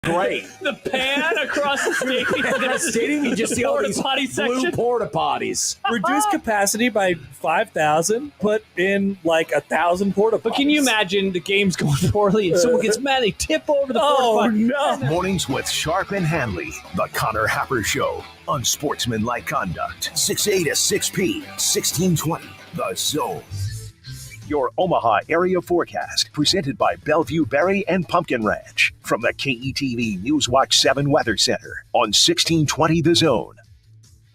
Great. The pan across the stadium. That stadium, you just see all these blue porta potties. Reduce capacity by 5,000, put in like 1,000 porta potties. But can you imagine the game's going poorly and someone gets mad, they tip over the porta potty? Oh, no. Mornings with Sharp and Handley. The Connor Happer Show. Unsportsmanlike conduct. 6A to 6P. 1620. The Zone. Your Omaha area forecast, presented by Bellevue Berry and Pumpkin Ranch, from the KETV Newswatch 7 Weather Center on 1620 The Zone.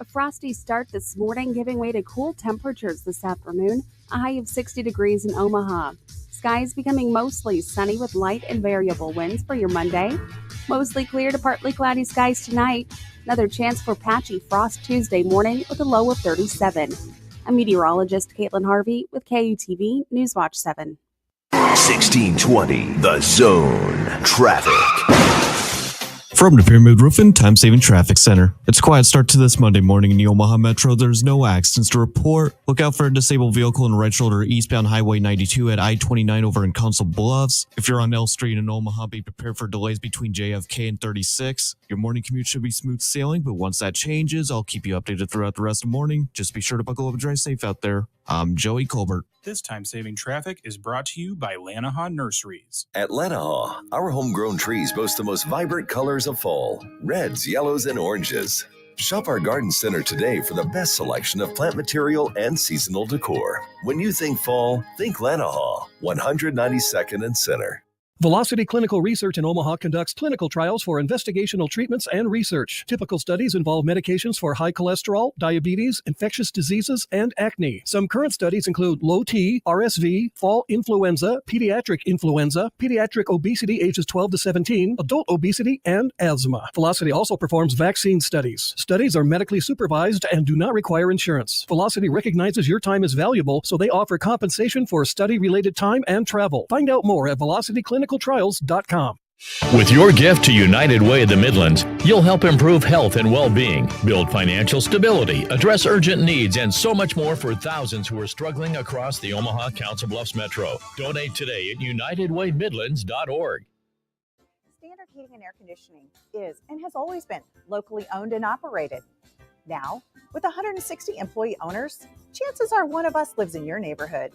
A frosty start this morning, giving way to cool temperatures this afternoon, a high of 60 degrees in Omaha. Skies becoming mostly sunny with light and variable winds for your Monday. Mostly clear to partly cloudy skies tonight. Another chance for patchy frost Tuesday morning with a low of 37. I'm meteorologist Caitlin Harvey with KUTV Newswatch 7. 1620 The Zone. Traffic. From the Pyramid Roofing Time-Saving Traffic Center. It's a quiet start to this Monday morning in the Omaha Metro. There's no accidents to report. Look out for a disabled vehicle in right shoulder eastbound Highway 92 at I-29 over in Council Bluffs. If you're on L Street in Omaha, be prepared for delays between JFK and 36. Your morning commute should be smooth sailing, but once that changes, I'll keep you updated throughout the rest of the morning. Just be sure to buckle up and drive safe out there. I'm Joey Colbert. This time-saving traffic is brought to you by Lanahaw Nurseries. At Lanahaw, our homegrown trees boast the most vibrant colors of fall, reds, yellows, and oranges. Shop our garden center today for the best selection of plant material and seasonal decor. When you think fall, think Lanahaw, 192nd and Center. Velocity Clinical Research in Omaha conducts clinical trials for investigational treatments and research. Typical studies involve medications for high cholesterol, diabetes, infectious diseases, and acne. Some current studies include low T, RSV, fall influenza, pediatric obesity ages 12 to 17, adult obesity, and asthma. Velocity also performs vaccine studies. Studies are medically supervised and do not require insurance. Velocity recognizes your time is valuable, so they offer compensation for study-related time and travel. Find out more at velocityclinicaltrials.com. With your gift to United Way of the Midlands, you'll help improve health and well-being, build financial stability, address urgent needs, and so much more for thousands who are struggling across the Omaha Council Bluffs Metro. Donate today at unitedwaymidlands.org. Standard Heating and Air Conditioning is and has always been locally owned and operated. Now, with 160 employee owners, chances are one of us lives in your neighborhood.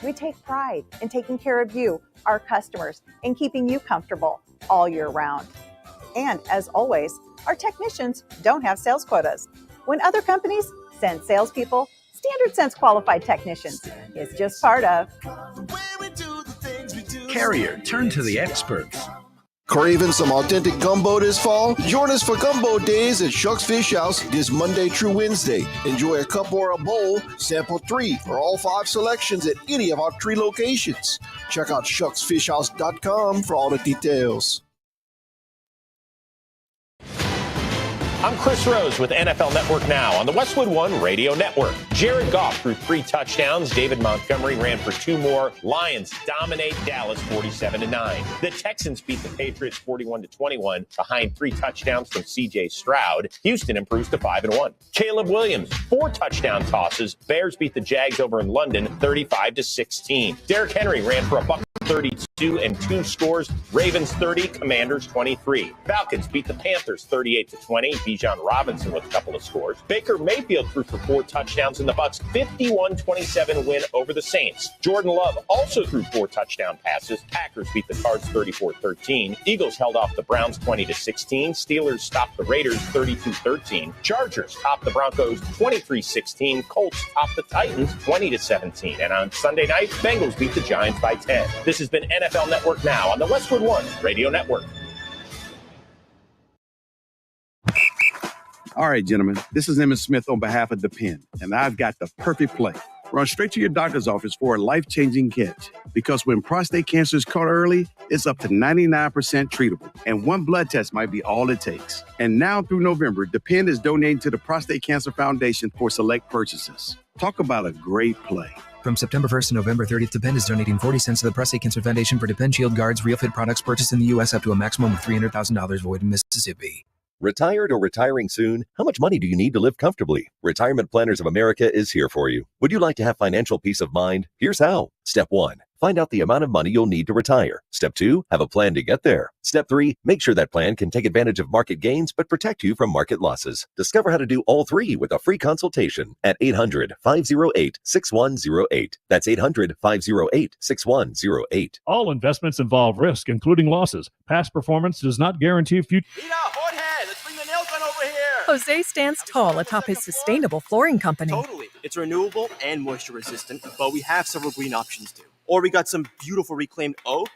We take pride in taking care of you, our customers, and keeping you comfortable all year round. And as always, our technicians don't have sales quotas. When other companies send salespeople, Standard sends qualified technicians. It's just part of Carrier, turn to the experts. Craving some authentic gumbo this fall? Join us for Gumbo Days at Shucks Fish House this Monday through Wednesday. Enjoy a cup or a bowl, sample 3 or all 5 selections at any of our 3 locations. Check out shucksfishhouse.com for all the details. I'm Chris Rose with NFL Network Now on the Westwood One Radio Network. Jared Goff threw 3 touchdowns. David Montgomery ran for 2 more. Lions dominate Dallas 47-9. The Texans beat the Patriots 41-21 behind 3 touchdowns from C.J. Stroud. Houston improves to 5-1. Caleb Williams, 4 touchdown tosses. Bears beat the Jags over in London 35-16. Derrick Henry ran for a buck 32 and 2 scores. Ravens 30, Commanders 23. Falcons beat the Panthers 38-20. Bijan Robinson with a couple of scores. Baker Mayfield threw for 4 touchdowns in the Bucs' 51-27 win over the Saints. Jordan Love also threw 4 touchdown passes. Packers beat the Cards 34-13. Eagles held off the Browns 20-16. Steelers stopped the Raiders 32-13. Chargers topped the Broncos 23-16. Colts topped the Titans 20-17. And on Sunday night, Bengals beat the Giants by 10. This has been NFL Network Now on the Westwood One Radio Network. All right, gentlemen, this is Emmett Smith on behalf of The Pen, and I've got the perfect play. Run straight to your doctor's office for a life-changing catch, because when prostate cancer is caught early, it's up to 99% treatable, and 1 blood test might be all it takes. And now through November, The Pen is donating to the Prostate Cancer Foundation for select purchases. Talk about a great play. From September 1st to November 30th, Depend is donating 40 cents to the Prostate Cancer Foundation for Depend Shield Guards Real Fit products purchased in the U.S. up to a maximum of $300,000 void in Mississippi. Retired or retiring soon? How much money do you need to live comfortably? Retirement Planners of America is here for you. Would you like to have financial peace of mind? Here's how. Step 1. Find out the amount of money you'll need to retire. Step 2, have a plan to get there. Step 3, make sure that plan can take advantage of market gains but protect you from market losses. Discover how to do all three with a free consultation at 800-508-6108. That's 800-508-6108. All investments involve risk, including losses. Past performance does not guarantee future. Jose stands tall atop his sustainable flooring company. Totally. It's renewable and moisture resistant, but we have several green options too. Or we got some beautiful reclaimed oak.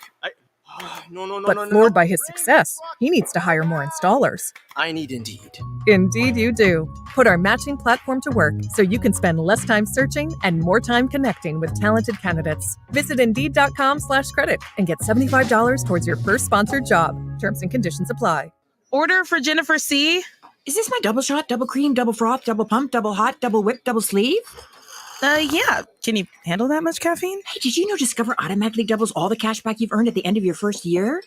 But floored by his success, he needs to hire more installers. I need Indeed. Indeed you do. Put our matching platform to work so you can spend less time searching and more time connecting with talented candidates. Visit Indeed.com/credit and get $75 towards your first sponsored job. Terms and conditions apply. Order for Jennifer C. Is this my double shot, double cream, double froth, double pump, double hot, double whip, double sleeve? Yeah. Can you handle that much caffeine? Hey, did you know Discover automatically doubles all the cash back you've earned at the end of your first year?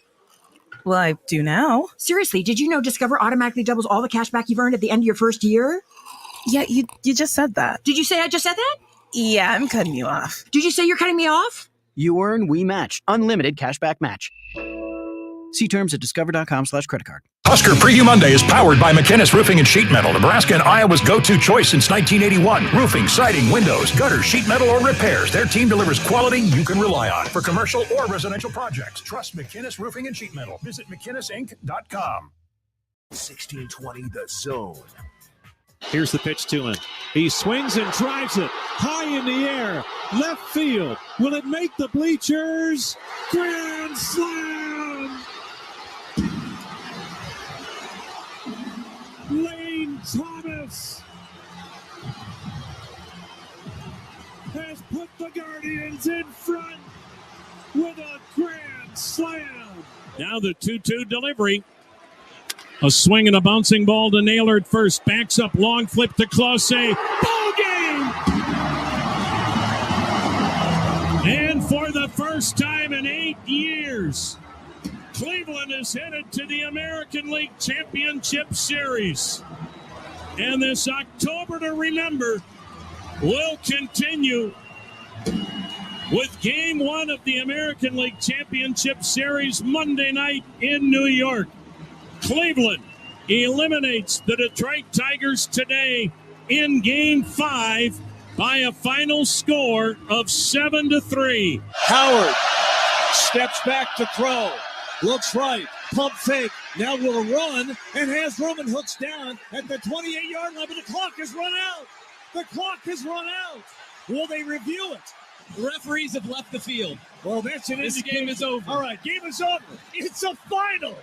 Well, I do now. Seriously, did you know Discover automatically doubles all the cash back you've earned at the end of your first year? Yeah, you just said that. Did you say I just said that? Yeah, I'm cutting you off. Did you say you're cutting me off? You earn, we match. Unlimited cashback match. See terms at discover.com/credit card. Husker Preview Monday is powered by McInnes Roofing and Sheet Metal, Nebraska and Iowa's go-to choice since 1981. Roofing, siding, windows, gutters, sheet metal, or repairs. Their team delivers quality you can rely on for commercial or residential projects. Trust McInnes Roofing and Sheet Metal. Visit McInnesInc.com. 1620 The Zone. Here's the pitch to him. He swings and drives it high in the air. Left field. Will it make the bleachers? Grand slam! Lane Thomas has put the Guardians in front with a grand slam. Now the 2-2 delivery. A swing and a bouncing ball to Naylor at first. Backs up, long flip to Close. Ball game! And for the first time in 8 years, Cleveland is headed to the American League Championship Series. And this October to remember will continue with Game 1 of the American League Championship Series Monday night in New York. Cleveland eliminates the Detroit Tigers today in Game 5 by a final score of 7-3. Howard steps back to throw. Looks right, pump fake, now will run, and has Roman hooks down at the 28-yard line, but the clock has run out. The clock has run out. Will they review it? The referees have left the field. Well, that's an indication. This game is over. All right, game is over. It's a final.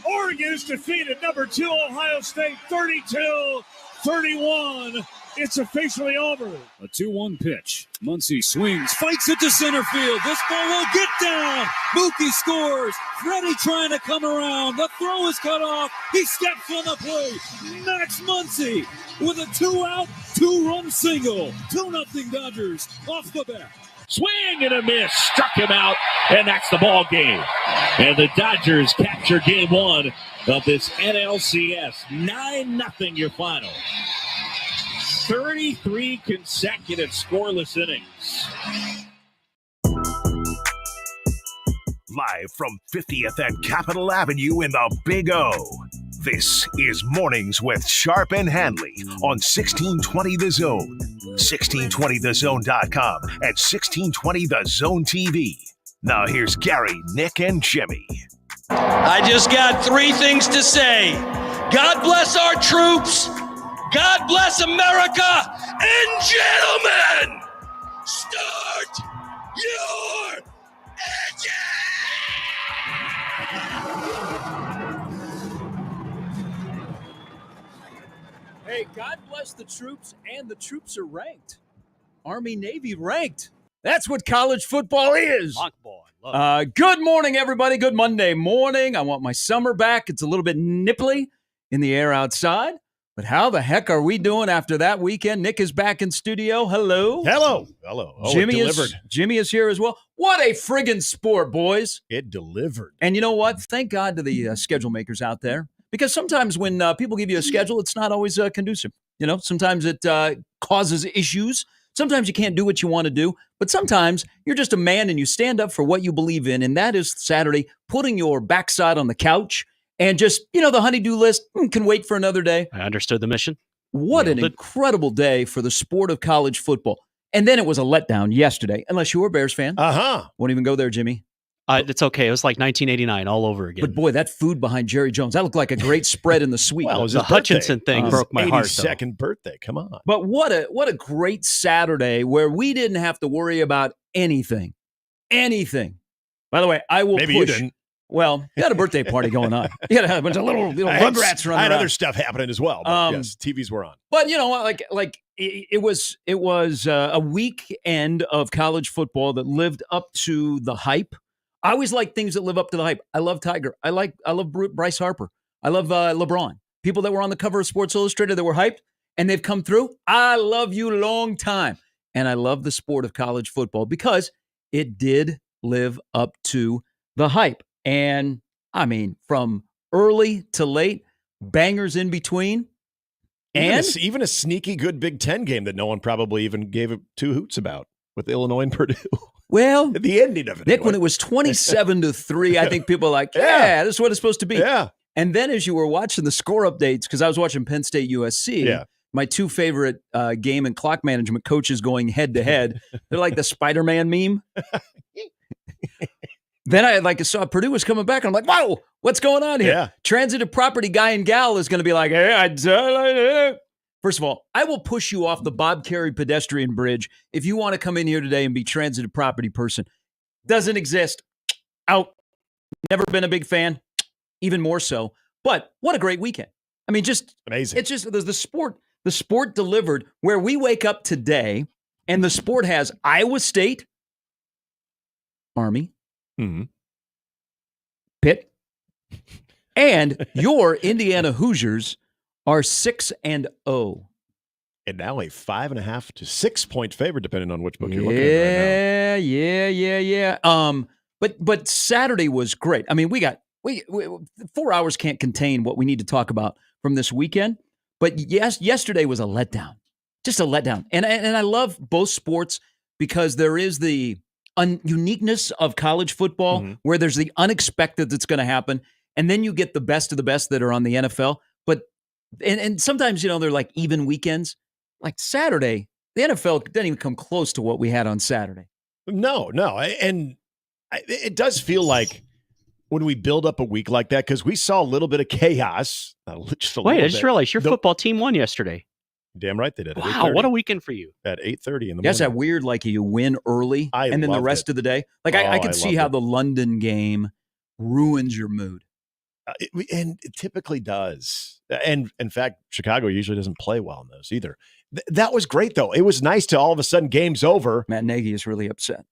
Oregon is defeated, number 2 Ohio State, 32-31. It's officially over. A 2-1 pitch. Muncy swings, fights it to center field. This ball will get down. Mookie scores. Freddie trying to come around. The throw is cut off. He steps on the plate. Max Muncy with a 2-out, 2-run single. 2-0 Dodgers off the bat. Swing and a miss. Struck him out, and that's the ball game. And the Dodgers capture Game 1 of this NLCS. 9-0 your final. 33 consecutive scoreless innings. Live from 50th and Capitol Avenue in the Big O. This is Mornings with Sharp and Handley on 1620 The Zone, 1620thezone.com, and 1620 The Zone TV. Now here's Gary, Nick, and Jimmy. I just got 3 things to say. God bless our troops. God bless America. And gentlemen, start your engine. Hey, God bless the troops, and the troops are ranked. Army, Navy ranked. That's what college football is. Good morning, everybody. Good Monday morning. I want my summer back. It's a little bit nipply in the air outside. But how the heck are we doing after that weekend? Nick is back in studio. Hello. Hello. Hello. Oh, Jimmy it delivered. Jimmy is here as well. What a friggin' sport, boys. It delivered. And you know what? Thank God to the schedule makers out there. Because sometimes when people give you a schedule, it's not always conducive. Sometimes it causes issues. Sometimes you can't do what you want to do, but sometimes you're just a man and you stand up for what you believe in, and that is Saturday, putting your backside on the couch and just, the honey-do list can wait for another day. I understood the mission. What an incredible day for the sport of college football. And then it was a letdown yesterday, unless you were a Bears fan. Won't even go there, Jimmy. It's okay. It was like 1989 all over again. But boy, that food behind Jerry Jones, that looked like a great spread in the suite. Well, it was the Hutchinson thing broke my heart. 82nd birthday. Come on. But what a great Saturday where we didn't have to worry about anything. Anything. By the way, I will Maybe push. You didn't. Well, you had a birthday party going on. You had a bunch of little rugrats running I had around. other stuff happening as well. But yes, TVs were on. But it was a weekend of college football that lived up to the hype. I always like things that live up to the hype. I love Tiger. I love Bryce Harper. I love LeBron. People that were on the cover of Sports Illustrated that were hyped and they've come through. I love you long time. And I love the sport of college football because it did live up to the hype. And I mean, from early to late, bangers in between. Even a sneaky good Big Ten game that no one probably even gave two hoots about with Illinois and Purdue. Well, at the ending of it, Nick, anyway. when it was 27-3, I think people are like, yeah, this is what it's supposed to be. Yeah. And then as you were watching the score updates, because I was watching Penn State USC, my two favorite game and clock management coaches going head to head, they're like the Spider-Man meme. Then I saw Purdue was coming back, and I'm like, wow, what's going on here? Yeah. Transitive property guy and gal is going to be like, hey, first of all, I will push you off the Bob Carey pedestrian bridge if you want to come in here today and be transitive property person. Doesn't exist. Out. Never been a big fan. Even more so. But what a great weekend. I mean, just amazing. It's just the sport delivered where we wake up today and the sport has Iowa State, Army, Pitt, and your Indiana Hoosiers are 6-0. And now a 5.5 to 6 point favorite, depending on which book you're looking at right now. But Saturday was great. I mean, we 4 hours can't contain what we need to talk about from this weekend. But yes, yesterday was a letdown, just a letdown. And I love both sports because there is the uniqueness of college football where there's the unexpected that's going to happen. And then you get the best of the best that are on the NFL. But and sometimes, they're like even weekends. Like Saturday, the NFL didn't even come close to what we had on Saturday. No. And it does feel like when we build up a week like that, because we saw a little bit of chaos. Wait, I just realized your football team won yesterday. Damn right they did. Wow, what a weekend for you. At 8:30 in the morning. Yes, that weird, you win early and then the rest of the day. I could see how the London game ruins your mood. And it typically does. And in fact, Chicago usually doesn't play well in those either. That was great, though. It was nice to all of a sudden game's over. Matt Nagy is really upset.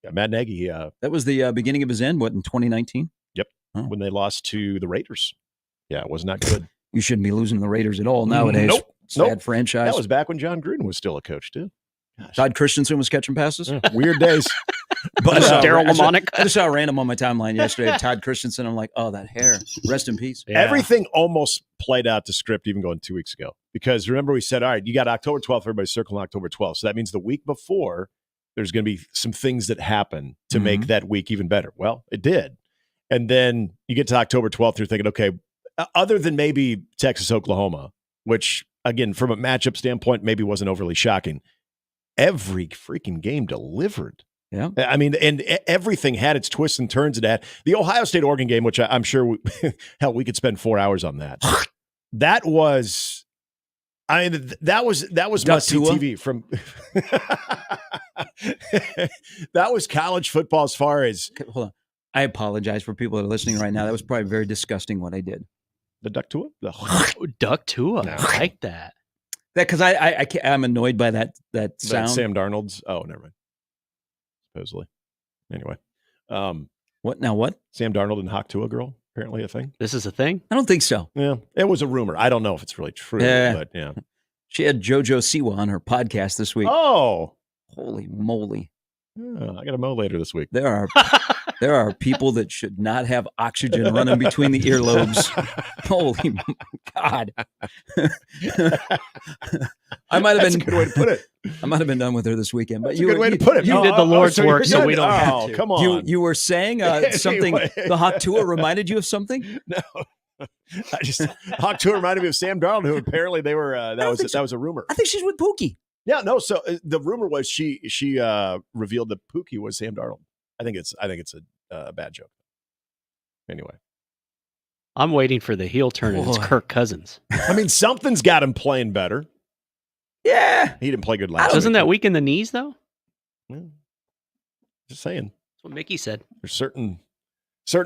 Yeah, Matt Nagy. That was the beginning of his end, in 2019? Yep, when they lost to the Raiders. Yeah, it was not good. You shouldn't be losing to the Raiders at all nowadays. Sad franchise. That was back when John Gruden was still a coach, too. Gosh. Todd Christensen was catching passes? Weird days. But Daryl Lamonic. I just saw a random on my timeline yesterday of Todd Christensen. I'm like, oh, that hair. Rest in peace. Yeah. Everything almost played out to script even going 2 weeks ago. Because remember we said, all right, you got October 12th, everybody's circling October 12th. So that means the week before, there's going to be some things that happen to make that week even better. Well, it did. And then you get to October 12th, you're thinking, okay, other than maybe Texas, Oklahoma, which, again, from a matchup standpoint, maybe wasn't overly shocking, every freaking game delivered. Yeah. I mean, and everything had its twists and turns. It had the Ohio State-Oregon game, which I'm sure, we could spend 4 hours on that. That was must-see TV from that was college football as far as. Okay, hold on. I apologize for people that are listening right now. That was probably very disgusting what I did. The Duck Tua? Duck Tua. No. I like that. Because I'm annoyed by that sound. Sam Darnold's. Oh, never mind. Supposedly. Anyway. What now? What? Sam Darnold and Hawk Tua girl, apparently a thing. This is a thing? I don't think so. Yeah. It was a rumor. I don't know if it's really true, but yeah. She had JoJo Siwa on her podcast this week. Oh. Holy moly. Yeah, I got to mow later this week. There are There are people that should not have oxygen running between the earlobes. Holy God. I might have That's been a good way to put it. I might have been done with her this weekend, but That's a good way to put it. You did the Lord's work, so we don't have Oh, to. come on. You were saying something. The Hawk Tour reminded you of something? No. Hawk Tour reminded me of Sam Darnold, who apparently they were that was a rumor. I think she's with Pookie. Yeah, no. So the rumor was she revealed that Pookie was Sam Darnold. I think it's a bad joke. Anyway, I'm waiting for the heel turn, and it's Kirk Cousins. I mean, something's got him playing better. Yeah, he didn't play good last. Doesn't that weaken the knees though? Yeah. Just saying. That's what Mickey said. There's certain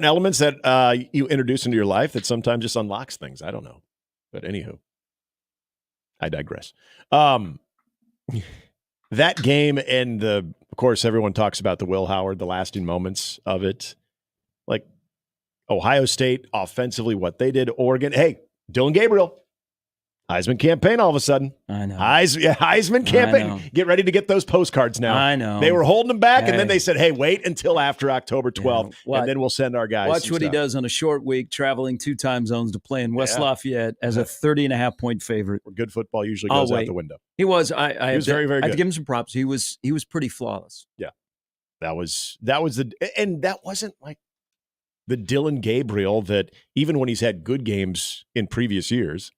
elements that you introduce into your life that sometimes just unlocks things. I don't know, but anywho, I digress. That game and of course, everyone talks about the Will Howard, the lasting moments of it. Like Ohio State offensively, what they did, Oregon. Hey, Dylan Gabriel, Heisman campaign all of a sudden. I know. Heisman campaign. Get ready to get those postcards now. I know. They were holding them back, and then Hey. they said, hey, wait until after October 12th, and then we'll send our guys. Watch some what he stuff. does on a short week, traveling 2 time zones to play in West Lafayette as a 30.5-point favorite. Where good football usually goes out the window. He was. He was very, very I have good. to give him some props. He was pretty flawless. Yeah. That was and that wasn't like the Dylan Gabriel that even when he's had good games in previous years,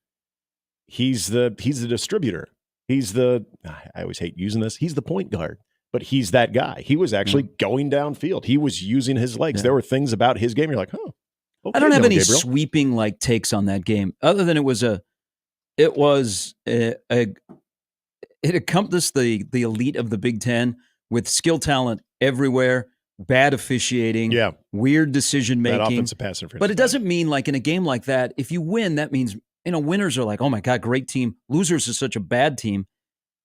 he's the distributor. I always hate using this. He's the point guard, but he's that guy. He was actually going downfield. He was using his legs. Yeah. There were things about his game. You're like, okay, I don't have Dylan any Gabriel. sweeping takes on that game, other than it encompassed the elite of the Big Ten with skill talent everywhere, bad officiating, weird decision That making, offensive pass interference. but it doesn't mean in a game like that, if you win, that means winners are like, oh my God, great team. Losers is such a bad team.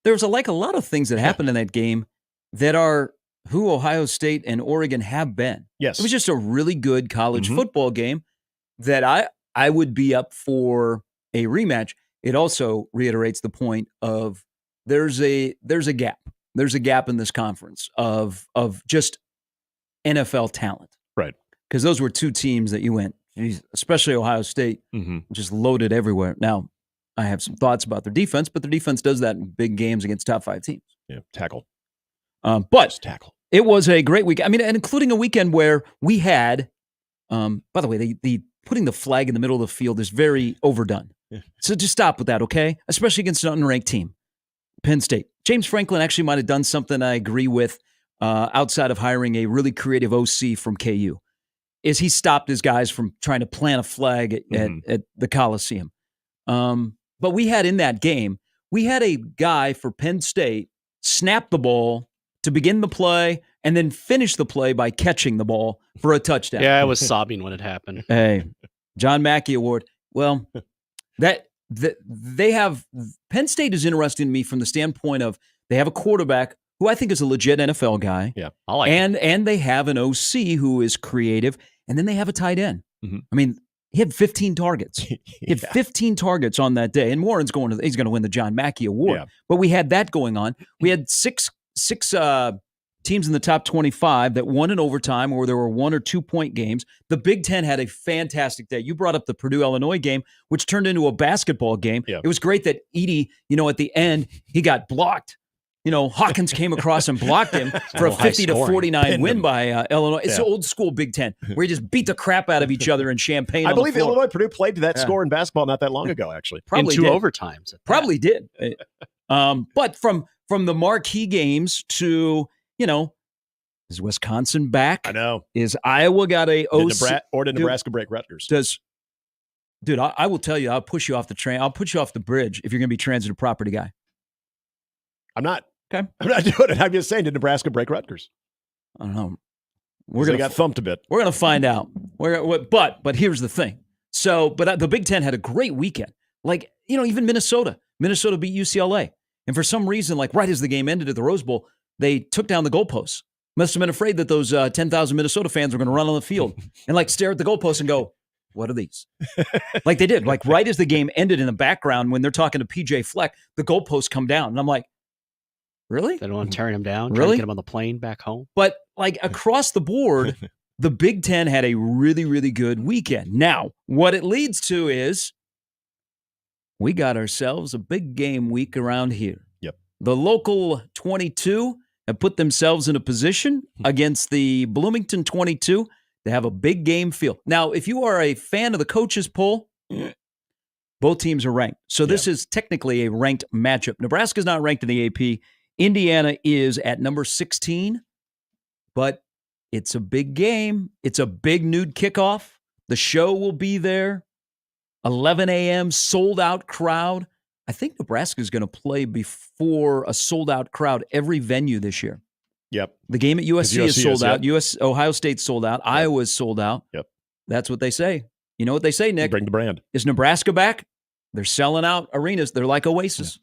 There's a lot of things that happened in that game that are who Ohio State and Oregon have been. Yes. It was just a really good college football game that I would be up for a rematch. It also reiterates the point of there's a gap. There's a gap in this conference of just NFL talent. Right. Because those were 2 teams that you went, geez, especially Ohio State, just loaded everywhere. Now, I have some thoughts about their defense, but their defense does that in big games against top 5 teams. Yeah, tackle. But just tackle. It was a great week. I mean, and including a weekend where we had, by the way, the putting the flag in the middle of the field is very overdone. Yeah. So just stop with that, okay? Especially against an unranked team, Penn State. James Franklin actually might have done something I agree with outside of hiring a really creative OC from KU. Is he stopped his guys from trying to plant a flag at the Coliseum. But we had in that game, we had a guy for Penn State snap the ball to begin the play and then finish the play by catching the ball for a touchdown. Yeah, I was sobbing when it happened. Hey, John Mackey Award. Well, they have Penn State is interesting to me from the standpoint of they have a quarterback who I think is a legit NFL guy. Yeah, I like and they have an OC who is creative, and then they have a tight end. I mean, he had 15 targets. He had 15 targets on that day, and Warren's he's going to win the John Mackey Award. Yeah. But we had that going on. We had six teams in the top 25 that won in overtime, or there were 1 or 2 point games. The Big Ten had a fantastic day. You brought up the Purdue-Illinois game, which turned into a basketball game. Yeah. It was great that Edey, at the end, he got blocked. Hawkins came across and blocked him for a 50-49 win by Illinois. It's old school Big Ten where you just beat the crap out of each other in Champaign. I on the believe floor. Illinois Purdue played to that score in basketball not that long ago, actually. Probably in 2 did. overtimes. Probably did. But from the marquee games to, is Wisconsin back? I know. Is Iowa got a OC? Did Nebraska break Rutgers? Dude, I will tell you, I'll push you off the train. I'll put you off the bridge if you're going to be transitive property guy. I'm not. Okay. I'm not doing it. I'm just saying, did Nebraska break Rutgers? I don't know. They got thumped a bit. We're going to find out. But here's the thing. So, but the Big Ten had a great weekend. Even Minnesota. Minnesota beat UCLA. And for some reason, right as the game ended at the Rose Bowl, they took down the goalposts. Must have been afraid that those 10,000 Minnesota fans were going to run on the field and stare at the goalposts and go, what are these? They did. Right as the game ended in the background, when they're talking to PJ Fleck, the goalposts come down. And I'm like, really? They don't want to turn him down. Really? Trying to get him on the plane back home. But across the board, the Big Ten had a really, really good weekend. Now, what it leads to is we got ourselves a big game week around here. Yep. The local 22 have put themselves in a position against the Bloomington 22 to have a big game feel. Now, if you are a fan of the coaches poll, both teams are ranked. So this is technically a ranked matchup. Nebraska's not ranked in the AP. Indiana is at number 16, but it's a big game. It's a big nude kickoff. The show will be there. 11 a.m., sold-out crowd. I think Nebraska's going to play before a sold-out crowd every venue this year. Yep. The game at USC is sold out. Yep. Ohio State's sold out. Yep. Iowa's sold out. Yep. That's what they say. You know what they say, Nick? Bring the brand. Is Nebraska back? They're selling out arenas. They're like Oasis.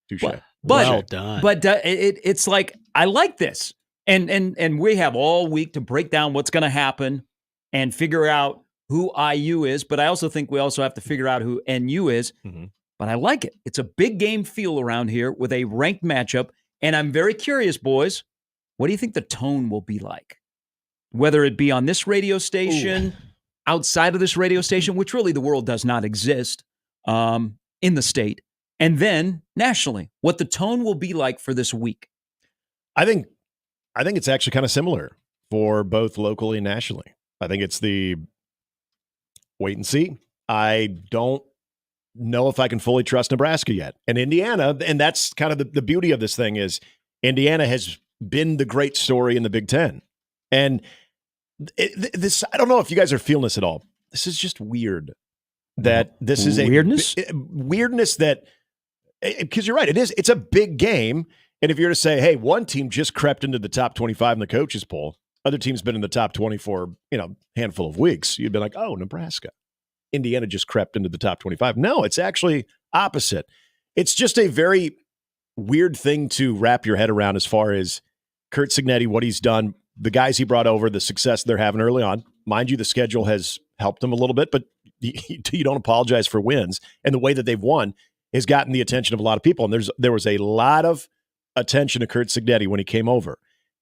Touche. But well done. But it's like, I like this. And we have all week to break down what's going to happen and figure out who IU is. But I also think we also have to figure out who NU is. Mm-hmm. But I like it. It's a big game feel around here with a ranked matchup. And I'm very curious, boys, what do you think the tone will be like? Whether it be on this radio station, outside of this radio station, which really the world does not exist in the state, and then nationally, what the tone will be like for this week. I think it's actually kind of similar for both locally and nationally. I think it's the wait and see. I don't know if I can fully trust Nebraska yet. And Indiana, and that's kind of the beauty of this thing is Indiana has been the great story in the Big Ten. And this, I don't know if you guys are feeling this at all. This is just weird that this is weirdness that, because you're right, it's a big game. And if you're to say, hey, one team just crept into the top 25 in the coaches poll, other team's been in the top 20 for, handful of weeks, you'd be like, oh, Nebraska. Indiana just crept into the top 25. No, it's actually opposite. It's just a very weird thing to wrap your head around as far as Curt Cignetti, what he's done, the guys he brought over, the success they're having early on. Mind you, the schedule has helped them a little bit, but you don't apologize for wins. And the way that they've won has gotten the attention of a lot of people. And there was a lot of attention to Curt Cignetti when he came over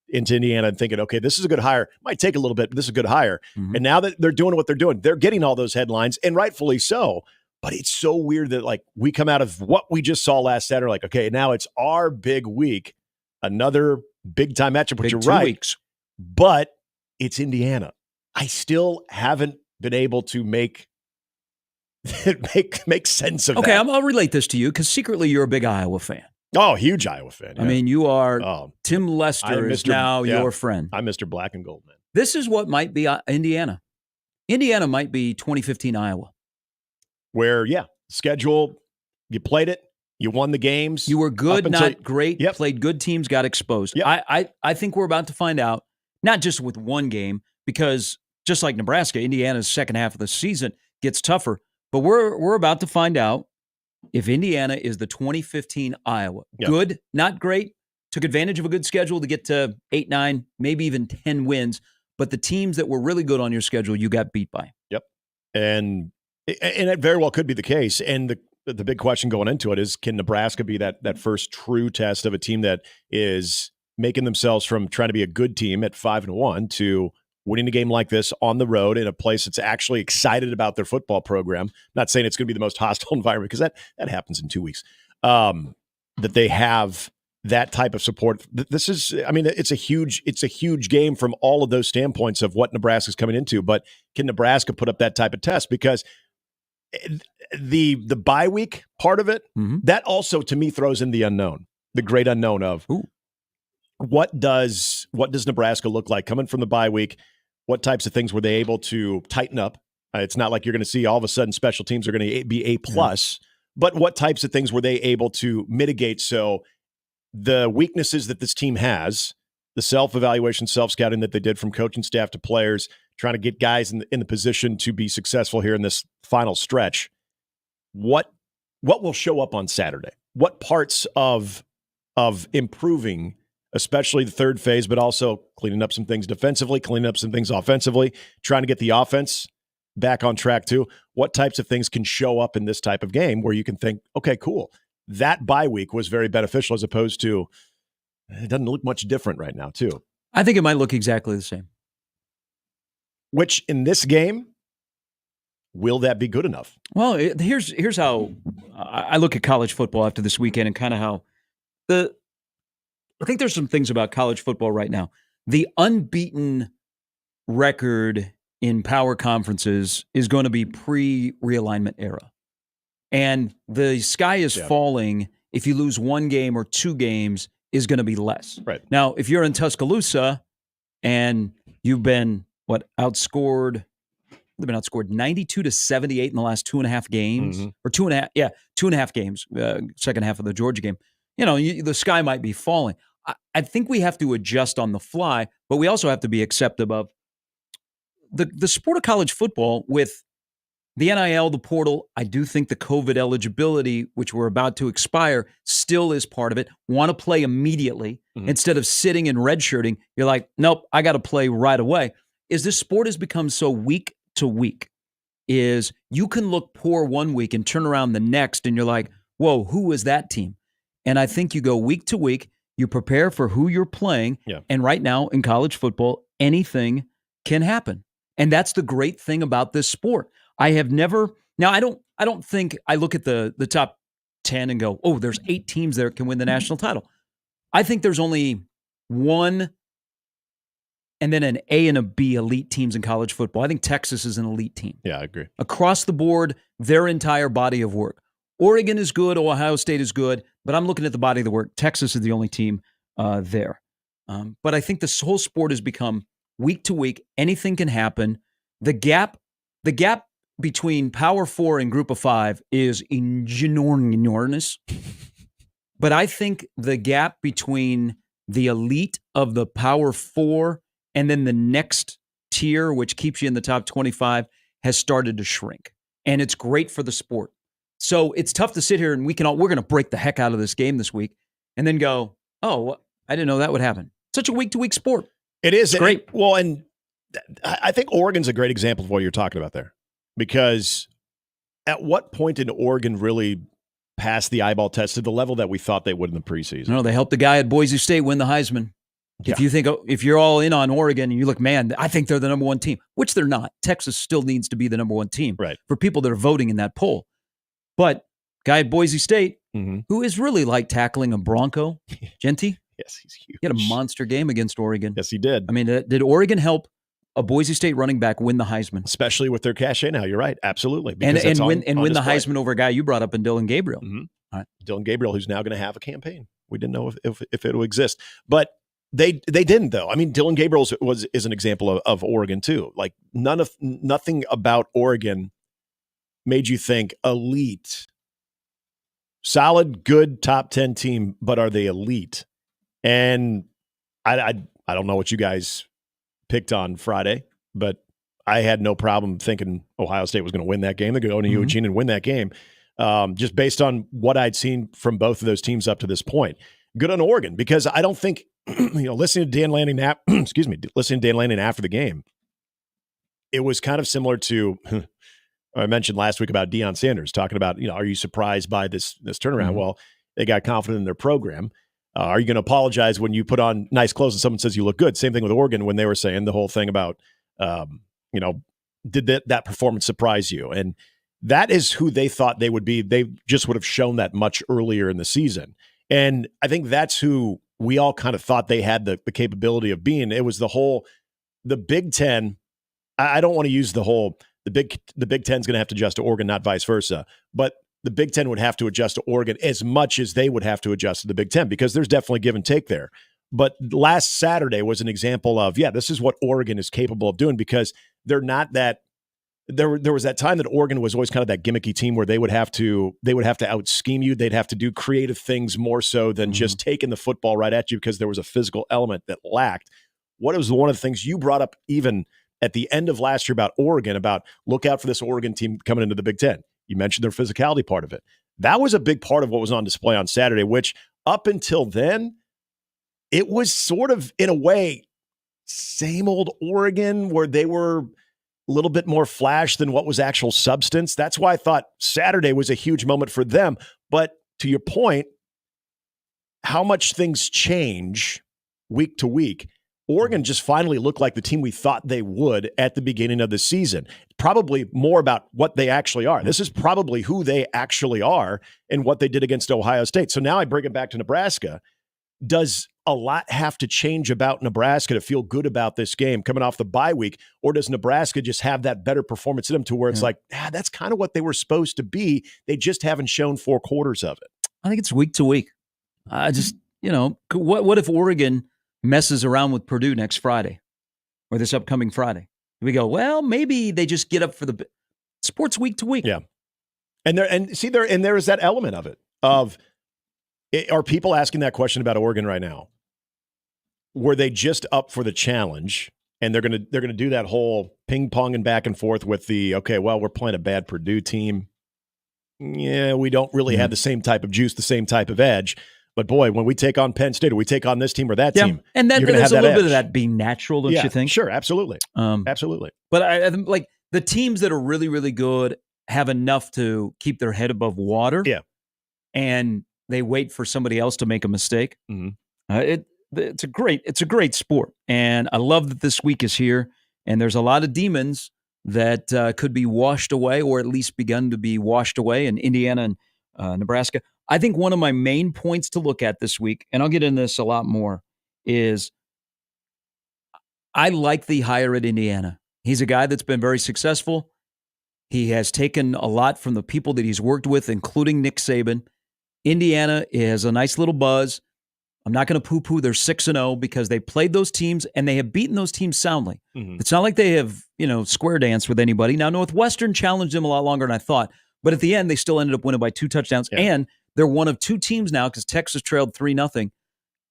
into Indiana and thinking, okay, this is a good hire. Might take a little bit, but this is a good hire. Mm-hmm. And now that they're doing what they're doing, they're getting all those headlines, and rightfully so. But it's so weird that, like, we come out of what we just saw last Saturday, like, okay, now it's our big week, another big-time matchup, which you're right. Weeks. But it's Indiana. I still haven't been able to make sense of that. Okay, I'll relate this to you because secretly you're a big Iowa fan. Oh, huge Iowa fan. Yeah. I mean, you are Tim Lester is now your friend. I'm Mr. Black and Gold, man. This is what might be Indiana. Indiana might be 2015 Iowa. Where, schedule, you played it, you won the games. You were good, not great, played good teams, got exposed. Yep. I think we're about to find out, not just with one game, because just like Nebraska, Indiana's second half of the season gets tougher, but we're about to find out if Indiana is the 2015 Iowa. Yep. Good, not great, took advantage of a good schedule to get to 8, 9, maybe even 10 wins, but the teams that were really good on your schedule, you got beat by. Yep. And it very well could be the case. And the big question going into it is, can Nebraska be that first true test of a team that is making themselves from trying to be a good team at 5-1 to winning a game like this on the road in a place that's actually excited about their football program? Not saying it's going to be the most hostile environment, because that happens in 2 weeks. That they have that type of support. This is, I mean, it's a huge game from all of those standpoints of what Nebraska's coming into. But can Nebraska put up that type of test? Because the bye week part of it, that also to me throws in the unknown, the great unknown of what does Nebraska look like coming from the bye week? What types of things were they able to tighten up? It's not like you're going to see all of a sudden special teams are going to be A+, but what types of things were they able to mitigate? So the weaknesses that this team has, the self-evaluation, self-scouting that they did from coaching staff to players, trying to get guys in the position to be successful here in this final stretch. What will show up on Saturday? What parts of improving, especially the third phase, but also cleaning up some things defensively, cleaning up some things offensively, trying to get the offense back on track too? What types of things can show up in this type of game where you can think, okay, cool, that bye week was very beneficial, as opposed to it doesn't look much different right now too? I think it might look exactly the same. which in this game, will that be good enough? Well, here's how I look at college football after this weekend, and kind of how I think there's some things about college football right now. The unbeaten record in power conferences is going to be pre-realignment era. And the sky is falling if you lose one game or two games is going to be less. Right. Now, if you're in Tuscaloosa and you've been, outscored 92-78 in the last 2.5 games, or 2.5 games, second half of the Georgia game, the sky might be falling. I think we have to adjust on the fly, but we also have to be accepting of the sport of college football with the NIL, the portal. I do think the COVID eligibility, which we're about to expire, still is part of it. Want to play immediately instead of sitting and redshirting. You're like, nope, I got to play right away. Is this sport has become so week to week, is you can look poor one week and turn around the next, and you're like, whoa, who was that team? And I think you go week to week, you prepare for who you're playing, and right now in college football, anything can happen. And that's the great thing about this sport. I have never now. I don't think I look at the top 10 and go, oh, there's 8 teams that can win the national title. I think there's only one, and then an A and a B elite teams in college football. I think Texas is an elite team. Yeah, I agree. Across the board, their entire body of work. Oregon is good. Ohio State is good. But I'm looking at the body of the work. Texas is the only team there. But I think this whole sport has become week to week. Anything can happen. The gap between Power 4 and Group of 5 is enormous. But I think the gap between the elite of the Power 4 and then the next tier, which keeps you in the top 25, has started to shrink. And it's great for the sport. So it's tough to sit here and we're going to break the heck out of this game this week and then go, oh, I didn't know that would happen. Such a week-to-week sport. It is. It's great. And I think Oregon's a great example of what you're talking about there. Because at what point did Oregon really pass the eyeball test to the level that we thought they would in the preseason? No, they helped the guy at Boise State win the Heisman. Yeah. If you're all in on Oregon and you look, man, I think they're the number one team, which they're not. Texas still needs to be the number one team for people that are voting in that poll. But guy at Boise State, who is really like tackling a Bronco, Genty. Yes, he's huge. He had a monster game against Oregon. Yes, he did. I mean, did Oregon help a Boise State running back win the Heisman? Especially with their cachet now. You're right. Absolutely. And win the Heisman over a guy you brought up in Dylan Gabriel. All right. Dylan Gabriel, who's now going to have a campaign. We didn't know if it will exist. But they didn't, though. I mean, Dylan Gabriel is an example of Oregon, too. Like, nothing about Oregon made you think elite. Solid, good, top 10 team, but are they elite? And I don't know what you guys picked on Friday, but I had no problem thinking Ohio State was going to win that game. They're going to go to Eugene and win that game, just based on what I'd seen from both of those teams up to this point. Good on Oregon, because I don't think, listening to Dan Lanning listening to Dan Lanning after the game, it was kind of similar to I mentioned last week about Deion Sanders talking about, are you surprised by this turnaround? Well, they got confident in their program. Are you going to apologize when you put on nice clothes and someone says you look good? Same thing with Oregon when they were saying the whole thing about, did that performance surprise you? And that is who they thought they would be. They just would have shown that much earlier in the season. And I think that's who we all kind of thought they had the capability of being. It was the Big Ten. I don't want to use the Big Ten's going to have to adjust to Oregon, not vice versa. But the Big Ten would have to adjust to Oregon as much as they would have to adjust to the Big Ten, because there's definitely give and take there. But last Saturday was an example of, this is what Oregon is capable of doing, because they're not that. There was that time that Oregon was always kind of that gimmicky team where they would have to out scheme you. They'd have to do creative things more so than just taking the football right at you, because there was a physical element that lacked. What was one of the things you brought up even at the end of last year about Oregon, about look out for this Oregon team coming into the Big Ten? You mentioned their physicality part of it. That was a big part of what was on display on Saturday, which up until then, it was sort of, in a way, same old Oregon, where they were a little bit more flash than what was actual substance. That's why I thought Saturday was a huge moment for them. But to your point, how much things change week to week. Oregon just finally looked like the team we thought they would at the beginning of the season. Probably more about what they actually are. This is probably who they actually are and what they did against Ohio State. So now I bring it back to Nebraska. Does a lot have to change about Nebraska to feel good about this game coming off the bye week? Or does Nebraska just have that better performance in them to where it's like, that's kind of what they were supposed to be. They just haven't shown 4 quarters of it. I think it's week to week. I just, what if Oregon messes around with Purdue next Friday or this upcoming Friday? We go, well, maybe they just get up for the sports week to week. Yeah. And there is that element of it are people asking that question about Oregon right now? Were they just up for the challenge and they're going to do that whole ping pong and back and forth with we're playing a bad Purdue team. Yeah, we don't really have the same type of juice, the same type of edge. But boy, when we take on Penn State or we take on this team or that team, and you're there's a little bit of edge. that being natural, don't you think? Sure, absolutely, absolutely. But I think like the teams that are really, really good have enough to keep their head above water. Yeah, and they wait for somebody else to make a mistake. Mm-hmm. It's a great sport, and I love that this week is here. And there's a lot of demons that could be washed away, or at least begun to be washed away in Indiana and Nebraska. I think one of my main points to look at this week, and I'll get into this a lot more, is I like the hire at Indiana. He's a guy that's been very successful. He has taken a lot from the people that he's worked with, including Nick Saban. Indiana has a nice little buzz. I'm not going to poo-poo their 6-0 because they played those teams and they have beaten those teams soundly. Mm-hmm. It's not like they have, square danced with anybody. Now, Northwestern challenged them a lot longer than I thought, but at the end, they still ended up winning by 2 touchdowns. Yeah. And they're one of 2 teams now because Texas trailed 3-0.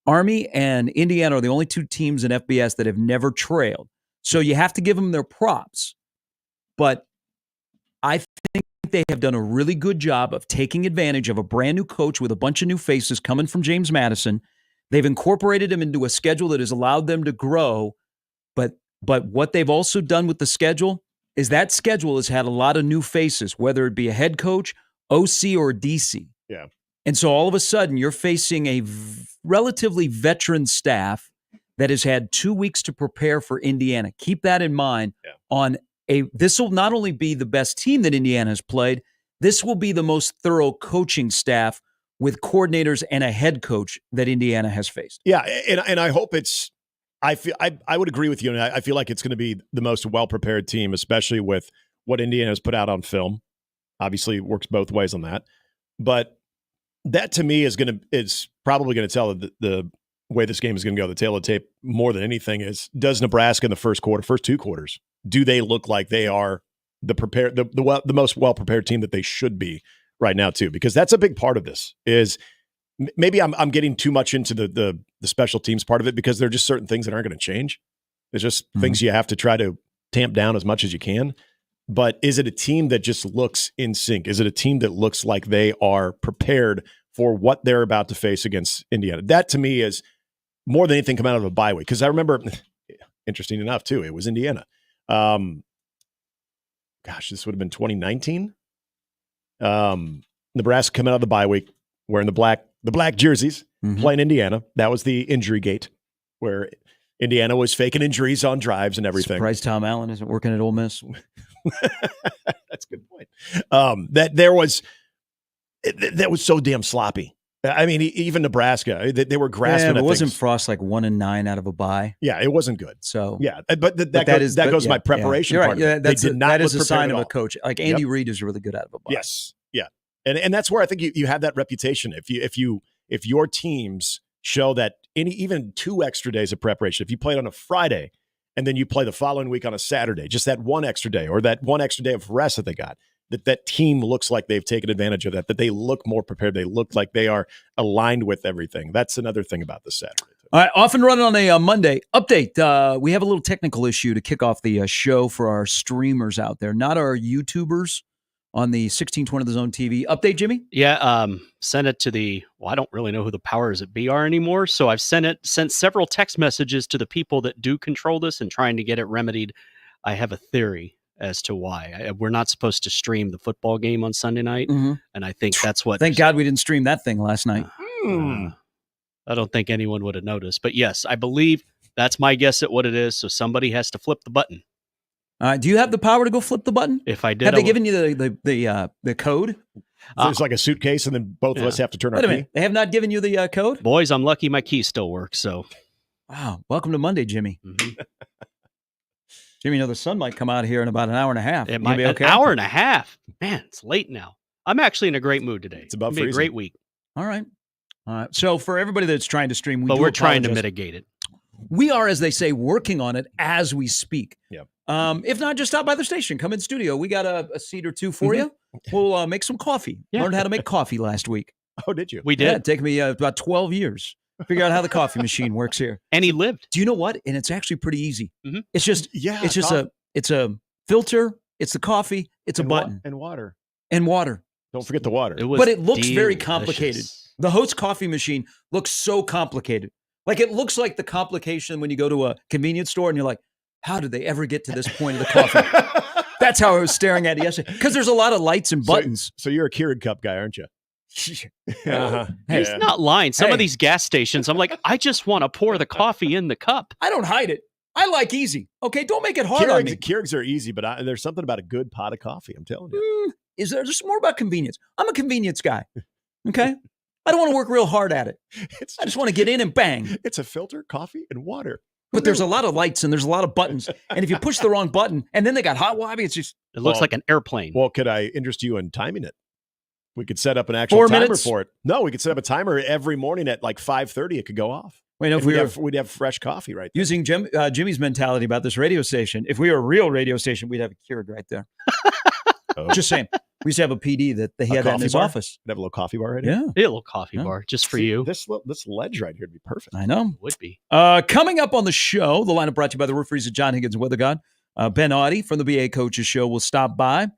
Army and Indiana are the only 2 teams in FBS that have never trailed. So you have to give them their props. But I think they have done a really good job of taking advantage of a brand new coach with a bunch of new faces coming from James Madison. They've incorporated him into a schedule that has allowed them to grow. But what they've also done with the schedule is that schedule has had a lot of new faces, whether it be a head coach, OC, or DC. Yeah. And so all of a sudden, you're facing a relatively veteran staff that has had 2 weeks to prepare for Indiana. Keep that in mind. This will not only be the best team that Indiana has played, this will be the most thorough coaching staff with coordinators and a head coach that Indiana has faced. Yeah, and I hope it's I would agree with you, and I feel like it's going to be the most well-prepared team, especially with what Indiana has put out on film. Obviously, it works both ways on that. But that, to me, is probably going to tell the way this game is going to go. The tail of the tape, more than anything, is does Nebraska in the first 2 quarters, do they look like they are the most well-prepared team that they should be right now, too? Because that's a big part of this is – maybe I'm getting too much into the special teams part of it because there are just certain things that aren't going to change. There's just things you have to try to tamp down as much as you can. But is it a team that just looks in sync? Is it a team that looks like they are prepared for what they're about to face against Indiana? That, to me, is more than anything come out of a bye week. Because I remember, interesting enough, too, it was Indiana. This would have been 2019. Nebraska coming out of the bye week wearing the black jerseys, playing Indiana. That was the injury gate where Indiana was faking injuries on drives and everything. Surprised Tom Allen isn't working at Ole Miss. That's a good point. That was so damn sloppy. I mean, even Nebraska, they were grasping. Yeah, at wasn't things. Frost like 1-9 out of a bye? Yeah, it wasn't good. So yeah, but that goes my preparation You're part. right. Yeah, That is a sign of a coach. Like Andy Reid is really good out of a bye. Yes, yeah, and that's where I think you have that reputation. If your teams show that even 2 extra days of preparation, if you played on a Friday and then you play the following week on a Saturday, just that 1 extra day or that 1 extra day of rest that they got, that team looks like they've taken advantage of that they look more prepared. They look like they are aligned with everything. That's another thing about this Saturday. All right, off and running on a Monday. Update, we have a little technical issue to kick off the show for our streamers out there, not our YouTubers on the 1620 The Zone TV. Update, Jimmy? Yeah, sent it to I don't really know who the powers that be are anymore, so I've sent several text messages to the people that do control this and trying to get it remedied. I have a theory as to why. We're not supposed to stream the football game on Sunday night, and I think that's what... Thank God we didn't stream that thing last night. I don't think anyone would have noticed. But yes, I believe That's my guess at what it is. So somebody has to flip the button. Do you have the power to go flip the button? If I did, have they given you the code? There's like a suitcase, and then both of us have to turn our key. They have not given you the code? Boys, I'm lucky my key still works. So, wow. Welcome to Monday, Jimmy. Mm-hmm. Jimmy, the sun might come out here in about an hour and a half. It might be okay? An hour and a half. Man, it's late now. I'm actually in a great mood today. It's about freezing. A great week. All right. So for everybody that's trying to stream, we're trying to mitigate it. We are, as they say, working on it as we speak. Yep. If not, just stop by the station. Come in studio. We got a seat or two for you. We'll make some coffee. Yeah. Learned how to make coffee last week. Oh, did you? We did. Yeah, it took me about 12 years. Figure out how the coffee machine works here. And he lived. Do you know what? And it's actually pretty easy. Mm-hmm. It's just it's a filter. It's the coffee. It's a button. And water. And water. Don't forget the water. But it looks very complicated. The Host coffee machine looks so complicated. Like it looks like the complication when you go to a convenience store and you're like, how did they ever get to this point of the coffee? That's how I was staring at it yesterday. Because there's a lot of lights and buttons. So you're a Keurig cup guy, aren't you? Hey, he's not lying. Some of these gas stations, I'm like, I just want to pour the coffee in the cup. I don't hide it. I like easy. Okay, don't make it hard on me. Keurigs are easy, but there's something about a good pot of coffee. I'm telling you. There's more about convenience. I'm a convenience guy. Okay. I don't want to work real hard at it. I just want to get in and bang. It's a filter, coffee, and water. But there's a lot of lights and there's a lot of buttons. And if you push the wrong button, and then they got hot water, it looks like an airplane. Well, could I interest you in timing it? We could set up an actual timer for it. No, we could set up a timer every morning at like 5:30. It could go off. Wait, no, if we'd have fresh coffee right there. Using Jimmy's mentality about this radio station, if we were a real radio station, we'd have a Keurig right there. Just saying. We used to have a PD that he had that in his office. We'd have a little coffee bar right here. here. Yeah, a little coffee bar just for you. This ledge right here would be perfect. I know. It would be. Coming up on the show, the lineup brought to you by the referees of John Higgins and Weather God. Ben Audie from the BA Coaches Show will stop by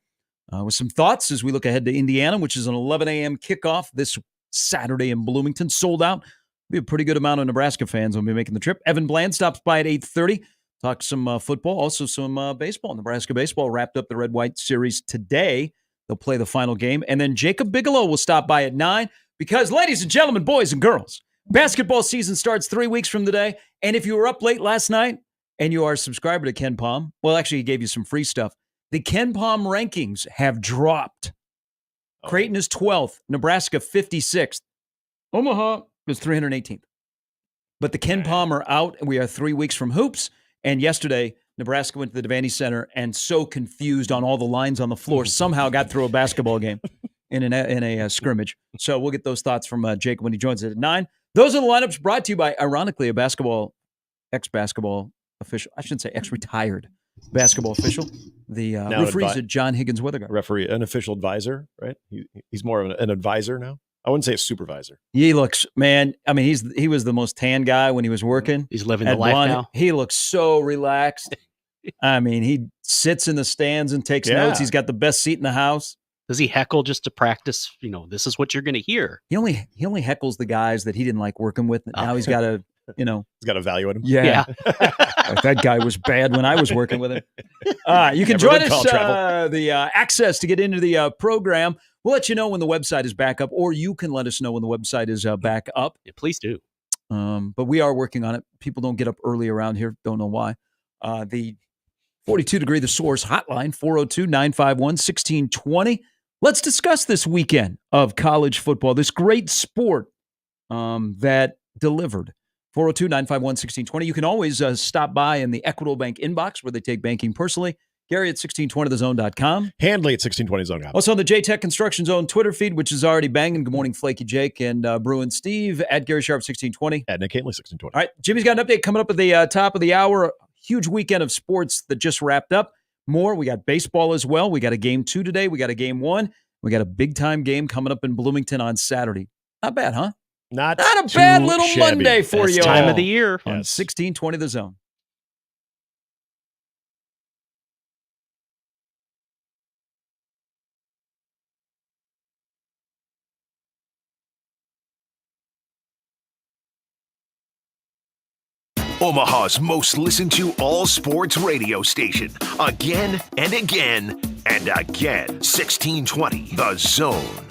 with some thoughts as we look ahead to Indiana, which is an 11 a.m. kickoff this Saturday in Bloomington. Sold out. Be a pretty good amount of Nebraska fans will be making the trip. Evan Bland stops by at 8:30. Talk some football, also some baseball. Nebraska baseball wrapped up the Red-White series today. They'll play the final game. And then Jacob Bigelow will stop by at 9 because, ladies and gentlemen, boys and girls, basketball season starts 3 weeks from today. And if you were up late last night and you are a subscriber to Ken Palm, well, actually, he gave you some free stuff. The Ken Palm rankings have dropped. Kraton is 12th. Nebraska 56th. Omaha is 318th. But the Ken Palm are out. We are 3 weeks from hoops. And yesterday, Nebraska went to the Devaney Center and so confused on all the lines on the floor, somehow got through a basketball game in a scrimmage. So we'll get those thoughts from Jake when he joins us at 9. Those are the lineups brought to you by, ironically, a ex-basketball official. I shouldn't say ex-retired basketball official. The referees at John Higgins Weather God. Referee, an official advisor, right? He's more of an advisor now. I wouldn't say a supervisor. He looks, man, I mean, he was the most tan guy when he was working. He's living the life now. He looks so relaxed. I mean, he sits in the stands and takes notes. He's got the best seat in the house. Does he heckle just to practice? This is what you're going to hear. He only heckles the guys that he didn't like working with. Now he's got to, he's got to evaluate him. Yeah. That guy was bad when I was working with him. You can join us, the access to get into the program. We'll let you know when the website is back up, or you can let us know when the website is back up. Yeah, please do. But we are working on it. People don't get up early around here. Don't know why. The 42 Degree The Source hotline, 402-951-1620. Let's discuss this weekend of college football, this great sport that delivered. 402-951-1620. You can always stop by in the Equitable Bank inbox where they take banking personally. Gary at 1620thezone.com. Handley at 1620thezone.com. Also on the J-Tech Construction Zone Twitter feed, which is already banging. Good morning, Flaky Jake and Bruin Steve at Gary Sharp 1620. At Nick Handley 1620. All right, Jimmy's got an update coming up at the top of the hour. Huge weekend of sports that just wrapped up. More, we got baseball as well. We got a game 2 today. We got a game 1. We got a big-time game coming up in Bloomington on Saturday. Not bad, huh? Not a bad little shabby. Monday for you all. Time of the year. On 1620 The Zone. Omaha's most listened to all sports radio station. Again and again and again. 1620 The Zone.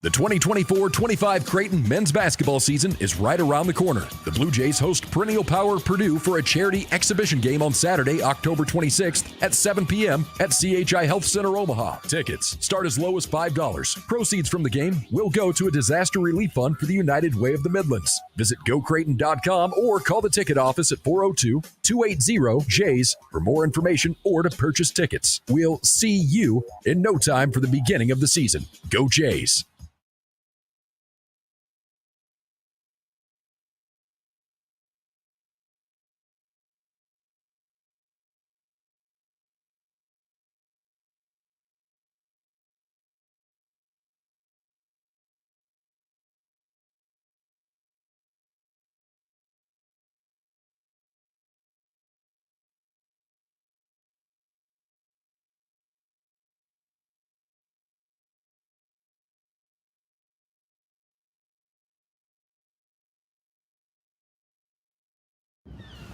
The 2024-25 Kraton men's basketball season is right around the corner. The Blue Jays host perennial power Purdue for a charity exhibition game on Saturday, October 26th at 7 p.m. at CHI Health Center, Omaha. Tickets start as low as $5. Proceeds from the game will go to a disaster relief fund for the United Way of the Midlands. Visit gocraton.com or call the ticket office at 402-280-JAYS for more information or to purchase tickets. We'll see you in no time for the beginning of the season. Go Jays!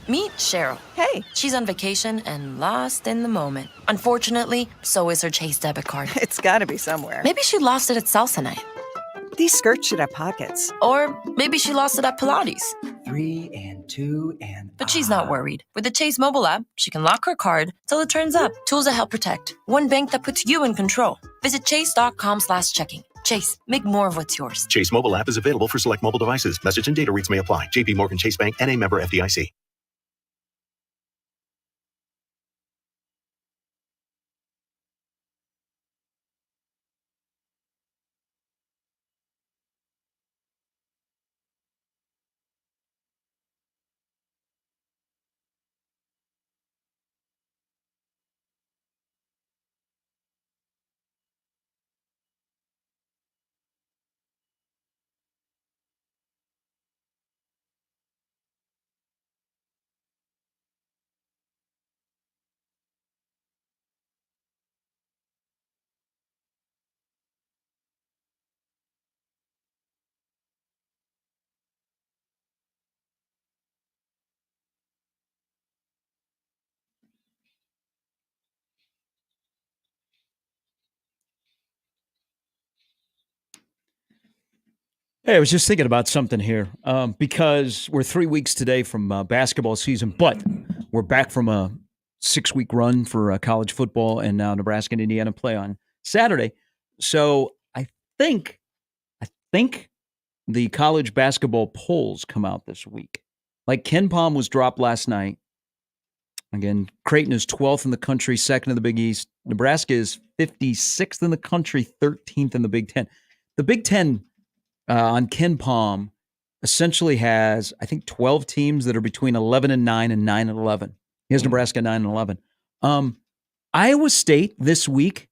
Meet Cheryl. Hey. She's on vacation and lost in the moment. Unfortunately, so is her Chase debit card. It's gotta be somewhere. Maybe she lost it at salsa night. These skirts should have pockets. Or maybe she lost it at Pilates. 3 and 2 and... But she's not worried. With the Chase mobile app, she can lock her card till it turns up. Tools that help protect. One bank that puts you in control. Visit chase.com/checking. Chase, make more of what's yours. Chase mobile app is available for select mobile devices. Message and data rates may apply. JP Morgan Chase Bank, N.A. member FDIC. Hey, I was just thinking about something here because we're 3 weeks today from basketball season, but we're back from a 6-week run for college football, and now Nebraska and Indiana play on Saturday. So I think the college basketball polls come out this week. Like Ken Palm was dropped last night. Again, Kraton is 12th in the country, 2nd in the Big East. Nebraska is 56th in the country, 13th in the Big Ten. The Big Ten on Ken Palm essentially has, I think, 12 teams that are between 11-9 and 9-11. He has Nebraska 9-11. Iowa State this week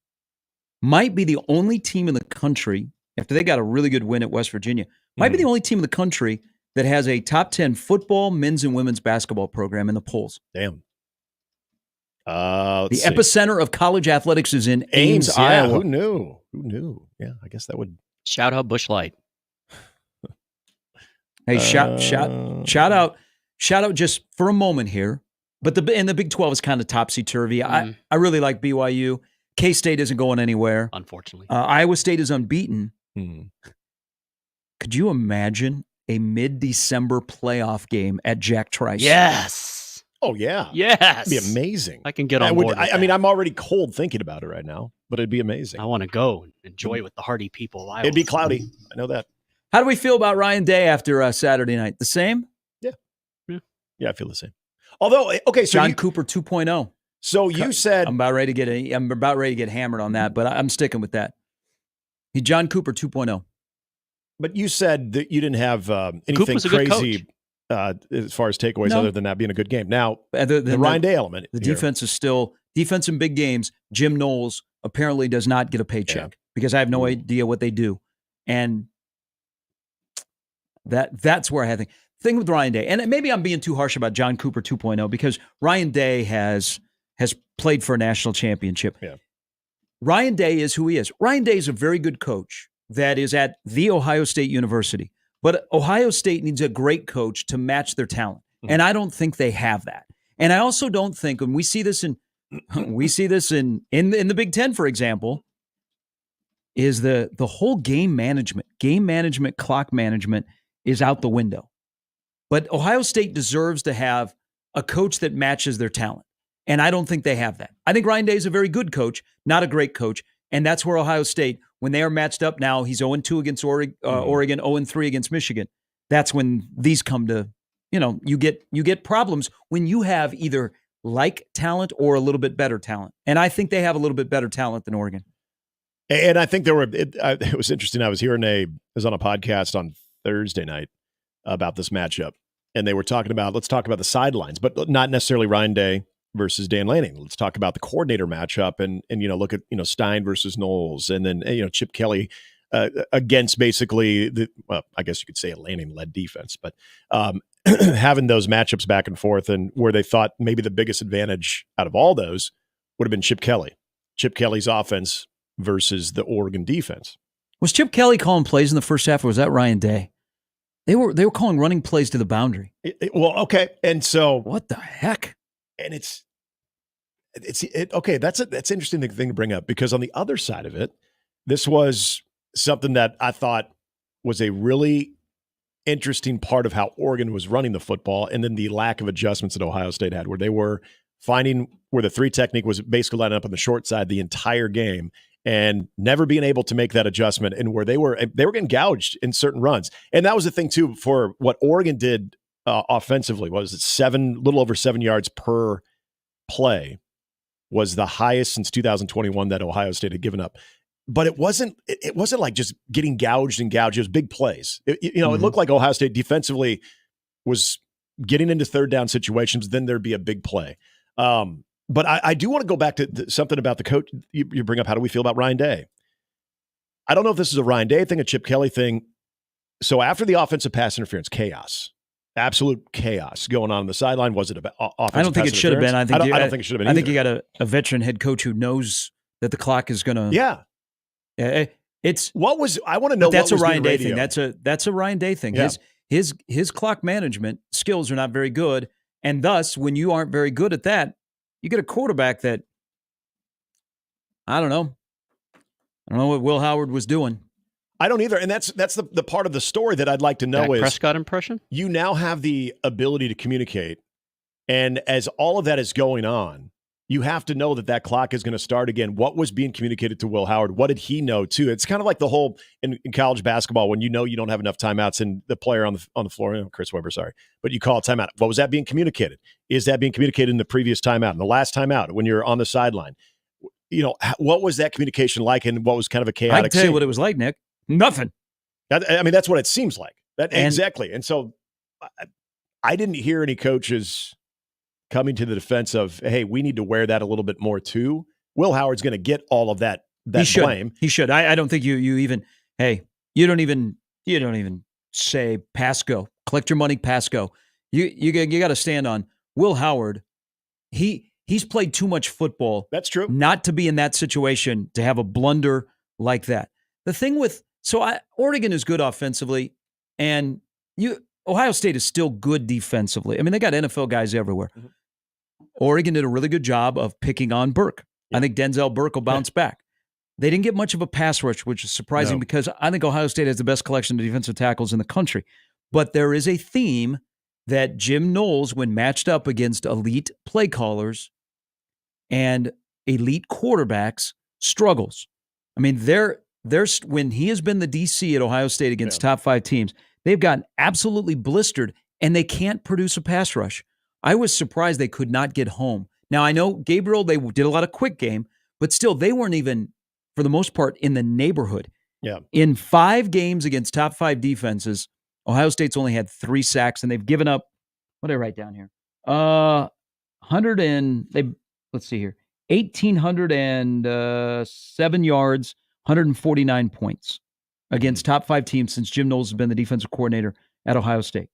might be the only team in the country, after they got a really good win at West Virginia, might be the only team in the country that has a top 10 football, men's and women's basketball program in the polls. Damn. The epicenter of college athletics is in Ames, Iowa. Who knew? Yeah, I guess that would... Shout out Busch Light. Hey, shout out just for a moment here. But the Big 12 is kind of topsy-turvy. I really like BYU. K-State isn't going anywhere. Unfortunately. Iowa State is unbeaten. Could you imagine a mid-December playoff game at Jack Trice? Yes. Oh, yeah. Yes. It'd be amazing. I can get on board. I mean, I'm already cold thinking about it right now, but it'd be amazing. I want to go and enjoy it with the hardy people. It'd be cloudy. I know that. How do we feel about Ryan Day after Saturday night? The same? Yeah, I feel the same. Although, okay, so John Cooper 2.0. So you said I'm about ready to get hammered on that, but I'm sticking with that. John Cooper 2.0. But you said that you didn't have anything crazy as far as takeaways other than that being a good game. Now, the Ryan Day element. The defense is still defense in big games. Jim Knowles apparently does not get a paycheck because I have no idea what they do. And that's where I had the thing with Ryan Day. And maybe I'm being too harsh about John Cooper 2.0 because Ryan Day has played for a national championship. Yeah. Ryan Day is who he is. Ryan Day is a very good coach that is at The Ohio State University. But Ohio State needs a great coach to match their talent. And I don't think they have that. And I also don't think, and we see this in the Big Ten, for example, is the whole game management, clock management is out the window. But Ohio State deserves to have a coach that matches their talent. And I don't think they have that. I think Ryan Day is a very good coach, not a great coach. And that's where Ohio State, when they are matched up now, he's 0-2 against Oregon, 0-3 against Michigan. That's when these come to, you get problems when you have either like talent or a little bit better talent. And I think they have a little bit better talent than Oregon. And I think it was interesting. I was on a podcast on Thursday night about this matchup, and they were talking about, let's talk about the sidelines, but not necessarily Ryan Day versus Dan Lanning. Let's talk about the coordinator matchup and look at, Stein versus Knowles, and then, Chip Kelly against basically I guess you could say a Lanning-led defense, but having those matchups back and forth, and where they thought maybe the biggest advantage out of all those would have been Chip Kelly's offense versus the Oregon defense. Was Chip Kelly calling plays in the first half, or was that Ryan Day? They were calling running plays to the boundary. Well, okay. And so what the heck? And okay. That's an interesting thing to bring up, because on the other side of it, this was something that I thought was a really interesting part of how Oregon was running the football, and then the lack of adjustments that Ohio State had, where they were finding where the 3 technique was basically lining up on the short side the entire game, and never being able to make that adjustment, and where they were getting gouged in certain runs. And that was the thing too, for what Oregon did offensively. Was it little over 7 yards per play was the highest since 2021 that Ohio State had given up. But it wasn't like just getting gouged. It was big plays. It looked like Ohio State defensively was getting into third down situations, then there'd be a big play. But I do want to go back to something about the coach. You bring up, how do we feel about Ryan Day? I don't know if this is a Ryan Day thing, a Chip Kelly thing. So after the offensive pass interference, absolute chaos going on the sideline. Was it about offensive? I don't think it should have been. I don't think it should have been. I think you got a veteran head coach who knows that the clock is going to. Yeah. I want to know. That's what a was Ryan Day radio. thing. That's a Ryan Day thing. Yeah. His clock management skills are not very good, and thus, when you aren't very good at that, you get a quarterback that, I don't know what Will Howard was doing. I don't either, and that's the part of the story that I'd like to know. Dak is Prescott impression? You now have the ability to communicate, and as all of that is going on, you have to know that clock is going to start again. What was being communicated to Will Howard? What did he know too? It's kind of like the whole in college basketball, when you don't have enough timeouts and the player on the floor, Chris Webber, sorry, but you call a timeout. What was that being communicated? Is that being communicated in the previous timeout, in the last timeout, when you're on the sideline? What was that communication like, and what was kind of a chaotic? I can tell you what it was like, Nick. Nothing. That's what it seems like. Exactly. And so I didn't hear any coaches coming to the defense of, hey, we need to wear that a little bit more too. Will Howard's going to get all of that blame. He should. I don't think you even, hey, you don't even say pass go. Collect your money, pass go. You got to stand on Will Howard. He's played too much football. That's true. Not to be in that situation, to have a blunder like that. The thing with, Oregon is good offensively, and Ohio State is still good defensively. I mean, they got NFL guys everywhere. Mm-hmm. Oregon did a really good job of picking on Burke. Yeah. I think Denzel Burke will bounce back. They didn't get much of a pass rush, which is surprising because I think Ohio State has the best collection of defensive tackles in the country. But there is a theme that Jim Knowles, when matched up against elite play callers and elite quarterbacks, struggles. I mean, when he has been the DC at Ohio State against top 5 teams, they've gotten absolutely blistered, and they can't produce a pass rush. I was surprised they could not get home. Now, I know Gabriel, they did a lot of quick game, but still, they weren't even, for the most part, in the neighborhood. Yeah. In 5 games against top 5 defenses, Ohio State's only had 3 sacks, and they've given up, what did I write down here? 1,807 yards, 149 points against top 5 teams since Jim Knowles has been the defensive coordinator at Ohio State.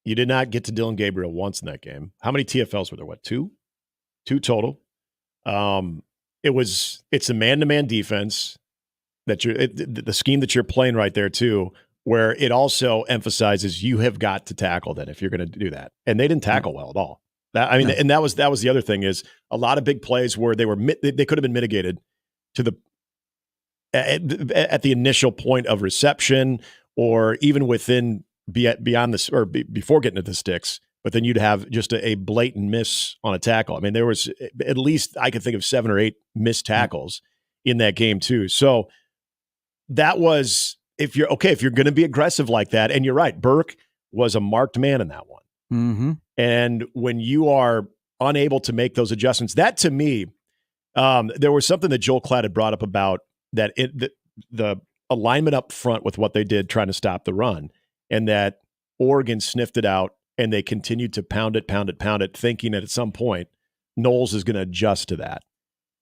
You did not get to Dylan Gabriel once in that game. How many TFLs were there? What, 2? 2 total. It's a man-to-man defense that the scheme that you're playing right there too, where it also emphasizes you have got to tackle that if you're going to do that. And they didn't tackle well at all. And that was the other thing, is a lot of big plays where they could have been mitigated to the at the initial point of reception, or even beyond this, or before getting to the sticks. But then you'd have just a blatant miss on a tackle. I mean, there was at least, I could think of 7 or 8 missed tackles in that game too. So that was, if you're going to be aggressive like that, and you're right, Burke was a marked man in that one. Mm-hmm. And when you are unable to make those adjustments, that to me, there was something that Joel Klatt had brought up about that the alignment up front with what they did trying to stop the run, and that Oregon sniffed it out and they continued to pound it, thinking that at some point Knowles is going to adjust to that.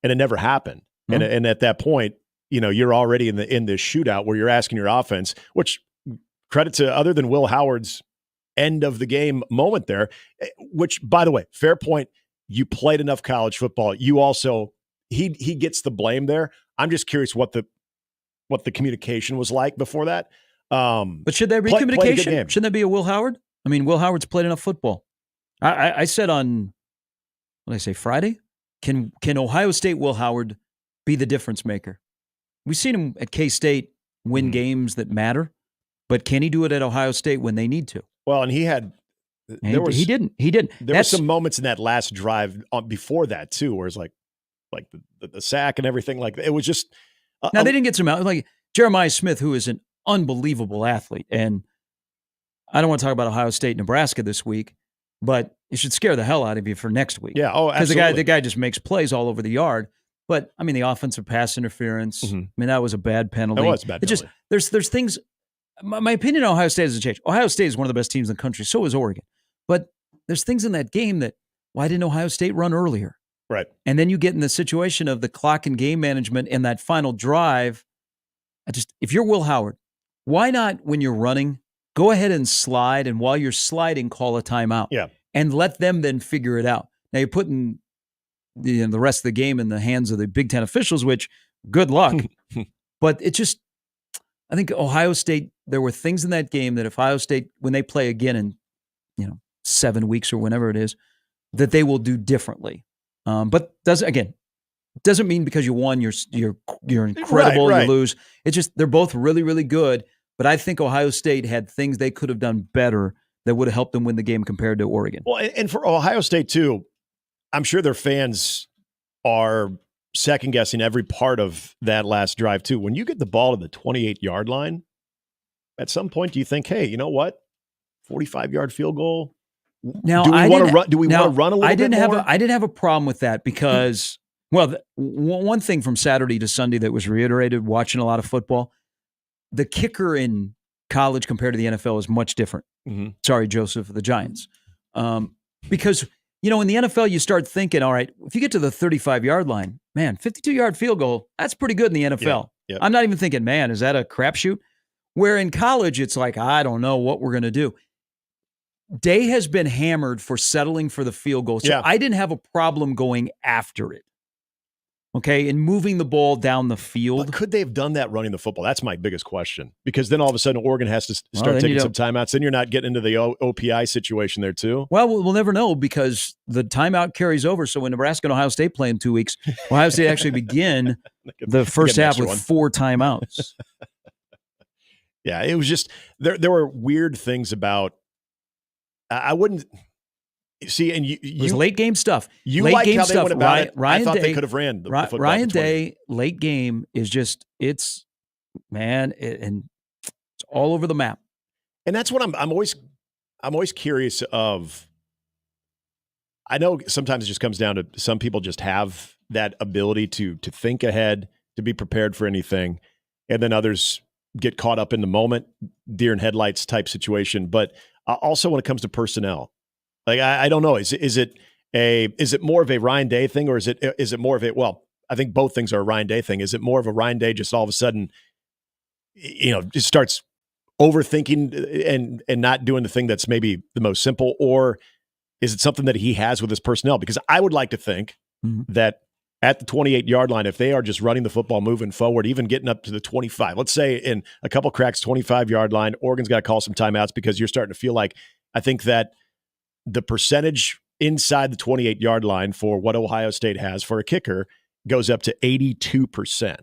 And it never happened. Mm-hmm. And at that point, you're already in this shootout where you're asking your offense, which credit to, other than Will Howard's end of the game moment there, which, by the way, fair point. You played enough college football. You also, he gets the blame there. I'm just curious what the communication was like before that. But should there be communication? Shouldn't there be a Will Howard? I mean, Will Howard's played enough football. I said on, what did I say, Friday? Can Ohio State Will Howard be the difference maker? We've seen him at K-State win games that matter, but can he do it at Ohio State when they need to? Well, and he didn't. There were some moments in that last drive before that too, where it's like the sack and everything like that. It was just now they didn't get some out, like Jeremiah Smith, who is an unbelievable athlete, and I don't want to talk about Ohio State, Nebraska this week, but it should scare the hell out of you for next week. Yeah, because the guy just makes plays all over the yard. But I mean, the offensive pass interference. Mm-hmm. I mean, that was a bad penalty. That was a bad penalty. There's things. My opinion on Ohio State hasn't changed. Ohio State is one of the best teams in the country. So is Oregon. But there's things in that game that, why didn't Ohio State run earlier? Right. And then you get in the situation of the clock and game management and that final drive. If you're Will Howard, why not, when you're running, go ahead and slide, and while you're sliding, call a timeout. Yeah. And let them then figure it out. Now you're putting the rest of the game in the hands of the Big Ten officials, which, good luck. But it just, I think Ohio State, there were things in that game that if Ohio State, when they play again in 7 weeks or whenever it is, that they will do differently. But doesn't mean because you won you're incredible, right. You lose. It's just they're both really, really good. But I think Ohio State had things they could have done better that would have helped them win the game compared to Oregon. Well, and for Ohio State too, I'm sure their fans are second guessing every part of that last drive too. When you get the ball to the 28-yard line, at some point do you think, hey, you know what, 45-yard field goal? Now, do we want to run? Do we want to run a little bit more? I didn't have a problem with that because, one thing from Saturday to Sunday that was reiterated watching a lot of football, the kicker in college compared to the NFL is much different. Mm-hmm. Sorry, Joseph, the Giants. Because, in the NFL, you start thinking, all right, if you get to the 35-yard line, man, 52-yard field goal, that's pretty good in the NFL. Yeah. I'm not even thinking, man, is that a crapshoot? Where in college, it's like, I don't know what we're going to do. Day has been hammered for settling for the field goal. So I didn't have a problem going after it. Okay, and moving the ball down the field. But could they have done that running the football? That's my biggest question. Because then all of a sudden Oregon has to start taking some timeouts. Then you're not getting into the OPI situation there too. Well, we'll never know because the timeout carries over. So when Nebraska and Ohio State play in 2 weeks, Ohio State actually begin the first half with 4 timeouts. Yeah, it was just there were weird things about. I wouldn't see, and it was late game stuff. You late like game how they stuff. went about it. Ryan I thought Day, they could have ran the football. Ryan Day late game is just it's all over the map. And that's what I'm always curious of. I know sometimes it just comes down to some people just have that ability to think ahead, to be prepared for anything, and then others get caught up in the moment, deer in headlights type situation. But also when it comes to personnel, like I don't know, is it more of a Ryan Day thing, or is it more of a, well, I think both things are a Ryan Day thing. Is it more of a Ryan Day just all of a sudden, just starts overthinking and not doing the thing that's maybe the most simple, or is it something that he has with his personnel? Because I would like to think that at the 28-yard line, if they are just running the football, moving forward, even getting up to the 25, let's say in a couple cracks, 25-yard line, Oregon's got to call some timeouts because you're starting to feel like, I think that the percentage inside the 28-yard line for what Ohio State has for a kicker goes up to 82%.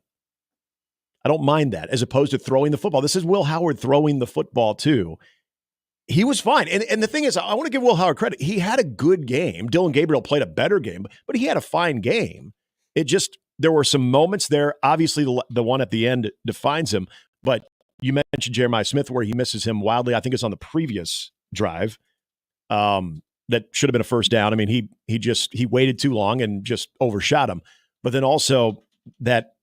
I don't mind that, as opposed to throwing the football. This is Will Howard throwing the football too. He was fine. And the thing is, I want to give Will Howard credit. He had a good game. Dylan Gabriel played a better game, but he had a fine game. It just, there were some moments there. Obviously, the one at the end defines him. But you mentioned Jeremiah Smith, where he misses him wildly. I think it's on the previous drive. That should have been a first down. I mean, he waited too long and just overshot him. But then also that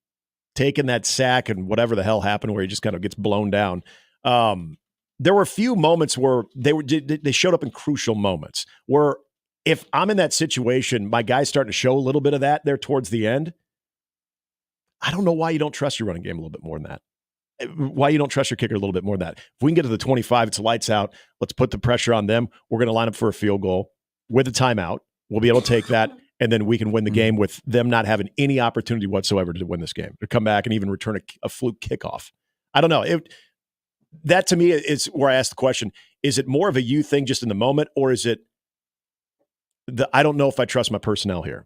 taking that sack and whatever the hell happened, where he just kind of gets blown down. There were a few moments where they showed up in crucial moments where if I'm in that situation, my guy's starting to show a little bit of that there towards the end. I don't know why you don't trust your running game a little bit more than that. Why you don't trust your kicker a little bit more than that. If we can get to the 25, it's lights out. Let's put the pressure on them. We're going to line up for a field goal with a timeout. We'll be able to take that, and then we can win the game with them not having any opportunity whatsoever to win this game, to come back and even return a fluke kickoff. I don't know. That to me is where I ask the question, is it more of a you thing just in the moment, or is it I don't know if I trust my personnel here?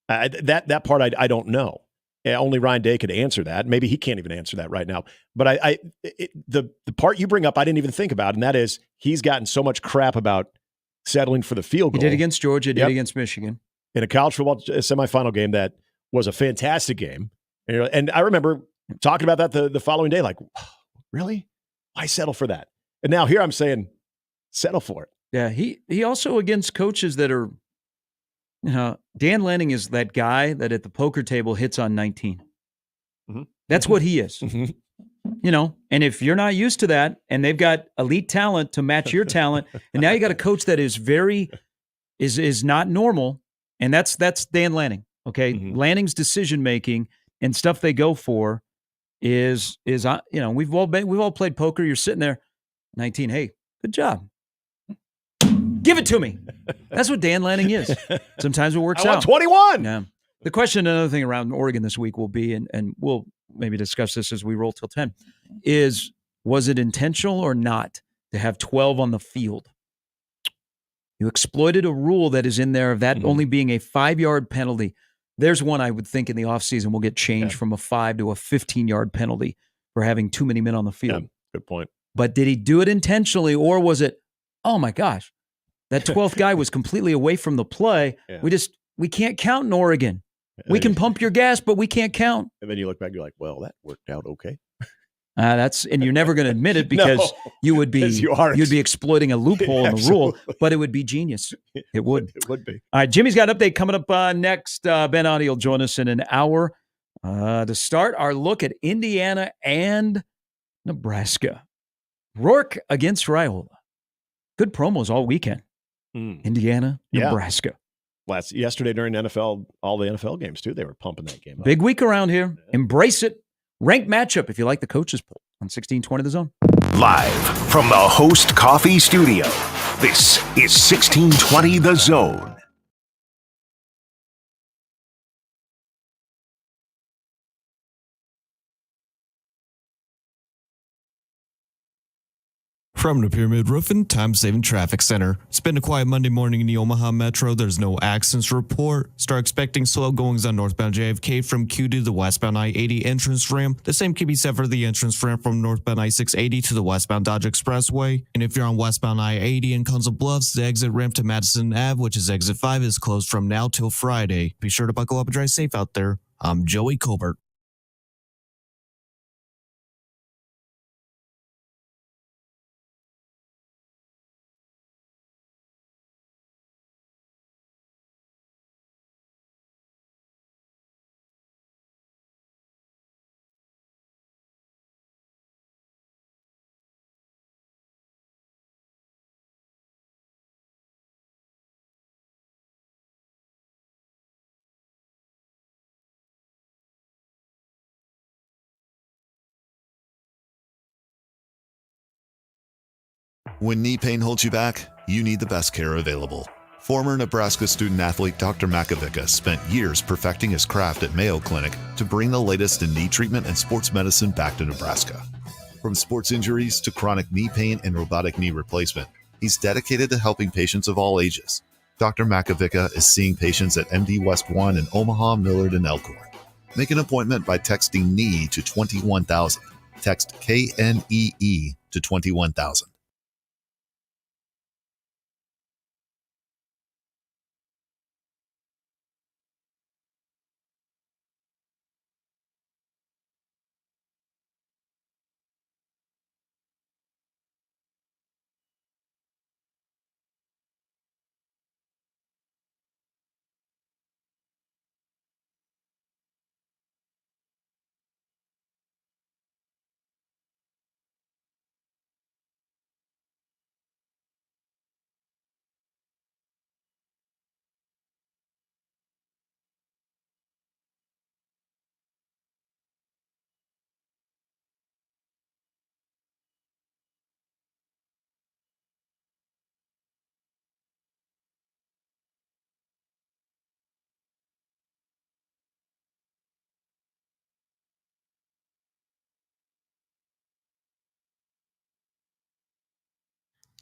That part I don't know. Only Ryan Day could answer that. Maybe he can't even answer that right now. But the part you bring up, I didn't even think about, and that is he's gotten so much crap about settling for the field goal. He did against Georgia, did against Michigan. In a college football semifinal game that was a fantastic game. And I remember talking about that the following day, like, really? Why settle for that? And now here I'm saying, settle for it. Yeah, he also against coaches that are, Dan Lanning is that guy that at the poker table hits on 19. Mm-hmm. That's what he is. Mm-hmm. And if you're not used to that, and they've got elite talent to match your talent, and now you got a coach that is is not normal, and that's Dan Lanning. Okay, mm-hmm. Lanning's decision making and stuff they go for is we've all played poker. You're sitting there, 19. Hey, good job. Give it to me. That's what Dan Lanning is. Sometimes it works out. 21. Yeah. The question, another thing around Oregon this week will be, and we'll maybe discuss this as we roll till 10, was it intentional or not to have 12 on the field? You exploited a rule that is in there of that only being a 5-yard penalty. There's one I would think in the offseason will get changed from a 5 to a 15-yard penalty for having too many men on the field. Yeah, good point. But did he do it intentionally, or was it, oh my gosh, that 12th guy was completely away from the play. Yeah. We can't count in Oregon. We can pump your gas, but we can't count. And then you look back, you're like, well, that worked out okay. And you're never going to admit it because you'd be exploiting a loophole in the rule, but it would be genius. It would. It would be. All right, Jimmy's got an update coming up next. Ben Audi will join us in an hour to start our look at Indiana and Nebraska. Rourke against Raiola. Good promos all weekend. Indiana, Nebraska. Yesterday during NFL, all the NFL games too, they were pumping that game up. Big week around here. Embrace it. Ranked matchup if you like the coaches poll on 1620 The Zone. Live from the Host Coffee Studio, this is 1620 The Zone. From the Pyramid Roofing Time-Saving Traffic Center. It's been a quiet Monday morning in the Omaha Metro. There's no accidents to report. Start expecting slow goings on northbound JFK from Q to the westbound I-80 entrance ramp. The same can be said for the entrance ramp from northbound I-680 to the westbound Dodge Expressway. And if you're on westbound I-80 in Council Bluffs, the exit ramp to Madison Ave, which is exit 5, is closed from now till Friday. Be sure to buckle up and drive safe out there. I'm Joey Colbert. When knee pain holds you back, you need the best care available. Former Nebraska student-athlete Dr. Makovica spent years perfecting his craft at Mayo Clinic to bring the latest in knee treatment and sports medicine back to Nebraska. From sports injuries to chronic knee pain and robotic knee replacement, he's dedicated to helping patients of all ages. Dr. Makovica is seeing patients at MD West 1 in Omaha, Millard, and Elkhorn. Make an appointment by texting KNEE to 21,000. Text KNEE to 21,000.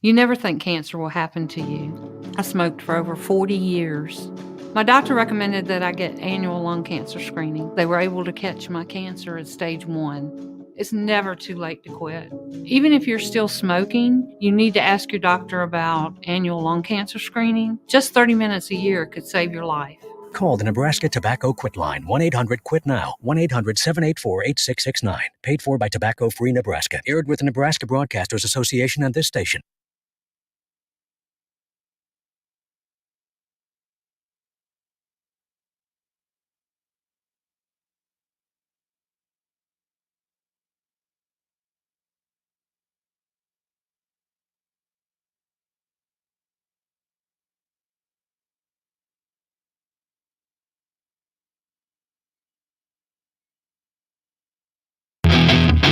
You never think cancer will happen to you. I smoked for over 40 years. My doctor recommended that I get annual lung cancer screening. They were able to catch my cancer at stage 1. It's never too late to quit. Even if you're still smoking, you need to ask your doctor about annual lung cancer screening. Just 30 minutes a year could save your life. Call the Nebraska Tobacco Quit Line, 1-800-QUIT-NOW, 1-800-784-8669. Paid for by Tobacco Free Nebraska. Aired with the Nebraska Broadcasters Association and this station.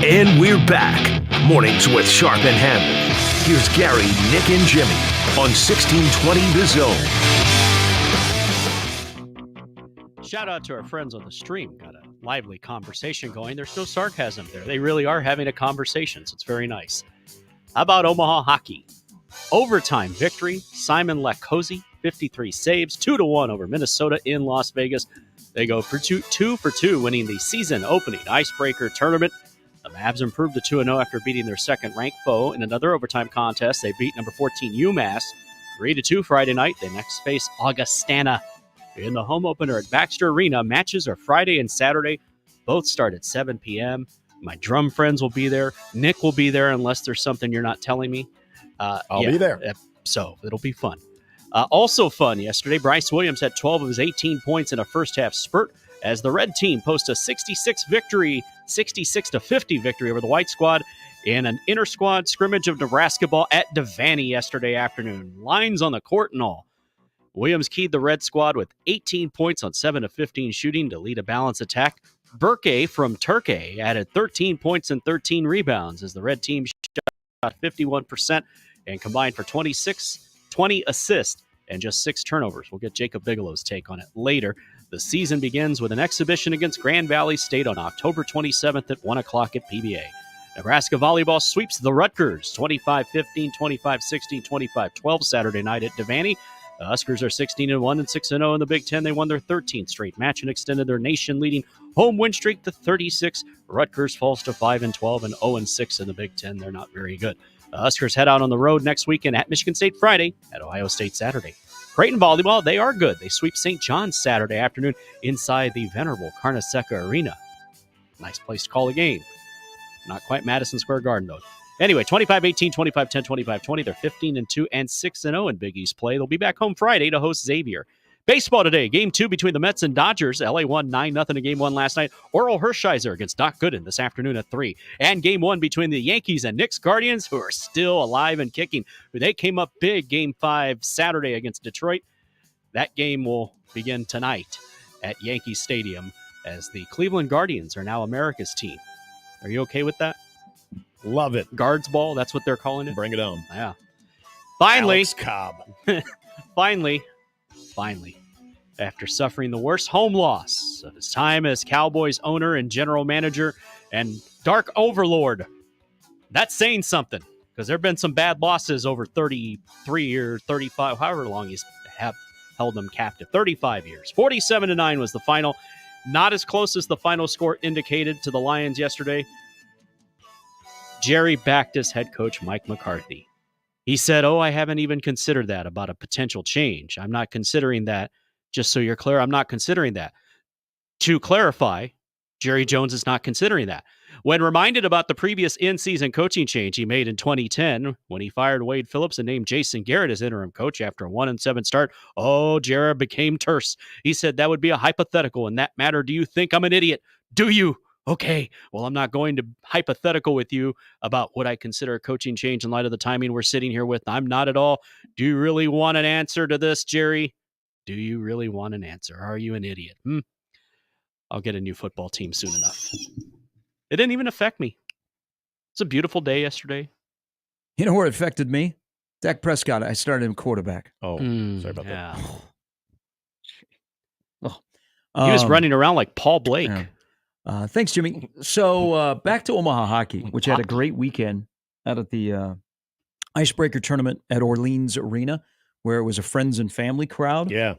And we're back. Mornings with Sharp and Handley. Here's Gary, Nick, and Jimmy on 1620 The Zone. Shout out to our friends on the stream. Got a lively conversation going. There's no sarcasm there. They really are having a conversation, so it's very nice. How about Omaha hockey? Overtime victory. Simon Lekozy, 53 saves, 2-1 over Minnesota in Las Vegas. They go for 2 for 2, winning the season-opening icebreaker tournament. The Mavs improved to 2-0 after beating their second-ranked foe in another overtime contest. They beat number 14 UMass 3-2 Friday night. They next face Augustana in the home opener at Baxter Arena. Matches are Friday and Saturday. Both start at 7 p.m. My drum friends will be there. Nick will be there unless there's something you're not telling me. I'll be there. So it'll be fun. Also fun yesterday, Bryce Williams had 12 of his 18 points in a first-half spurt as the red team posts a 66-50 victory over the white squad in an inter-squad scrimmage of Nebraska ball at Devaney yesterday afternoon. Lines on the court and all. Williams keyed the red squad with 18 points on 7 of 15 shooting to lead a balanced attack. Burke from Turkey added 13 points and 13 rebounds as the red team shot 51% and combined for 20 assists and just 6 turnovers. We'll get Jacob Bigelow's take on it later. The season begins with an exhibition against Grand Valley State on October 27th at 1 o'clock at PBA. Nebraska Volleyball sweeps the Rutgers 25-15, 25-16, 25-12 Saturday night at Devaney. The Huskers are 16-1 and 6-0 in the Big Ten. They won their 13th straight match and extended their nation-leading home win streak to 36. Rutgers falls to 5-12 and 0-6 in the Big Ten. They're not very good. The Huskers head out on the road next weekend at Michigan State Friday, at Ohio State Saturday. Kraton Volleyball, they are good. They sweep St. John's Saturday afternoon inside the venerable Carnesecca Arena. Nice place to call a game. Not quite Madison Square Garden, though. Anyway, 25-18, 25-10, 25-20. They're 15-2 and 6-0 in Big East play. They'll be back home Friday to host Xavier. Baseball today, Game 2 between the Mets and Dodgers. LA won 9-0 in Game 1 last night. Oral Hershiser against Doc Gooden this afternoon at 3. And Game 1 between the Yankees and Knicks Guardians, who are still alive and kicking. They came up big Game 5 Saturday against Detroit. That game will begin tonight at Yankee Stadium as the Cleveland Guardians are now America's team. Are you okay with that? Love it. Guards ball, that's what they're calling it? Bring it on. Yeah. Finally. Alex Cobb. Finally, after suffering the worst home loss of his time as Cowboys owner and general manager and dark overlord. That's saying something, because there have been some bad losses over 33 or 35, however long he's held them captive. 35 years. 47-9 was the final. not as close as the final score indicated to the Lions yesterday. Jerry backed his head coach, Mike McCarthy. He said, I haven't even considered that about a potential change. I'm not considering that. Just so you're clear, I'm not considering that. To clarify, Jerry Jones is not considering that. When reminded about the previous in-season coaching change he made in 2010, when he fired Wade Phillips and named Jason Garrett as interim coach after a 1-7 start, Jerry became terse. He said, that would be a hypothetical. In that matter, do you think I'm an idiot? Do you? Okay, well, I'm not going to hypothetical with you about what I consider a coaching change in light of the timing we're sitting here with. I'm not at all. Do you really want an answer to this, Jerry? Do you really want an answer? Are you an idiot? I'll get a new football team soon enough. It didn't even affect me. It's a beautiful day yesterday. You know where it affected me? Dak Prescott. I started him quarterback. Sorry about that. He was running around like Paul Blake. Yeah. Thanks, Jimmy. So back to Omaha hockey, which had a great weekend out at the Icebreaker tournament at Orleans Arena, where it was a friends and family crowd. Yeah.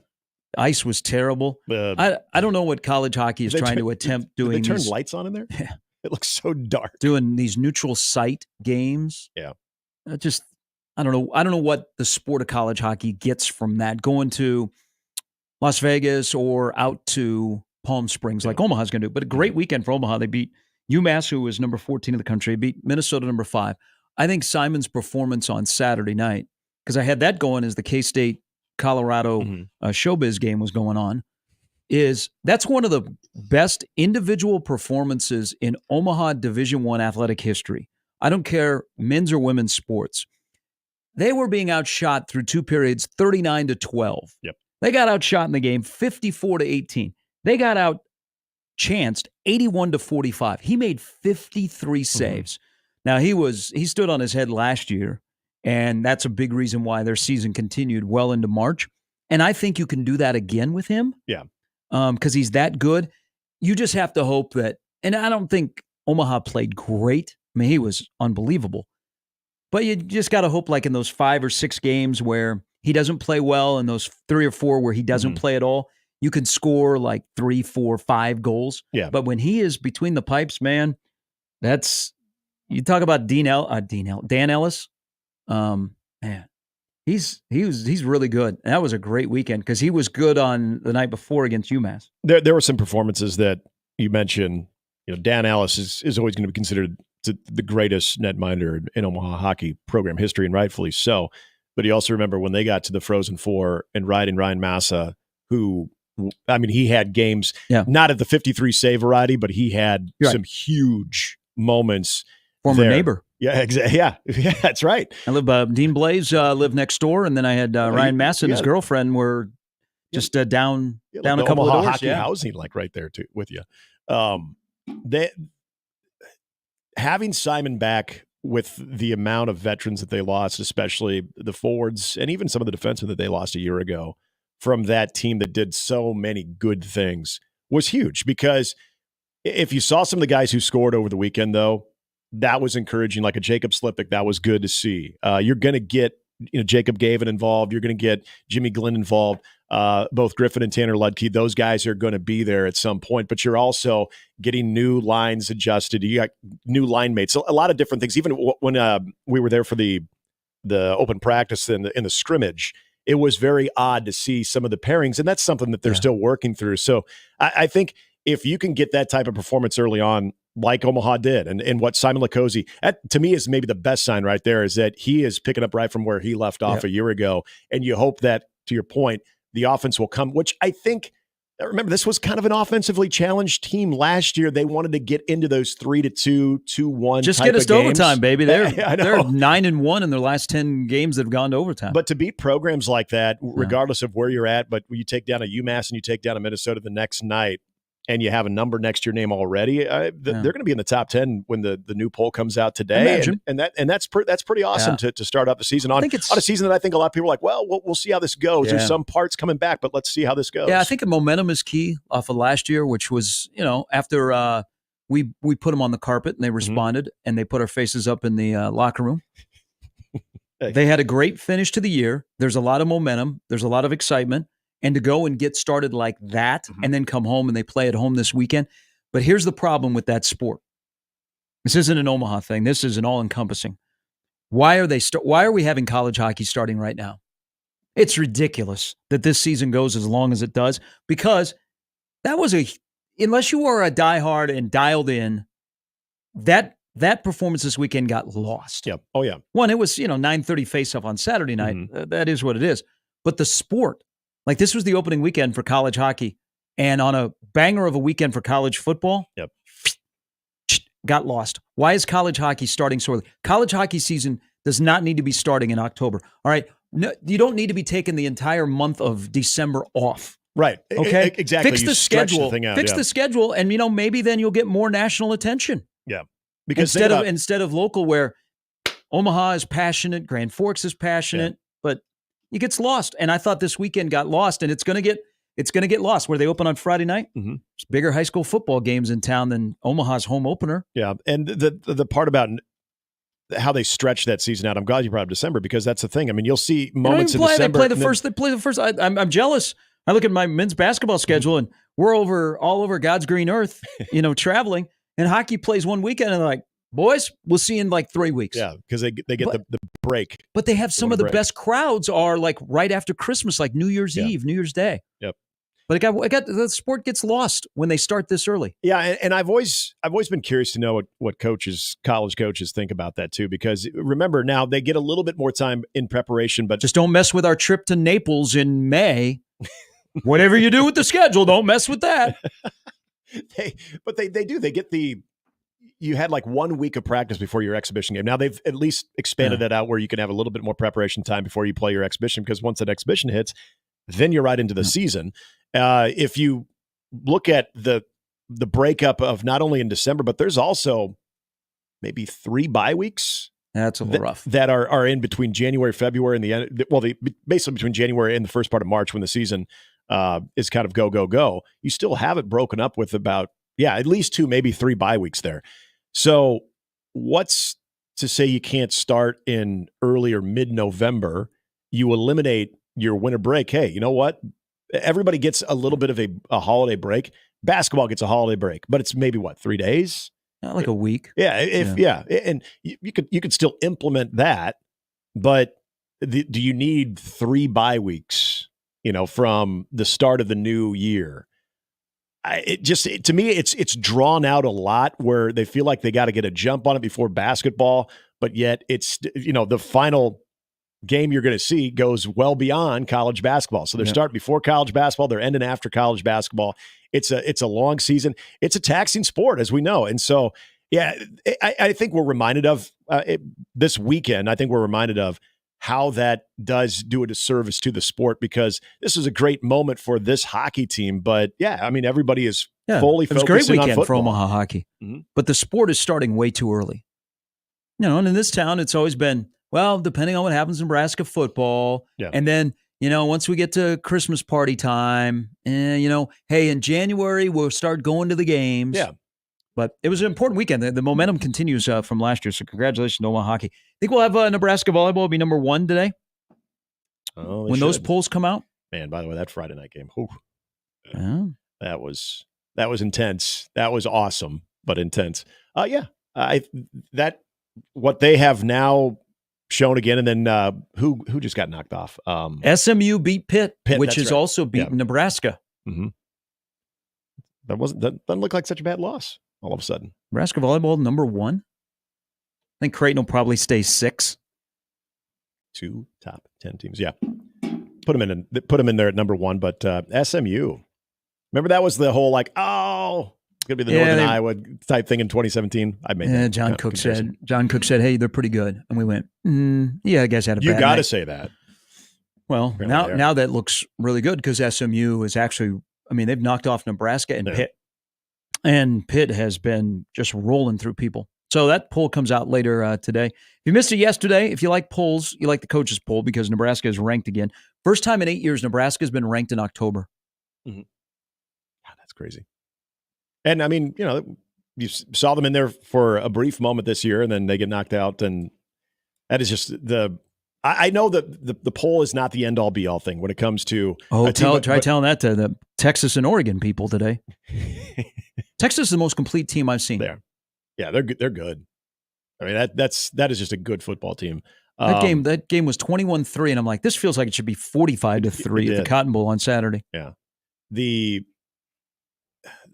Ice was terrible. I don't know what college hockey is trying to attempt doing. Did they turn lights on in there? Yeah. It looks so dark. Doing these neutral site games. Yeah. I don't know. I don't know what the sport of college hockey gets from that. Going to Las Vegas or out to Palm Springs like Omaha's going to do. But a great weekend for Omaha. They beat UMass, who was number 14 in the country, beat Minnesota number 5. I think Simon's performance on Saturday night, because I had that going as the K-State Colorado showbiz game was going on, that's one of the best individual performances in Omaha Division I athletic history. I don't care men's or women's sports. They were being outshot through 2 periods, 39-12. Yep. They got outshot in the game, 54-18. They got out chanced 81-45. He made 53 saves. Now he stood on his head last year, and that's a big reason why their season continued well into March. And I think you can do that again with him. Yeah. Because he's that good. You just have to hope that, and I don't think Omaha played great. I mean, he was unbelievable. But you just got to hope, like in those 5 or 6 games where he doesn't play well, and those 3 or 4 where he doesn't play at all, you can score like 3, 4, 5 goals. Yeah. But when he is between the pipes, man, you talk about Dan Ellis. Man, he's really good. And that was a great weekend because he was good on the night before against UMass. There were some performances that you mentioned. Dan Ellis is always going to be considered the greatest netminder in Omaha hockey program history, and rightfully so. But you also remember when they got to the Frozen Four and riding Ryan Massa, who, I mean, he had games, not at the 53 save variety, but he had some huge moments. Former neighbor. Yeah, exactly. Yeah, that's right. I live, Dean Blaze lived next door, and then I had Ryan Massa and his girlfriend were just down a couple Omaha of doors. Hockey housing, like right there too, with you. Having Simon back with the amount of veterans that they lost, especially the forwards and even some of the defensemen that they lost a year ago from that team that did so many good things, was huge. Because if you saw some of the guys who scored over the weekend, though, that was encouraging. Like a Jacob Slipik, that was good to see. You're going to get Jacob Gavin involved. You're going to get Jimmy Glenn involved. Both Griffin and Tanner Ludke, those guys are going to be there at some point, but you're also getting new lines adjusted. You got new line mates, so a lot of different things. Even when we were there for the open practice in the scrimmage, it was very odd to see some of the pairings, and that's something that they're still working through. So I think if you can get that type of performance early on, like Omaha did, and what Simon Lacosi, to me, is maybe the best sign right there, is that he is picking up right from where he left off a year ago. And you hope that, to your point, the offense will come, which I think, remember, this was kind of an offensively challenged team last year. They wanted to get into those 3-2, 2-1 Just type get us of to games. overtime, baby. They're 9-1 in their last 10 games that have gone to overtime. But to beat programs like that, regardless of where you're at, but you take down a UMass and you take down a Minnesota the next night, and you have a number next to your name already, they're going to be in the top 10 when the new poll comes out today. And that's pretty awesome to start out the season on a season that I think a lot of people are like, well, we'll see how this goes. There's some parts coming back, but let's see how this goes. Yeah, I think momentum is key off of last year, which was, after we put them on the carpet and they responded and they put our faces up in the locker room. They had a great finish to the year. There's a lot of momentum. There's a lot of excitement. and to go and get started like that and then come home and they play at home this weekend. But here's the problem with that sport. This isn't an Omaha thing. This is an all-encompassing. Why are we having college hockey starting right now? It's ridiculous that this season goes as long as it does, because that was unless you are a diehard and dialed in, that performance this weekend got lost. Yep. Oh, yeah. One, it was, 9:30 face-off on Saturday night. That is what it is. But the sport, like this was the opening weekend for college hockey, and on a banger of a weekend for college football, got lost. Why is college hockey starting so early? College hockey season does not need to be starting in October. All right. No, you don't need to be taking the entire month of December off. Right. Okay. Exactly. Fix You the stretch schedule. thing out, Fix the schedule, and maybe then you'll get more national attention. Yeah. Because instead of local, where Omaha is passionate, Grand Forks is passionate, but it gets lost. And I thought this weekend got lost, and it's going to get lost. Where they open on Friday night, there's bigger high school football games in town than Omaha's home opener. Yeah, and the part about how they stretch that season out, I'm glad you brought up December, because that's the thing. I mean, you'll see moments in December. They play the first. I'm jealous. I look at my men's basketball schedule, and we're all over God's green earth, traveling. And hockey plays one weekend, and they're like, boys, we'll see you in like 3 weeks. Yeah, because they get the break. But they have some of the best crowds are like right after Christmas, like New Year's Eve, New Year's Day. Yep. But the sport gets lost when they start this early. Yeah, and I've always been curious to know what college coaches think about that too, because remember, now they get a little bit more time in preparation, but just don't mess with our trip to Naples in May. Whatever you do with the schedule, don't mess with that. They do. They get you had like 1 week of practice before your exhibition game. Now they've at least expanded that out where you can have a little bit more preparation time before you play your exhibition, because once that exhibition hits, then you're right into the season. If you look at the breakup of not only in December, but there's also maybe 3 bye weeks. That's a little rough. That are in between January, February, and the end. Well, basically between January and the first part of March, when the season is kind of go. You still have it broken up with about at least 2, maybe 3 bye weeks there. So what's to say you can't start in early or mid-November? You eliminate your winter break. Hey, you know what? Everybody gets a little bit of a holiday break. Basketball gets a holiday break, but it's maybe 3 days? Not like a week. Yeah. And you could still implement that, but do you need 3 bye weeks, from the start of the new year? To me, it's drawn out a lot, where they feel like they got to get a jump on it before basketball, but yet it's, the final game you're going to see goes well beyond college basketball. So they're starting before college basketball, they're ending after college basketball. It's a long season. It's a taxing sport, as we know. And so, I think we're reminded of this weekend. I think we're reminded of how that does do a disservice to the sport, because this is a great moment for this hockey team. But everybody is fully focusing on football. It was a great weekend for Omaha hockey, but the sport is starting way too early. And in this town, it's always been, well, depending on what happens in Nebraska football, and then once we get to Christmas party time, and hey, in January we'll start going to the games. Yeah. But it was an important weekend. The momentum continues from last year. So congratulations to Omaha hockey. Think we'll have Nebraska volleyball be number 1 today? Oh, when those polls come out? Man, by the way, that Friday night game, that was intense. That was awesome, but intense. What they have now shown again, and then who just got knocked off? SMU beat Pitt, which has also beaten Nebraska. Mm-hmm. That doesn't look like such a bad loss. All of a sudden, Nebraska volleyball number 1. I think Kraton will probably stay 6. 2 top 10 teams. Yeah, put them in there at number 1. But SMU, remember that was the whole it's gonna be the Northern Iowa type thing in 2017. I made that. John Cook said, "Hey, they're pretty good," and we went, "Yeah, I guess I had a bad You got to night." say that. Well, now that looks really good, because SMU is actually, they've knocked off Nebraska and Pitt. And Pitt has been just rolling through people. So that poll comes out later today. If you missed it yesterday, if you like polls, you like the coaches poll, because Nebraska is ranked again. First time in 8 years, Nebraska has been ranked in October. Mm-hmm. God, that's crazy. And you saw them in there for a brief moment this year, and then they get knocked out. And that is just I know that the poll is not the end-all be-all thing when it comes to try telling that to the Texas and Oregon people today. Texas is the most complete team I've seen. Yeah, they're good. I mean, that is just a good football team. That game was 21-3, and I'm like, this feels like it should be 45-3 at the Cotton Bowl on Saturday. Yeah.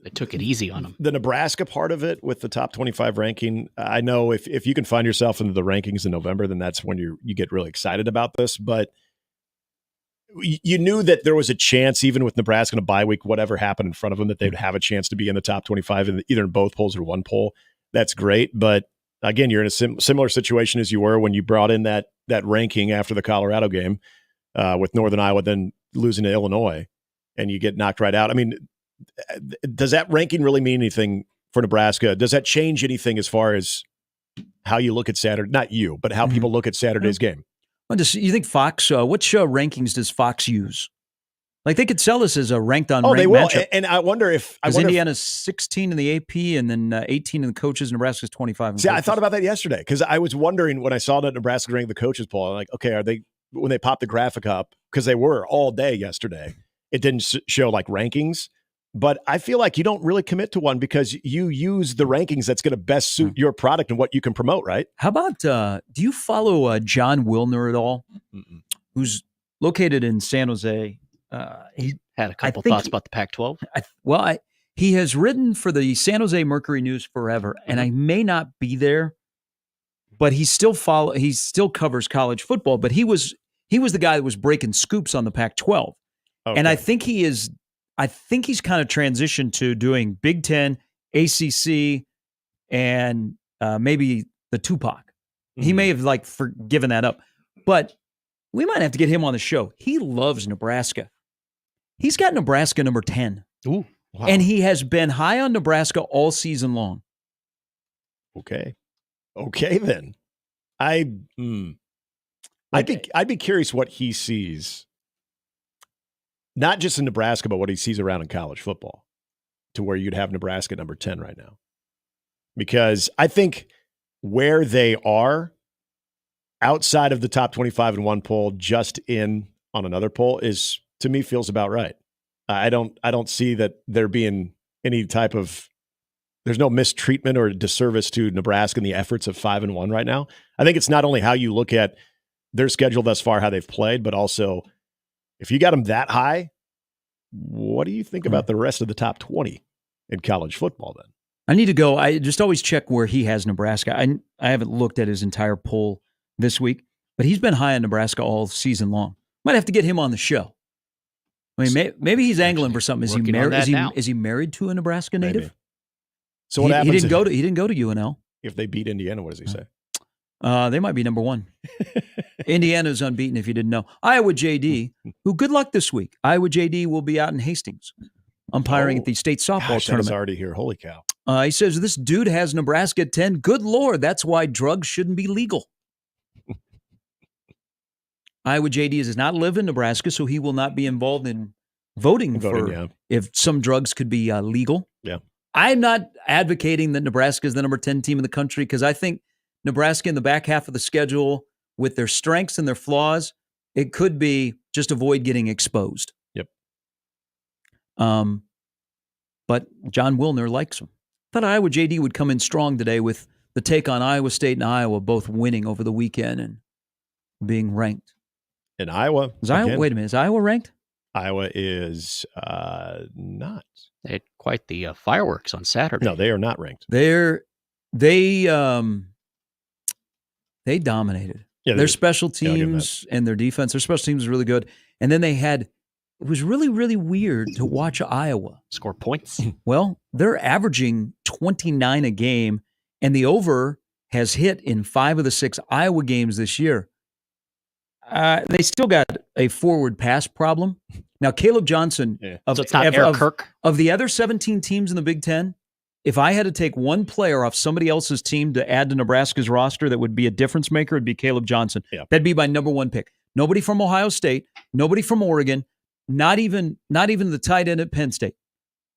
They took it easy on them. The Nebraska part of it with the top 25 ranking, I know if you can find yourself into the rankings in November, then that's when you get really excited about this. But you knew that there was a chance, even with Nebraska in a bye week, whatever happened in front of them, that they'd have a chance to be in the top 25 either in both polls or one poll. That's great. But again, you're in a similar situation as you were when you brought in that ranking after the Colorado game with Northern Iowa, then losing to Illinois, and you get knocked right out. I mean, does that ranking really mean anything for Nebraska? Does that change anything as far as how you look at Saturday? Not you, but how people look at Saturday's game. Well, you think Fox? What rankings does Fox use? Like they could sell this as a ranked on. They will. Matchup. And I wonder if Indiana's 16 in the AP and then 18 in the coaches. Nebraska's 25. I thought about that yesterday because I was wondering when I saw that Nebraska ranked the coaches poll. I'm like, okay, are they when they popped the graphic up because they were all day yesterday? It didn't show like rankings. But I feel like you don't really commit to one because you use the rankings that's going to best suit your product and what you can promote, right? How about, do you follow John Wilner at all? Mm-mm. Who's located in San Jose? He had a couple thoughts about the Pac-12. He has written for the San Jose Mercury News forever, and I may not be there, but he still covers college football. But he was the guy that was breaking scoops on the Pac-12, and I think he's kind of transitioned to doing Big Ten, ACC, and maybe the Tupac. Mm-hmm. He may have given that up, but we might have to get him on the show. He loves Nebraska. He's got Nebraska number 10. Ooh, wow. And he has been high on Nebraska all season long. Okay then. I'd be curious what he sees. Not just in Nebraska, but what he sees around in college football to where you'd have Nebraska number 10 right now. Because I think where they are outside of the top 25 in one poll, just in on another poll is, to me, feels about right. I don't see that there being any type of, there's no mistreatment or disservice to Nebraska in the efforts of 5-1 right now. I think it's not only how you look at their schedule thus far, how they've played, but also if you got them that high, what do you think about the rest of the top 20 in college football then? I need to go. I just always check where he has Nebraska. I haven't looked at his entire poll this week, but he's been high on Nebraska all season long. Might have to get him on the show. I mean, maybe he's angling for something. Is he married to a Nebraska native? Maybe. So what happens? He didn't go to UNL. If they beat Indiana, what does he say? They might be number one. Indiana's unbeaten, if you didn't know. Iowa JD, who good luck this week. Iowa JD will be out in Hastings, umpiring at the state softball tournament. That's already here. Holy cow. He says, this dude has Nebraska at 10. Good Lord, that's why drugs shouldn't be legal. Iowa JD does not live in Nebraska, so he will not be involved in voting for if some drugs could be legal. Yeah. I'm not advocating that Nebraska is the number 10 team in the country because I think Nebraska in the back half of the schedule with their strengths and their flaws, it could be just avoid getting exposed. Yep. But John Wilner likes them. Thought Iowa JD would come in strong today with the take on Iowa State and Iowa both winning over the weekend and being ranked. In Iowa. Wait a minute. Is Iowa ranked? Iowa is not. They had quite the fireworks on Saturday. No, they are not ranked. They dominated. Yeah, their special teams and their defense. Their special teams is really good. And then it was really, really weird to watch Iowa score points. Well, they're averaging 29 a game, and the over has hit in 5 of the 6 Iowa games this year. They still got a forward pass problem. Now, Caleb Johnson, so it's not Eric Kirk. Of the other 17 teams in the Big Ten, if I had to take one player off somebody else's team to add to Nebraska's roster that would be a difference maker, it'd be Caleb Johnson. Yeah. That'd be my number one pick. Nobody from Ohio State, nobody from Oregon, not even the tight end at Penn State.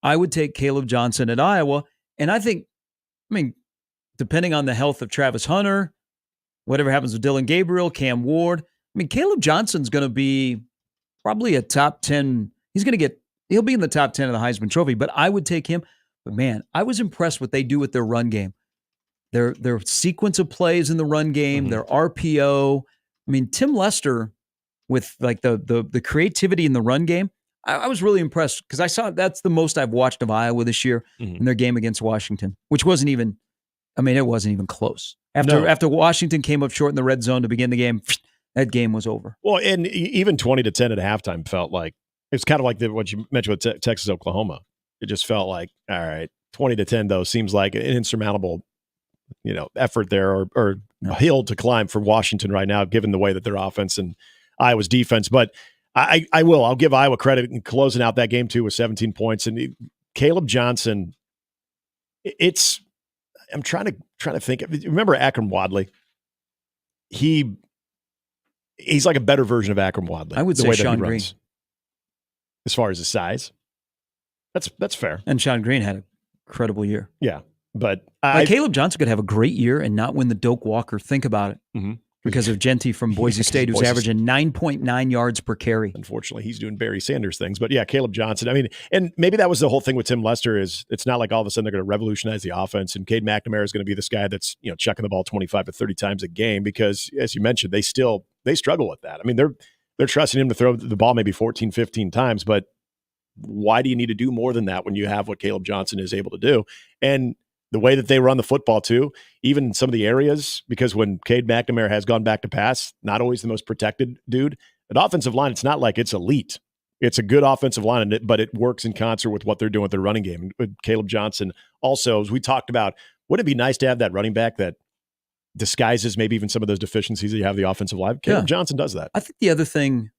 I would take Caleb Johnson at Iowa. And I mean, depending on the health of Travis Hunter, whatever happens with Dylan Gabriel, Cam Ward, mean, Caleb Johnson's going to be probably a top 10. He'll be in the top 10 of the Heisman Trophy, but I would take him. But man, I was impressed what they do with their run game. Their sequence of plays in the run game, their RPO. I mean, Tim Lester with like the creativity in the run game. I was really impressed because I saw that's the most I've watched of Iowa this year in their game against Washington, which wasn't even close. After Washington came up short in the red zone to begin the game, that game was over. Well, and even 20-10 at halftime felt like it's kind of like what you mentioned with Texas, Oklahoma. It just felt like, all right, 20-10 though seems like an insurmountable, effort there or a hill to climb for Washington right now, given the way that their offense and Iowa's defense. But I'll give Iowa credit in closing out that game too with 17 points. And Caleb Johnson, I'm trying to think. Remember Akram Wadley? He's like a better version of Akram Wadley. I would say Sean Green. As far as his size. That's fair. And Sean Green had an incredible year. Yeah. But Caleb Johnson could have a great year and not win the Doak Walker. Think about it. Because of Genty from Boise State, who's averaging 9.9 yards per carry. Unfortunately, he's doing Barry Sanders things. But yeah, Caleb Johnson. I mean, and maybe that was the whole thing with Tim Lester is it's not like all of a sudden they're going to revolutionize the offense and Cade McNamara is going to be this guy that's, chucking the ball 25 to 30 times a game because, as you mentioned, they struggle with that. I mean, they're trusting him to throw the ball maybe 14, 15 times, but why do you need to do more than that when you have what Caleb Johnson is able to do? And the way that they run the football too, even in some of the areas, because when Cade McNamara has gone back to pass, not always the most protected dude. An offensive line, it's not like it's elite. It's a good offensive line, but it works in concert with what they're doing with their running game. With Caleb Johnson, also, as we talked about, wouldn't it be nice to have that running back that disguises maybe even some of those deficiencies that you have the offensive line? Caleb Johnson does that. I think the other thing,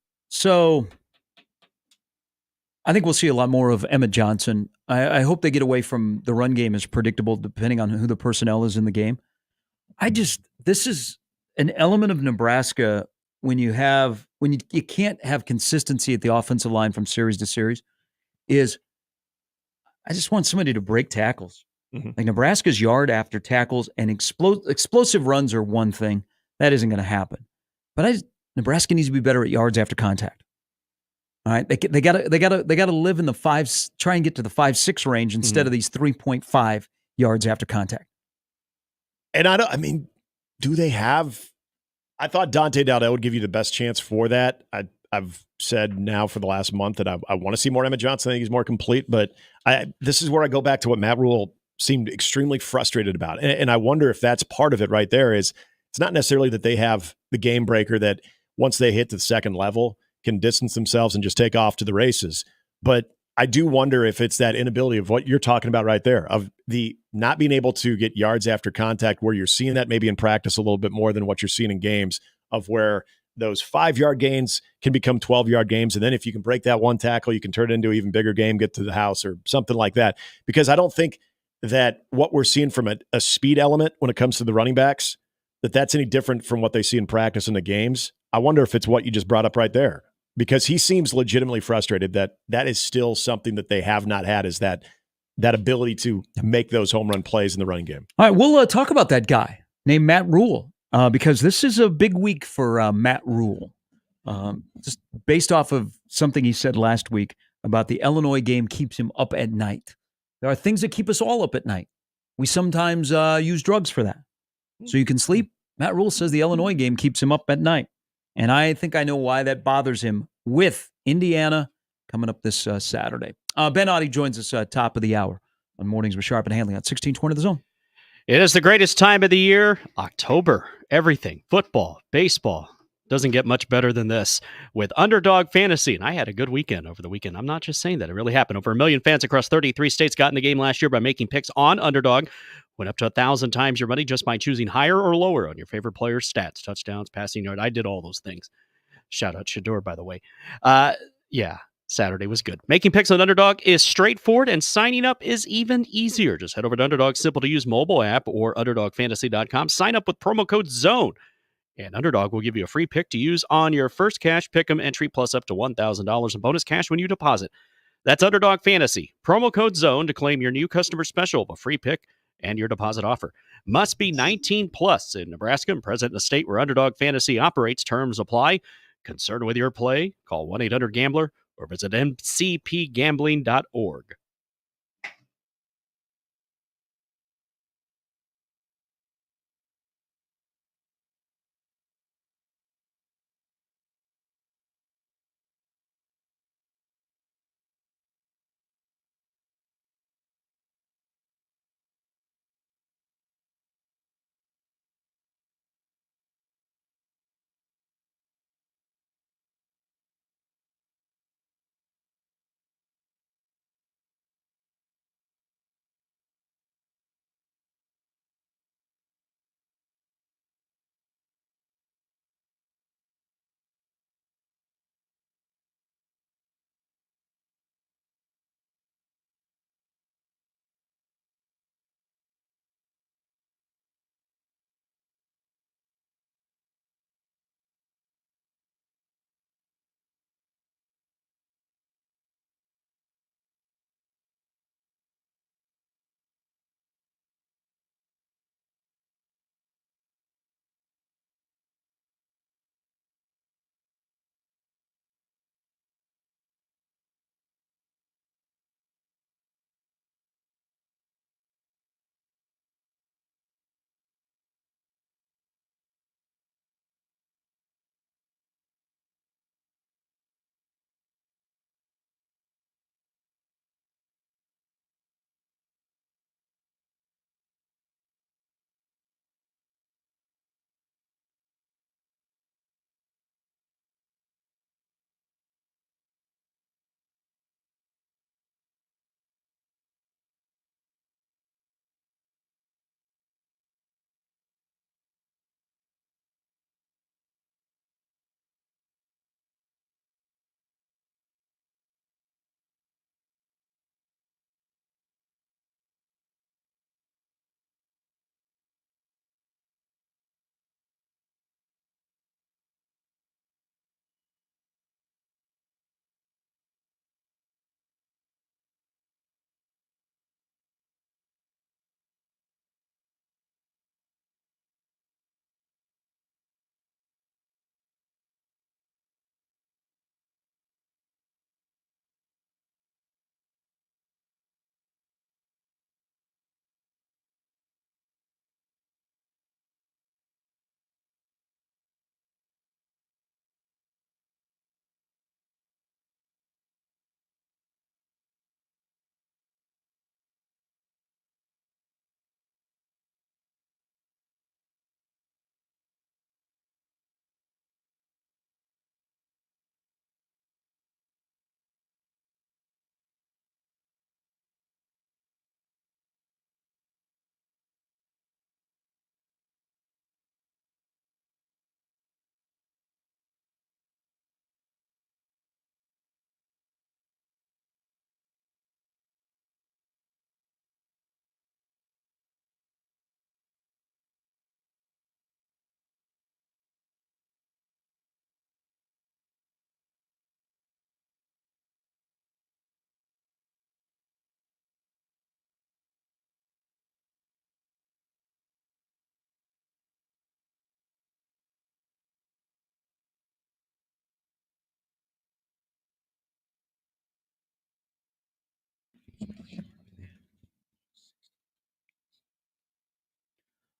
I think we'll see a lot more of Emmett Johnson. I hope they get away from the run game as predictable, depending on who the personnel is in the game. This is an element of Nebraska when you can't have consistency at the offensive line from series to series. Is I just want somebody to break tackles. Like Nebraska's yard after tackles and explosive runs are one thing that isn't going to happen. But Nebraska needs to be better at yards after contact. All right, they gotta live in the try and get to the 5.6 range instead of these 3.5 yards after contact. And do they have? I thought Dante Dowdell would give you the best chance for that. I've said now for the last month that I want to see more Emmett Johnson. I think he's more complete, but this is where I go back to what Matt Rule seemed extremely frustrated about, and I wonder if that's part of it. Right there is it's not necessarily that they have the game breaker that once they hit the second level can distance themselves and just take off to the races. But I do wonder if it's that inability of what you're talking about right there, of the not being able to get yards after contact, where you're seeing that maybe in practice a little bit more than what you're seeing in games, of where those 5-yard gains can become 12-yard games. And then if you can break that one tackle, you can turn it into an even bigger game, get to the house or something like that. Because I don't think that what we're seeing from a speed element when it comes to the running backs, that's any different from what they see in practice in the games. I wonder if it's what you just brought up right there. Because he seems legitimately frustrated that is still something that they have not had, is that ability to make those home run plays in the running game. All right, we'll talk about that guy named Matt Rule because this is a big week for Matt Rule. Just based off of something he said last week about the Illinois game keeps him up at night. There are things that keep us all up at night. We sometimes use drugs for that. So you can sleep. Matt Rule says the Illinois game keeps him up at night. And I think I know why that bothers him with Indiana coming up this Saturday. Ben Audie joins us top of the hour on Mornings with Sharp and Handley on 1620 The Zone. It is the greatest time of the year, October. Everything, football, baseball, doesn't get much better than this with Underdog Fantasy. And I had a good weekend over the weekend. I'm not just saying that. It really happened. Over 1 million fans across 33 states got in the game last year by making picks on Underdog. Went up to 1,000 times your money just by choosing higher or lower on your favorite player's stats, touchdowns, passing yard. I did all those things. Shout out Shador, by the way. Yeah, Saturday was good. Making picks on Underdog is straightforward, and signing up is even easier. Just head over to Underdog's simple-to-use mobile app or UnderdogFantasy.com. Sign up with promo code ZONE, and Underdog will give you a free pick to use on your first cash pick'em entry, plus up to $1,000 in bonus cash when you deposit. That's Underdog Fantasy. Promo code ZONE to claim your new customer special of a free pick and your deposit offer. Must be 19 plus in Nebraska and present in a state where Underdog Fantasy operates. Terms apply. Concerned with your play? Call 1-800-GAMBLER or visit mcpgambling.org.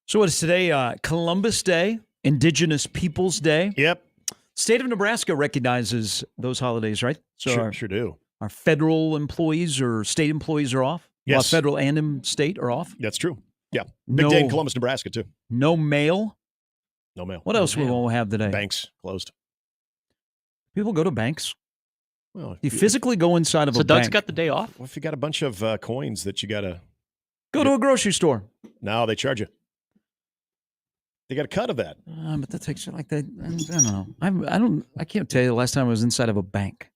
So what is today? Columbus Day, Indigenous Peoples Day. Yep. State of Nebraska recognizes those holidays, right? So Sure do. Our federal employees or state employees are off. Yes. Well, federal and state are off. That's true. Yeah. Big day in Columbus, Nebraska, too. No mail. No mail. What else we won't have today? Banks closed. People go to banks. Well, you physically go inside of a So bank. Doug's got the day off? Well, if you got a bunch of coins that you got to go to a grocery store. No, they charge you. They got a cut of that. But that takes like that. I don't know. I can't tell you the last time I was inside of a bank.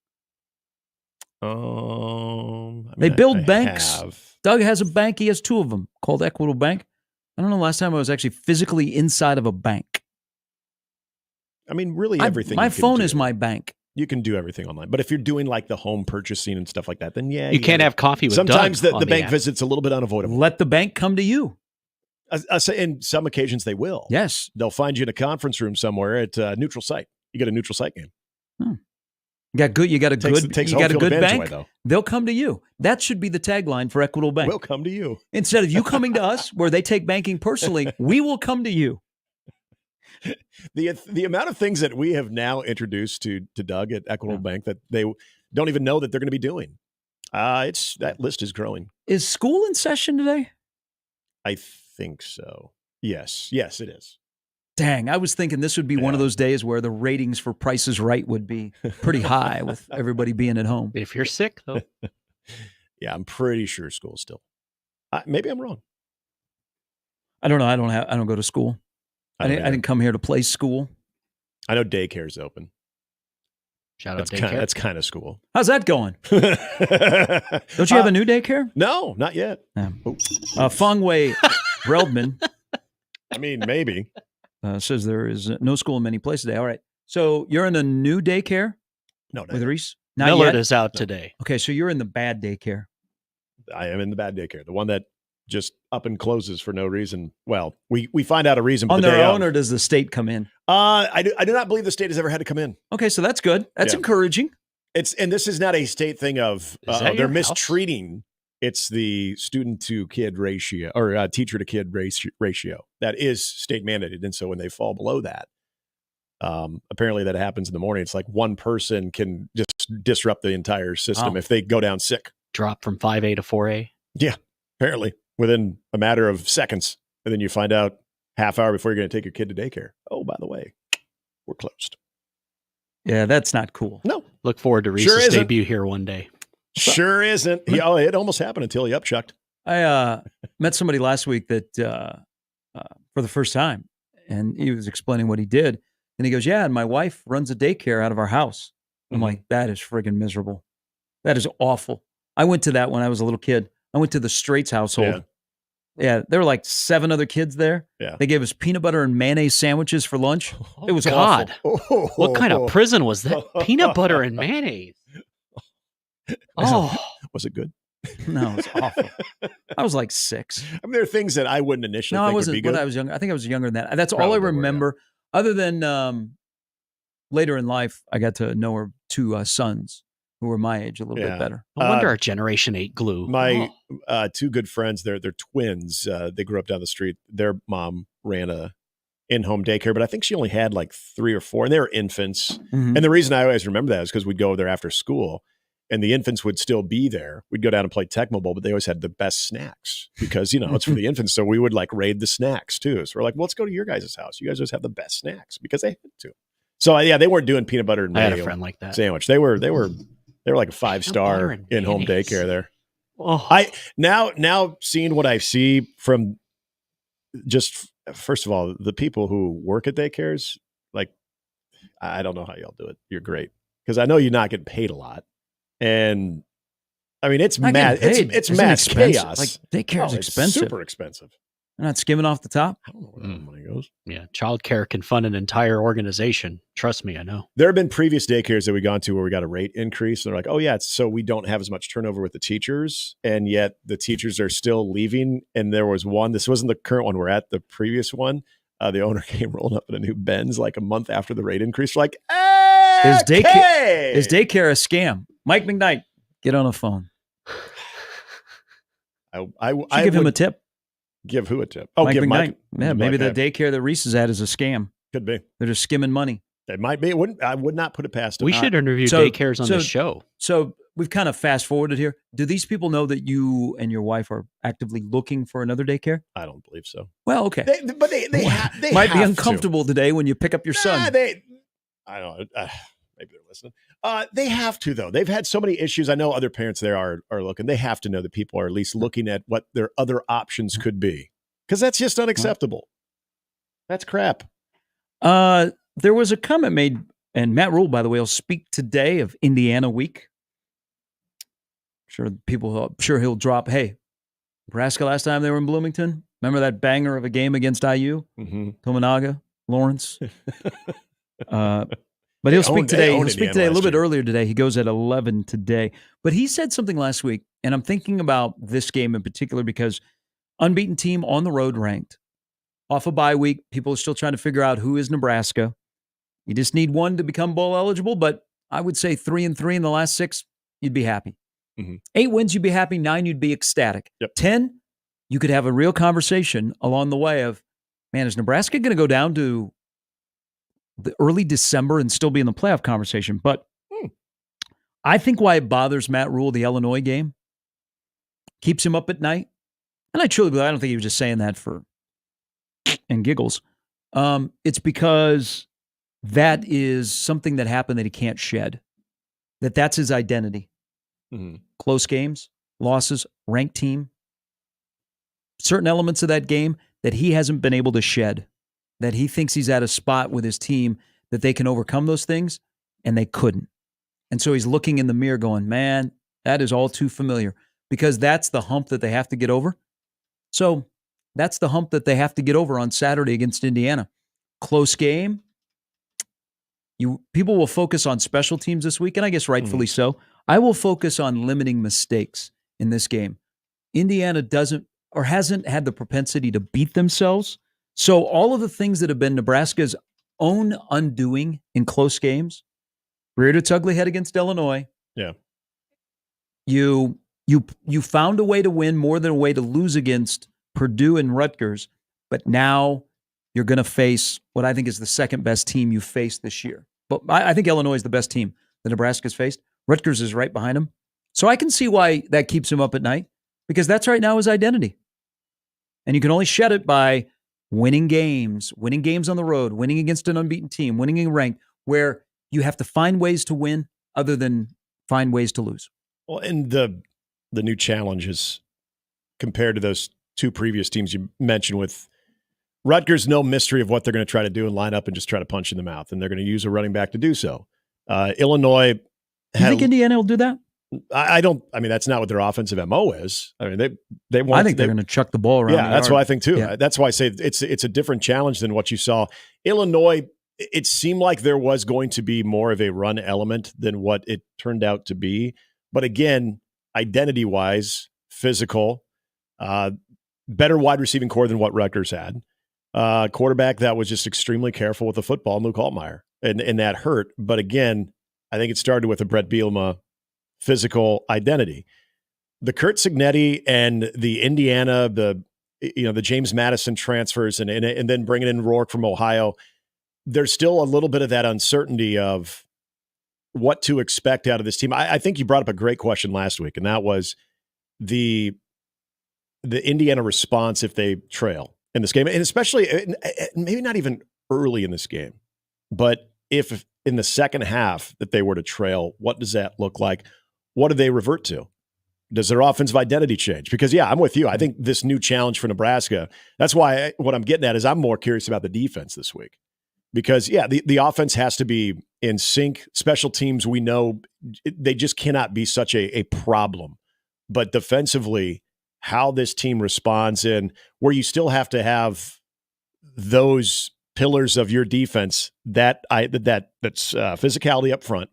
They build banks. Doug has a bank. He has two of them called Equitable Bank. I don't know the last time I was actually physically inside of a bank. I mean, really everything. My phone is my bank. You can do everything online. But if you're doing like the home purchasing and stuff like that, then yeah. You can't have coffee with sometimes Doug the bank visit's a little bit unavoidable. Let the bank come to you. In some occasions they will. Yes. They'll find you in a conference room somewhere at a neutral site. You get a neutral site game. You got a good bank. Though. They'll come to you. That should be the tagline for Equitable Bank. We'll come to you. Instead of you coming to us, where they take banking personally, we will come to you. The amount of things that we have now introduced to Doug at Equitable Bank that they don't even know that they're going to be doing. That list is growing. Is school in session today? I think so. Yes, it is. Dang, I was thinking this would be one of those days where the ratings for Price is Right would be pretty high with everybody being at home. If you're sick, though. Yeah, I'm pretty sure school's still. Maybe I'm wrong. I don't know. I don't go to school. I didn't come here to play school. I know daycare's open. Shout out daycare. That's kind of school. How's that going? Don't you have a new daycare? No, not yet. Feng Wei Breldman. I mean, maybe. Says there is no school in many places today. All right. So you're in a new daycare? No. With Reese? Not Millard yet? is out today. Okay, so you're in the bad daycare. I am in the bad daycare. The one that just up and closes for no reason. Well, we find out a reason. On their own, or does the state come in? I do not believe the state has ever had to come in. Okay, so that's good. That's encouraging. And this is not a state thing of they're mistreating. It's the student to kid ratio or teacher to kid ratio that is state mandated. And so when they fall below that, apparently that happens in the morning. It's like one person can just disrupt the entire system if they go down sick. Drop from 5A to 4A? Yeah, apparently within a matter of seconds. And then you find out half hour before you're going to take your kid to daycare. Oh, by the way, we're closed. Yeah, that's not cool. No. Look forward to Reese's debut here one day. Sure isn't. It almost happened until he upchucked. I met somebody last week that for the first time, and he was explaining what he did. And he goes, yeah, and my wife runs a daycare out of our house. I'm like, that is friggin' miserable. That is awful. I went to that when I was a little kid. I went to the Straits household. Yeah, there were like 7 other kids there. Yeah. They gave us peanut butter and mayonnaise sandwiches for lunch. It was God. awful. What kind of prison was that? Peanut butter and mayonnaise. Was it good? No, it was awful. I was like 6. I mean, there are things that I wouldn't initially think would be good. When I was younger. I think I was younger than that. That's all I remember. Other than later in life, I got to know her 2 sons who were my age, a little bit better. No wonder our generation ate glue. My 2 good friends, they're twins. They grew up down the street. Their mom ran a in-home daycare, but I think she only had like 3 or 4, and they were infants. Mm-hmm. And the reason I always remember that is because we'd go there after school, and the infants would still be there. We'd go down and play Tecmo Bowl, but they always had the best snacks because, it's for the infants. So we would like raid the snacks too. So we're like, well, let's go to your guys' house. You guys always have the best snacks because they had to. So yeah, they weren't doing peanut butter and mayo I had a friend like that. sandwich. They were like a 5-star in-home daycare there. I now seeing what I see from just, first of all, the people who work at daycares, like, I don't know how y'all do it. You're great. Because I know you're not getting paid a lot. And I mean, it's mad. It's mass chaos. Like daycare is expensive. Super expensive. They're not skimming off the top. I don't know where that money goes. Yeah, childcare can fund an entire organization. Trust me, I know. There have been previous daycares that we've gone to where we got a rate increase. And they're like, oh, yeah, so we don't have as much turnover with the teachers. And yet the teachers are still leaving. And there was one, this wasn't the current one, we're at the previous one. The owner came rolling up in a new Benz like a month after the rate increase. Like, Is daycare a scam? Mike McKnight, get on the phone. I give him a tip. Give who a tip? Oh, Mike give McKnight. Mike. Yeah, maybe the daycare that Reese is at is a scam. Could be. They're just skimming money. It might be. I would not put it past them. We should interview daycares on the show. So we've kind of fast forwarded here. Do these people know that you and your wife are actively looking for another daycare? I don't believe so. Well, okay. They might be have uncomfortable today when you pick up your son. I don't know. Maybe they're listening. They have to, though. They've had so many issues. I know other parents there are looking. They have to know that people are at least looking at what their other options could be, because that's just unacceptable. That's crap. There was a comment made, and Matt Rule, by the way, will speak today of Indiana Week. Sure he'll drop, hey, Nebraska last time they were in Bloomington. Remember that banger of a game against IU? Mm-hmm. Tominaga, Lawrence. But he'll speak today. He'll speak today a little bit earlier today. He goes at 11 today. But he said something last week, and I'm thinking about this game in particular because unbeaten team on the road ranked. Off a bye week, people are still trying to figure out who is Nebraska. You just need one to become bowl eligible, but I would say 3-3 in the last 6, you'd be happy. 8 wins, you'd be happy. 9, you'd be ecstatic. 10, you could have a real conversation along the way of, man, is Nebraska going to go down to the early December and still be in the playoff conversation? But I think why it bothers Matt Rule, the Illinois game, keeps him up at night, and I truly believe, I don't think he was just saying that for and giggles. It's because that is something that happened that he can't shed. That's his identity. Close games, losses, ranked team. Certain elements of that game that he hasn't been able to shed. That he thinks he's at a spot with his team that they can overcome those things, and they couldn't. And so he's looking in the mirror going, man, that is all too familiar. Because that's the hump that they have to get over. So that's the hump that they have to get over on Saturday against Indiana. Close game. People will focus on special teams this week, and I guess rightfully so. I will focus on limiting mistakes in this game. Indiana doesn't or hasn't had the propensity to beat themselves. So all of the things that have been Nebraska's own undoing in close games, reared its ugly head against Illinois. Yeah. You found a way to win more than a way to lose against Purdue and Rutgers, but now you're going to face what I think is the second best team you've faced this year. But I think Illinois is the best team that Nebraska's faced. Rutgers is right behind him. So I can see why that keeps him up at night, because that's right now his identity. And you can only shed it by winning games on the road, winning against an unbeaten team, winning in rank, where you have to find ways to win other than find ways to lose. Well, and the new challenge is compared to those 2 previous teams you mentioned with Rutgers, no mystery of what they're going to try to do and line up and just try to punch in the mouth, and they're going to use a running back to do so. Illinois. You think Indiana will do that? I don't. I mean, that's not what their offensive MO is. I mean, they want. I think they're going to chuck the ball around. Yeah, that's what I think too. Yeah. That's why I say it's a different challenge than what you saw. Illinois, it seemed like there was going to be more of a run element than what it turned out to be. But again, identity-wise, physical, better wide receiving core than what Rutgers had. Quarterback that was just extremely careful with the football, Luke Altmaier, and that hurt. But again, I think it started with a Brett Bielema physical identity. The Kurt Cignetti and the Indiana, the James Madison transfers and then bringing in Rourke from Ohio, there's still a little bit of that uncertainty of what to expect out of this team. I think you brought up a great question last week, and that was the Indiana response if they trail in this game, and especially maybe not even early in this game, but if in the second half that they were to trail, what does that look like? What do they revert to? Does their offensive identity change? Because, yeah, I'm with you. I think this new challenge for Nebraska, that's why what I'm getting at is I'm more curious about the defense this week. Because, yeah, the offense has to be in sync. Special teams, we know they just cannot be such a problem. But defensively, how this team responds and where you still have to have those pillars of your defense, that's physicality up front,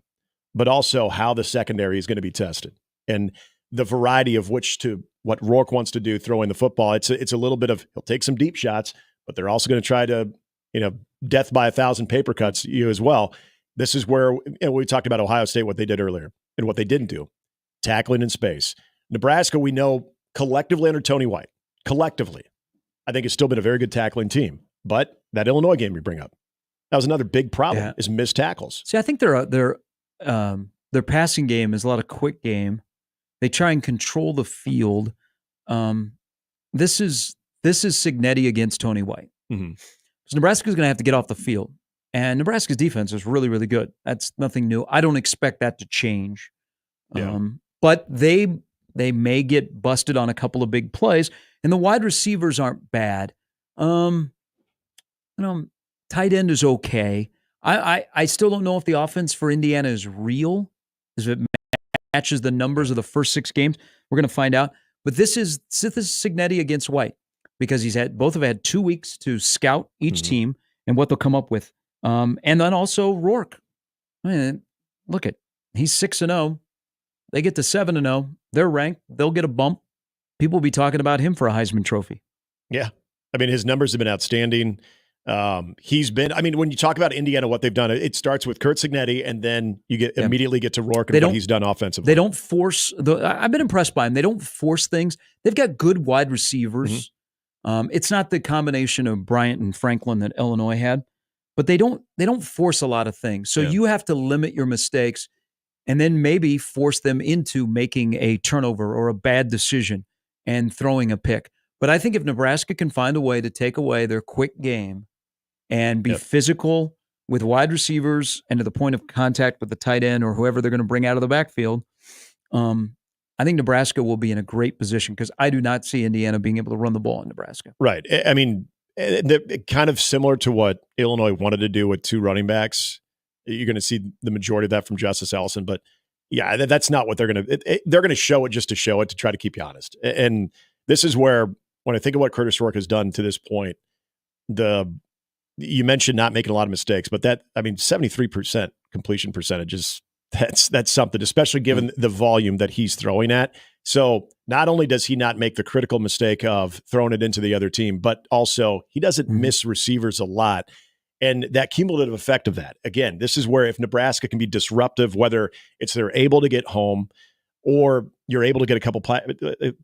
but also how the secondary is going to be tested. And the variety of what Rourke wants to do throwing the football. It's a little bit of, he'll take some deep shots, but they're also going to try to, death by 1,000 paper cuts you as well. This is where we talked about Ohio State, what they did earlier and what they didn't do. Tackling in space. Nebraska, we know collectively under Tony White, I think it's still been a very good tackling team. But that Illinois game you bring up, that was another big problem is missed tackles. See, I think their passing game is a lot of quick game. They try and control the field. This is Cignetti against Tony White. Mm-hmm. So Nebraska's going to have to get off the field. And Nebraska's defense is really, really good. That's nothing new. I don't expect that to change. Yeah. But they may get busted on a couple of big plays. And the wide receivers aren't bad. Tight end is okay. I still don't know if the offense for Indiana is real, if it matches the numbers of the first 6 games. We're going to find out. But this is Cignetti against White, because both have had 2 weeks to scout each team and what they'll come up with. And then also Rourke. I mean, look at, he's 6-0. They get to 7-0. They're ranked. They'll get a bump. People will be talking about him for a Heisman Trophy. Yeah. I mean, his numbers have been outstanding. He's been, I mean, when you talk about Indiana, what they've done, it starts with Kurt Cignetti, and then you immediately get to Rourke and what he's done offensively. They don't force, I've been impressed by him. They don't force things. They've got good wide receivers. It's not the combination of Bryant and Franklin that Illinois had, but they don't force a lot of things. So you have to limit your mistakes and then maybe force them into making a turnover or a bad decision and throwing a pick. But I think if Nebraska can find a way to take away their quick game and be physical with wide receivers and to the point of contact with the tight end or whoever they're going to bring out of the backfield, I think Nebraska will be in a great position because I do not see Indiana being able to run the ball in Nebraska. Right. I mean, kind of similar to what Illinois wanted to do with 2 running backs. You're going to see the majority of that from Justice Ellison, but yeah, that's not what they're going to. They're going to show it just to show it, to try to keep you honest. And this is where, when I think of what Curtis Rourke has done to this point, you mentioned not making a lot of mistakes, but 73% completion percentage is that's something, especially given the volume that he's throwing at. So not only does he not make the critical mistake of throwing it into the other team, but also he doesn't miss receivers a lot. And that cumulative effect of that, again, this is where if Nebraska can be disruptive, whether it's they're able to get home or you're able to get a couple,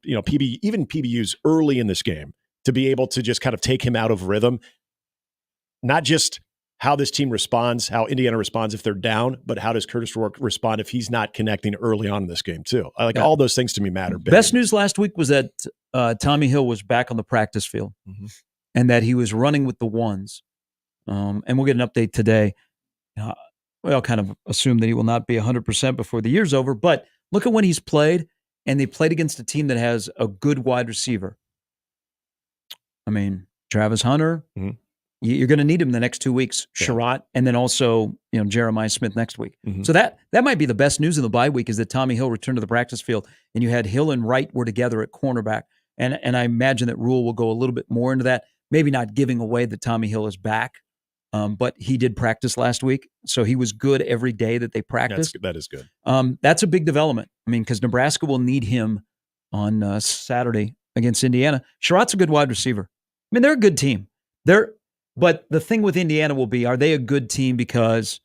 even PBUs early in this game to be able to just kind of take him out of rhythm, not just how this team responds, how Indiana responds if they're down, but how does Curtis Rourke respond if he's not connecting early on in this game too? All those things to me matter. Best news last week was that Tommy Hill was back on the practice field and that he was running with the ones. And we'll get an update today. We all kind of assume that he will not be 100% before the year's over, but look at when he's played, and they played against a team that has a good wide receiver. I mean, Travis Hunter, you're going to need him the next 2 weeks. Sherratt, and then also Jeremiah Smith next week. So that might be the best news in the bye week is that Tommy Hill returned to the practice field, and you had Hill and Wright were together at cornerback. And I imagine that Rule will go a little bit more into that, maybe not giving away that Tommy Hill is back. But he did practice last week, so he was good every day that they practiced. That is good. That's a big development. I mean, because Nebraska will need him on Saturday against Indiana. Sherratt's a good wide receiver. I mean, they're a good team. But the thing with Indiana will be, are they a good team because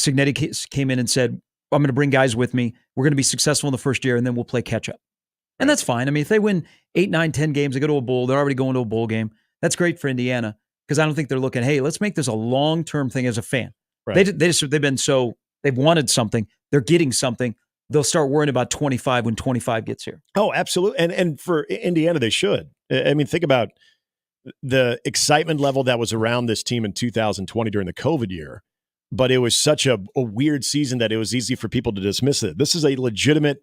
Cignetti came in and said, I'm going to bring guys with me. We're going to be successful in the first year, and then we'll play catch-up. And that's fine. I mean, if they win 8, 9, 10 games, they go to a bowl, they're already going to a bowl game. That's great for Indiana. Because I don't think they're looking, hey, let's make this a long-term thing as a fan. Right. They've wanted something. They're getting something. They'll start worrying about 25 when 25 gets here. Oh, absolutely. And for Indiana, they should. I mean, think about the excitement level that was around this team in 2020 during the COVID year. But it was such a weird season that it was easy for people to dismiss it. This is a legitimate,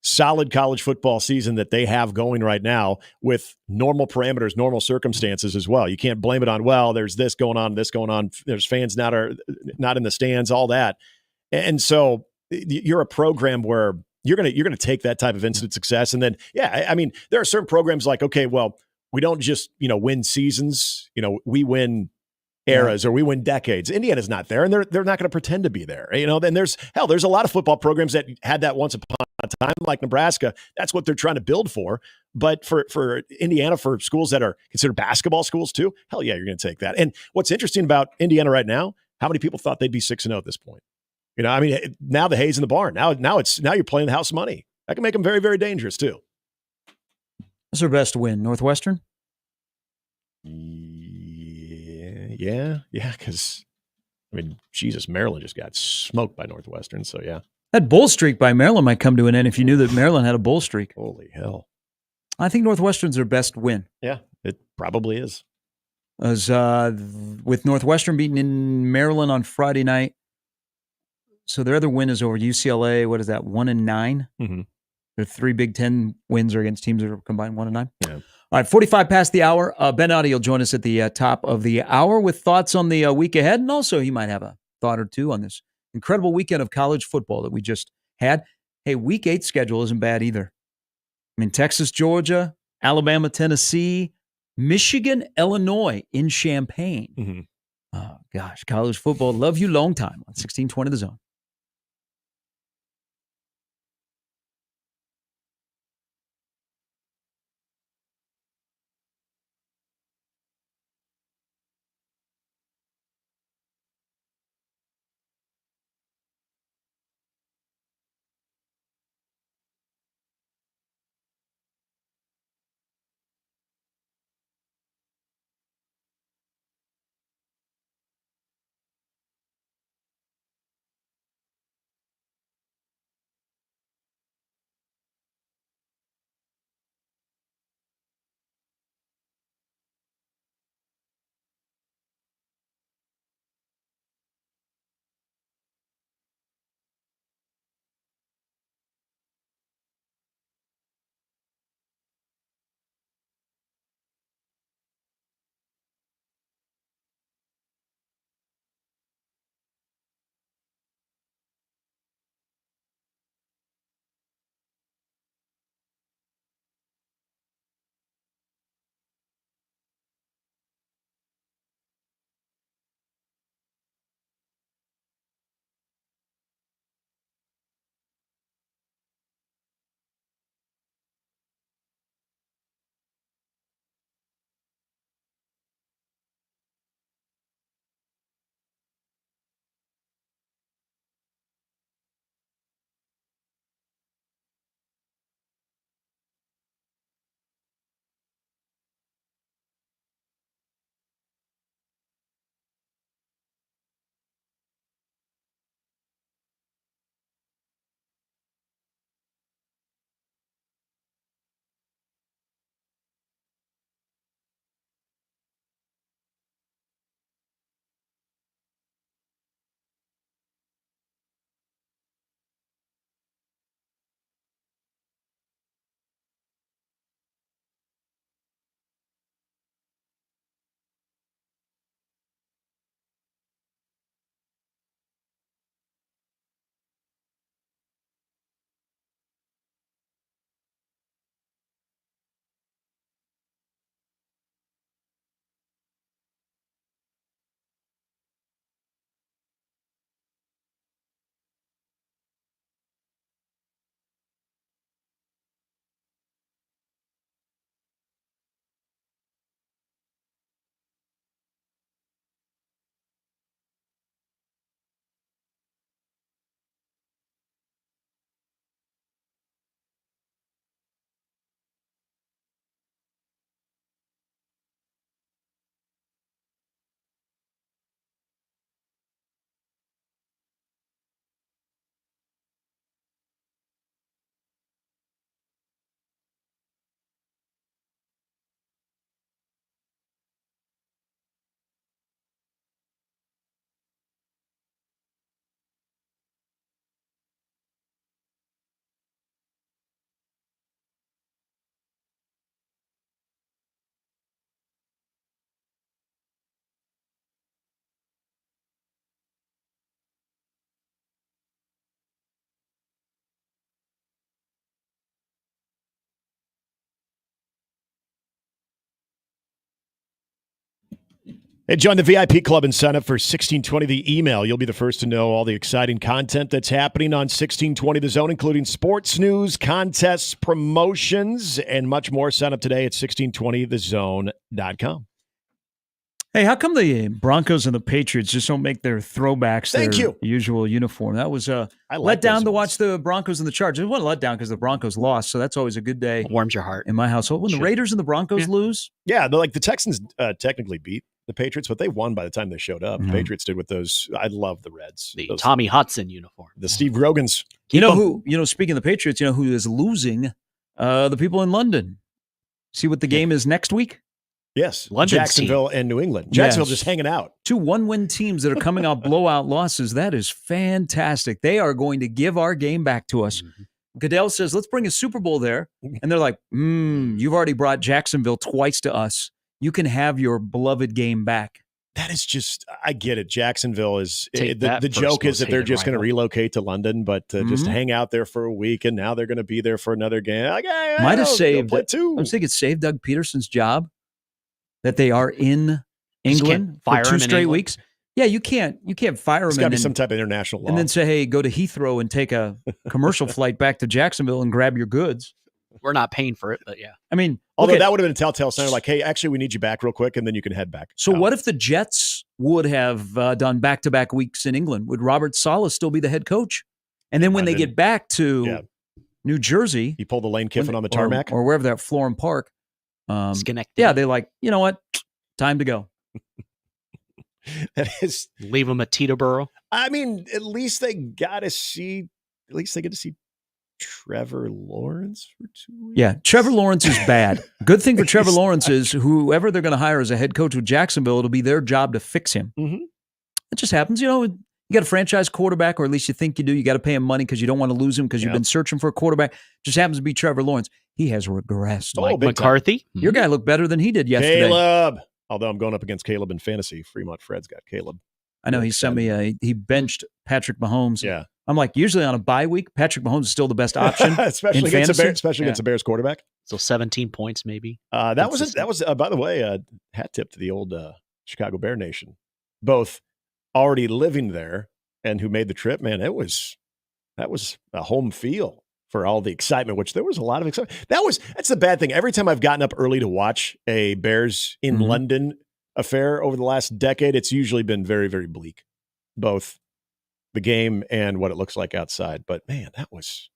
solid college football season that they have going right now with normal parameters, normal circumstances as well. You can't blame it on, well, there's this going on. There's fans not in the stands, all that. And so you're a program where you're going to take that type of instant success. And then, I mean, there are certain programs like, okay, well, we don't just, win seasons, we win eras or we win decades. Indiana's not there, and they're not going to pretend to be there. Then there's a lot of football programs that had that once upon a time, like Nebraska. That's what they're trying to build for. But for Indiana, for schools that are considered basketball schools too, hell yeah, you're going to take that. And what's interesting about Indiana right now, how many people thought they'd be 6-0 at this point? I mean, now the hay's in the barn. Now you're playing the house money. That can make them very, very dangerous too. What's their best win? Northwestern? Yeah, because, I mean, Jesus, Maryland just got smoked by Northwestern, so yeah. That bowl streak by Maryland might come to an end if you knew that Maryland had a bowl streak. Holy hell. I think Northwestern's their best win. Yeah, it probably is. As with Northwestern beating in Maryland on Friday night, so their other win is over UCLA. What is that, 1-9? Mm-hmm. Their 3 Big Ten wins are against teams that are combined 1-9. Yeah. All right, 45 past the hour. Ben Audie will join us at the top of the hour with thoughts on the week ahead, and also he might have a thought or two on this incredible weekend of college football that we just had. Hey, Week 8 schedule isn't bad either. I mean, Texas, Georgia, Alabama, Tennessee, Michigan, Illinois in Champaign. Mm-hmm. Oh, gosh, college football, love you long time on 1620 The Zone. Hey, join the VIP Club and sign up for 1620 The Email. You'll be the first to know all the exciting content that's happening on 1620 The Zone, including sports news, contests, promotions, and much more. Sign up today at 1620thezone.com. Hey, how come the Broncos and the Patriots just don't make their throwbacks their usual uniform? That was let down to watch the Broncos and the Chargers. It wasn't let down because the Broncos lost, so that's always a good day. It warms your heart. In my household. When the Raiders and the Broncos lose? Yeah, the Texans technically beat the Patriots, but they won by the time they showed up. Mm-hmm. The Patriots did with those. I love the Reds. The Tommy Hudson uniform. The Steve Rogans. Speaking of the Patriots, you know who is losing? The people in London. See what the game is next week? Yes, London's Jacksonville and New England. Jacksonville just hanging out. 2 one-win teams that are coming off blowout losses. That is fantastic. They are going to give our game back to us. Mm-hmm. Goodell says, let's bring a Super Bowl there. And they're like, you've already brought Jacksonville twice to us. You can have your beloved game back. That is just, I get it. Jacksonville is, the joke is that they're just going to relocate to London, but just hang out there for a week, and now they're going to be there for another game. Might have saved, I was thinking, saved Doug Peterson's job. That they are in England for 2 straight weeks. Yeah, you can't fire them. It's got to be some type of international law. And then say, hey, go to Heathrow and take a commercial flight back to Jacksonville and grab your goods. We're not paying for it, but yeah. I mean, although that would have been a telltale sign, like, hey, actually, we need you back real quick, and then you can head back. So what if the Jets would have done back-to-back weeks in England? Would Robert Saleh still be the head coach? And then when they get back to New Jersey, you pull the Lane Kiffin on the tarmac, or wherever that Florham Park. Yeah, they're like, you know what? Time to go. That is, leave them at Teterboro. I mean, at least they got to see. At least they get to see Trevor Lawrence for 2 weeks. Yeah, Trevor Lawrence is bad. Good thing for Trevor Lawrence is whoever they're going to hire as a head coach with Jacksonville, it'll be their job to fix him. Mm-hmm. It just happens, You got a franchise quarterback, or at least you think you do. You got to pay him money because you don't want to lose him because you've been searching for a quarterback. Just happens to be Trevor Lawrence. He has regressed. Mike McCarthy. Your guy looked better than he did yesterday. Caleb. Although I'm going up against Caleb in fantasy. Fremont Fred's got Caleb. I know he sent me he benched Patrick Mahomes. Yeah. I'm like, usually on a bye week, Patrick Mahomes is still the best option. especially in against fantasy. against a Bears quarterback. So 17 points maybe. That was by the way, hat tip to the old Chicago Bear Nation. Both already living there and who made the trip. Man, that was a home feel for all the excitement, which there was a lot of excitement. That's the bad thing. Every time I've gotten up early to watch a Bears in London affair over the last decade, it's usually been very, very bleak, both the game and what it looks like outside. But man, that was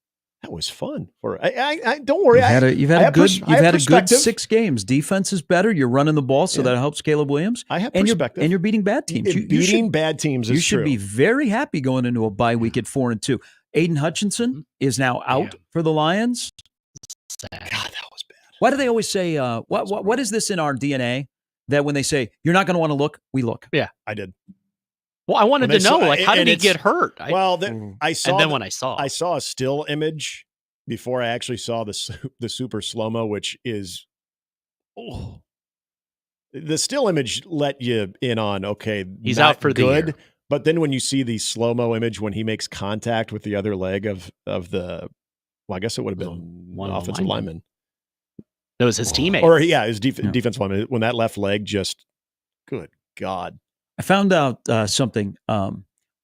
fun. I don't worry. You've had a good 6 games. Defense is better. You're running the ball, so that helps Caleb Williams. I have perspective. And you're beating bad teams. Bad teams is You should true. be very happy going into a bye week at 4-2. Aiden Hutchinson is now out for the Lions. Sad. God, that was bad. Why do they always say, what is this in our DNA that when they say, you're not going to want to look, we look? Yeah. I did. Well, I wanted to know, how did he get hurt? I saw. And then when I saw a still image before I actually saw the super slow-mo, which is, the still image let you in on, okay, he's out for the year. But then when you see the slow-mo image when he makes contact with the other leg of the, I guess it would have been one offensive lineman. That was his teammate. Or his defensive lineman. When that left leg just, good God. I found out something.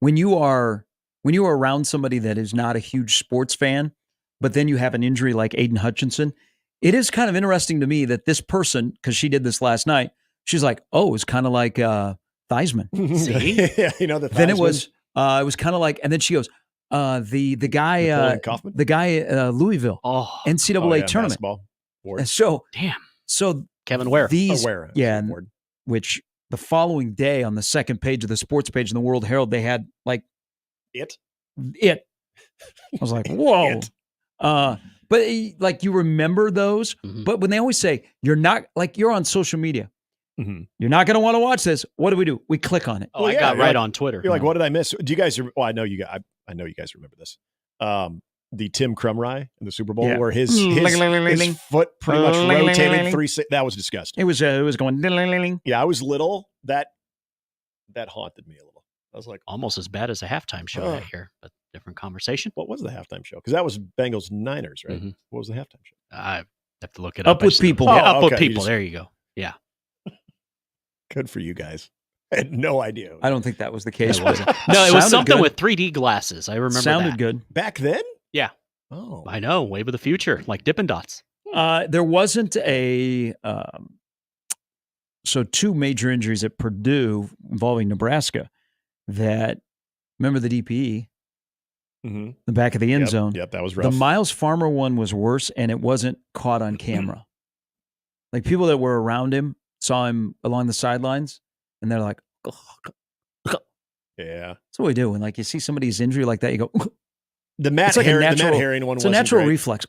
When you are around somebody that is not a huge sports fan, but then you have an injury like Aiden Hutchinson, it is kind of interesting to me that this person, because she did this last night, she's like, oh, it's kind of like Theismann. See? Yeah, the Theismann. Then it was kind of like, and then she goes, the guy Louisville, NCAA tournament. So Kevin Ware. Which the following day on the second page of the sports page in the World Herald, they had like it. I was like, whoa. But like you remember those, but when they always say you're not, like you're on social media, you're not going to want to watch this. What do? We click on it. I got right on Twitter. You're like, what did I miss? Do you guys? I know you guys. I know you guys remember this. The Tim Krumrie in the Super Bowl, where his foot pretty much rotated 360. That was disgusting. It was going. Yeah, I was little. That haunted me a little. I was like, almost as bad as a halftime show that year, but different conversation. What was the halftime show? Because that was Bengals Niners, right? What was the halftime show? I have to look it up. Up with people. Up with people. There you go. Yeah. Good for you guys. I had no idea. I don't think that was the case. No, it was something with 3D glasses. I remember Sounded that. good. Back then? Yeah. Oh. I know. Wave of the future, like Dippin' Dots. There wasn't a so two major injuries at Purdue involving Nebraska that, remember the DPE, the back of the end zone. Yep, that was rough. The Miles Farmer one was worse, and it wasn't caught on camera. Like people that were around him saw him along the sidelines, and they're like, yeah. That's what we do. When like you see somebody's injury like that, you go, the Matt Herring one. It's a natural reflex.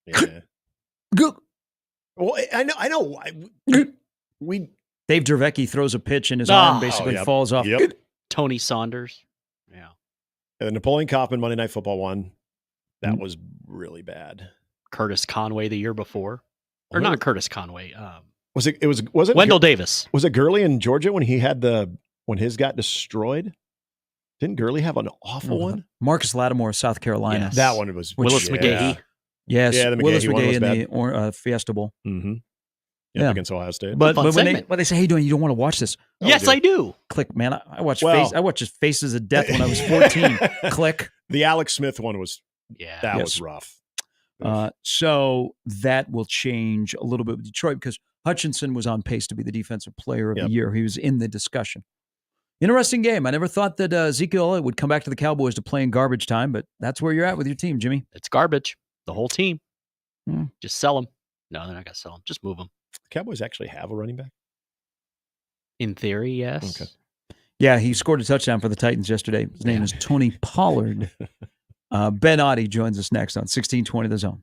Yeah. Well, I know. We Dave Dravecki throws a pitch and his arm basically falls off. Yep. Tony Saunders. Yeah. And the Napoleon Kaufman Monday Night Football one. That was really bad. Curtis Conway the year before. Or not Curtis Conway. Was it Wendell Davis? Was it Gurley in Georgia when his got destroyed? Didn't Gurley have an awful one? Marcus Lattimore, South Carolina. Yes. That one was Willis McGahee. Yes, yeah, the Willis McGahee McGahee in the Fiesta Bowl. Mm-hmm. Yeah, against Ohio State. But when they say, "Hey, you don't want to watch this?" Yes, I do. Click, man. I watched Faces of Death when I was 14. Click. The Alex Smith one was that was rough. So that will change a little bit with Detroit because Hutchinson was on pace to be the defensive player of the year. He was in the discussion. Interesting game. I never thought that Ezekiel Elliott would come back to the Cowboys to play in garbage time, but that's where you're at with your team, Jimmy. It's garbage. The whole team. Just sell them. No, they're not going to sell them. Just move them. The Cowboys actually have a running back? In theory, yes. Okay. Yeah, he scored a touchdown for the Titans yesterday. His name is Tony Pollard. Ben Otte joins us next on 1620 The Zone.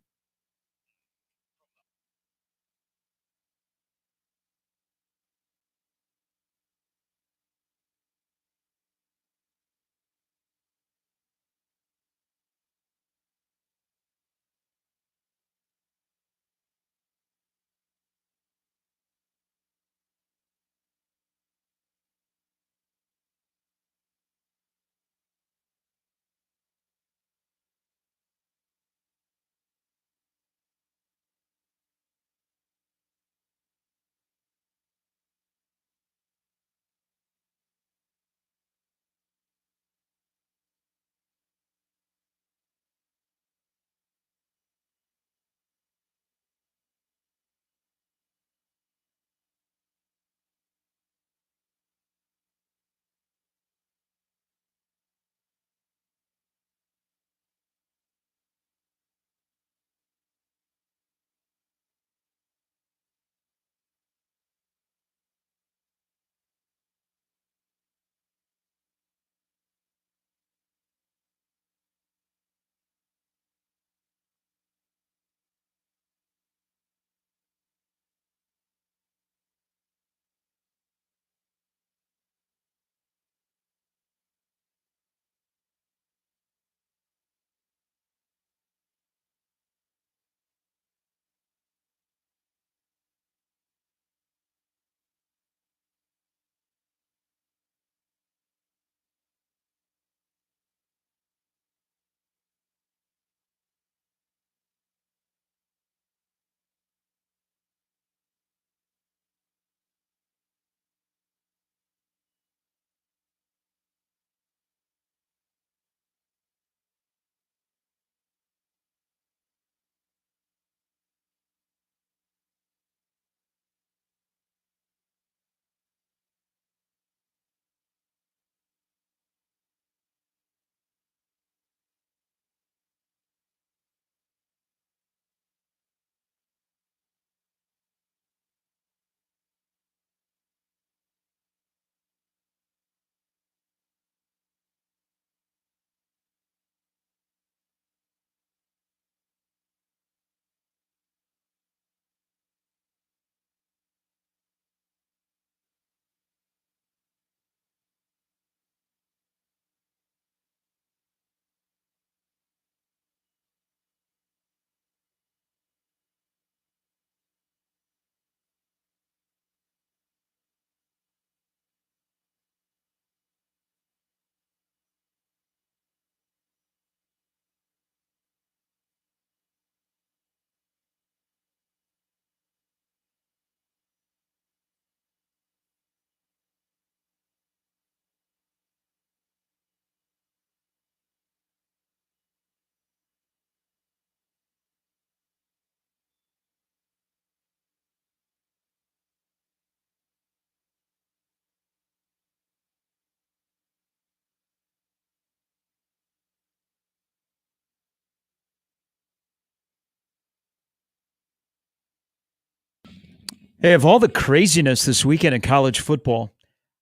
Hey, of all the craziness this weekend in college football,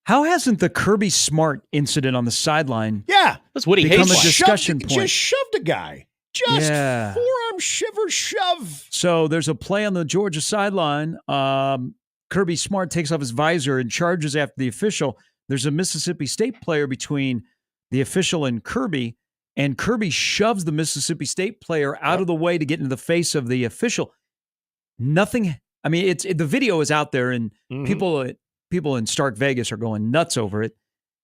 how hasn't the Kirby Smart incident on the sideline That's what he become hates. a discussion point? Just shoved a guy. Just forearm shiver shove. So there's a play on the Georgia sideline. Kirby Smart takes off his visor and charges after the official. There's a Mississippi State player between the official and Kirby shoves the Mississippi State player out of the way to get into the face of the official. Nothing. I mean, the video is out there, and people in Stark Vegas are going nuts over it,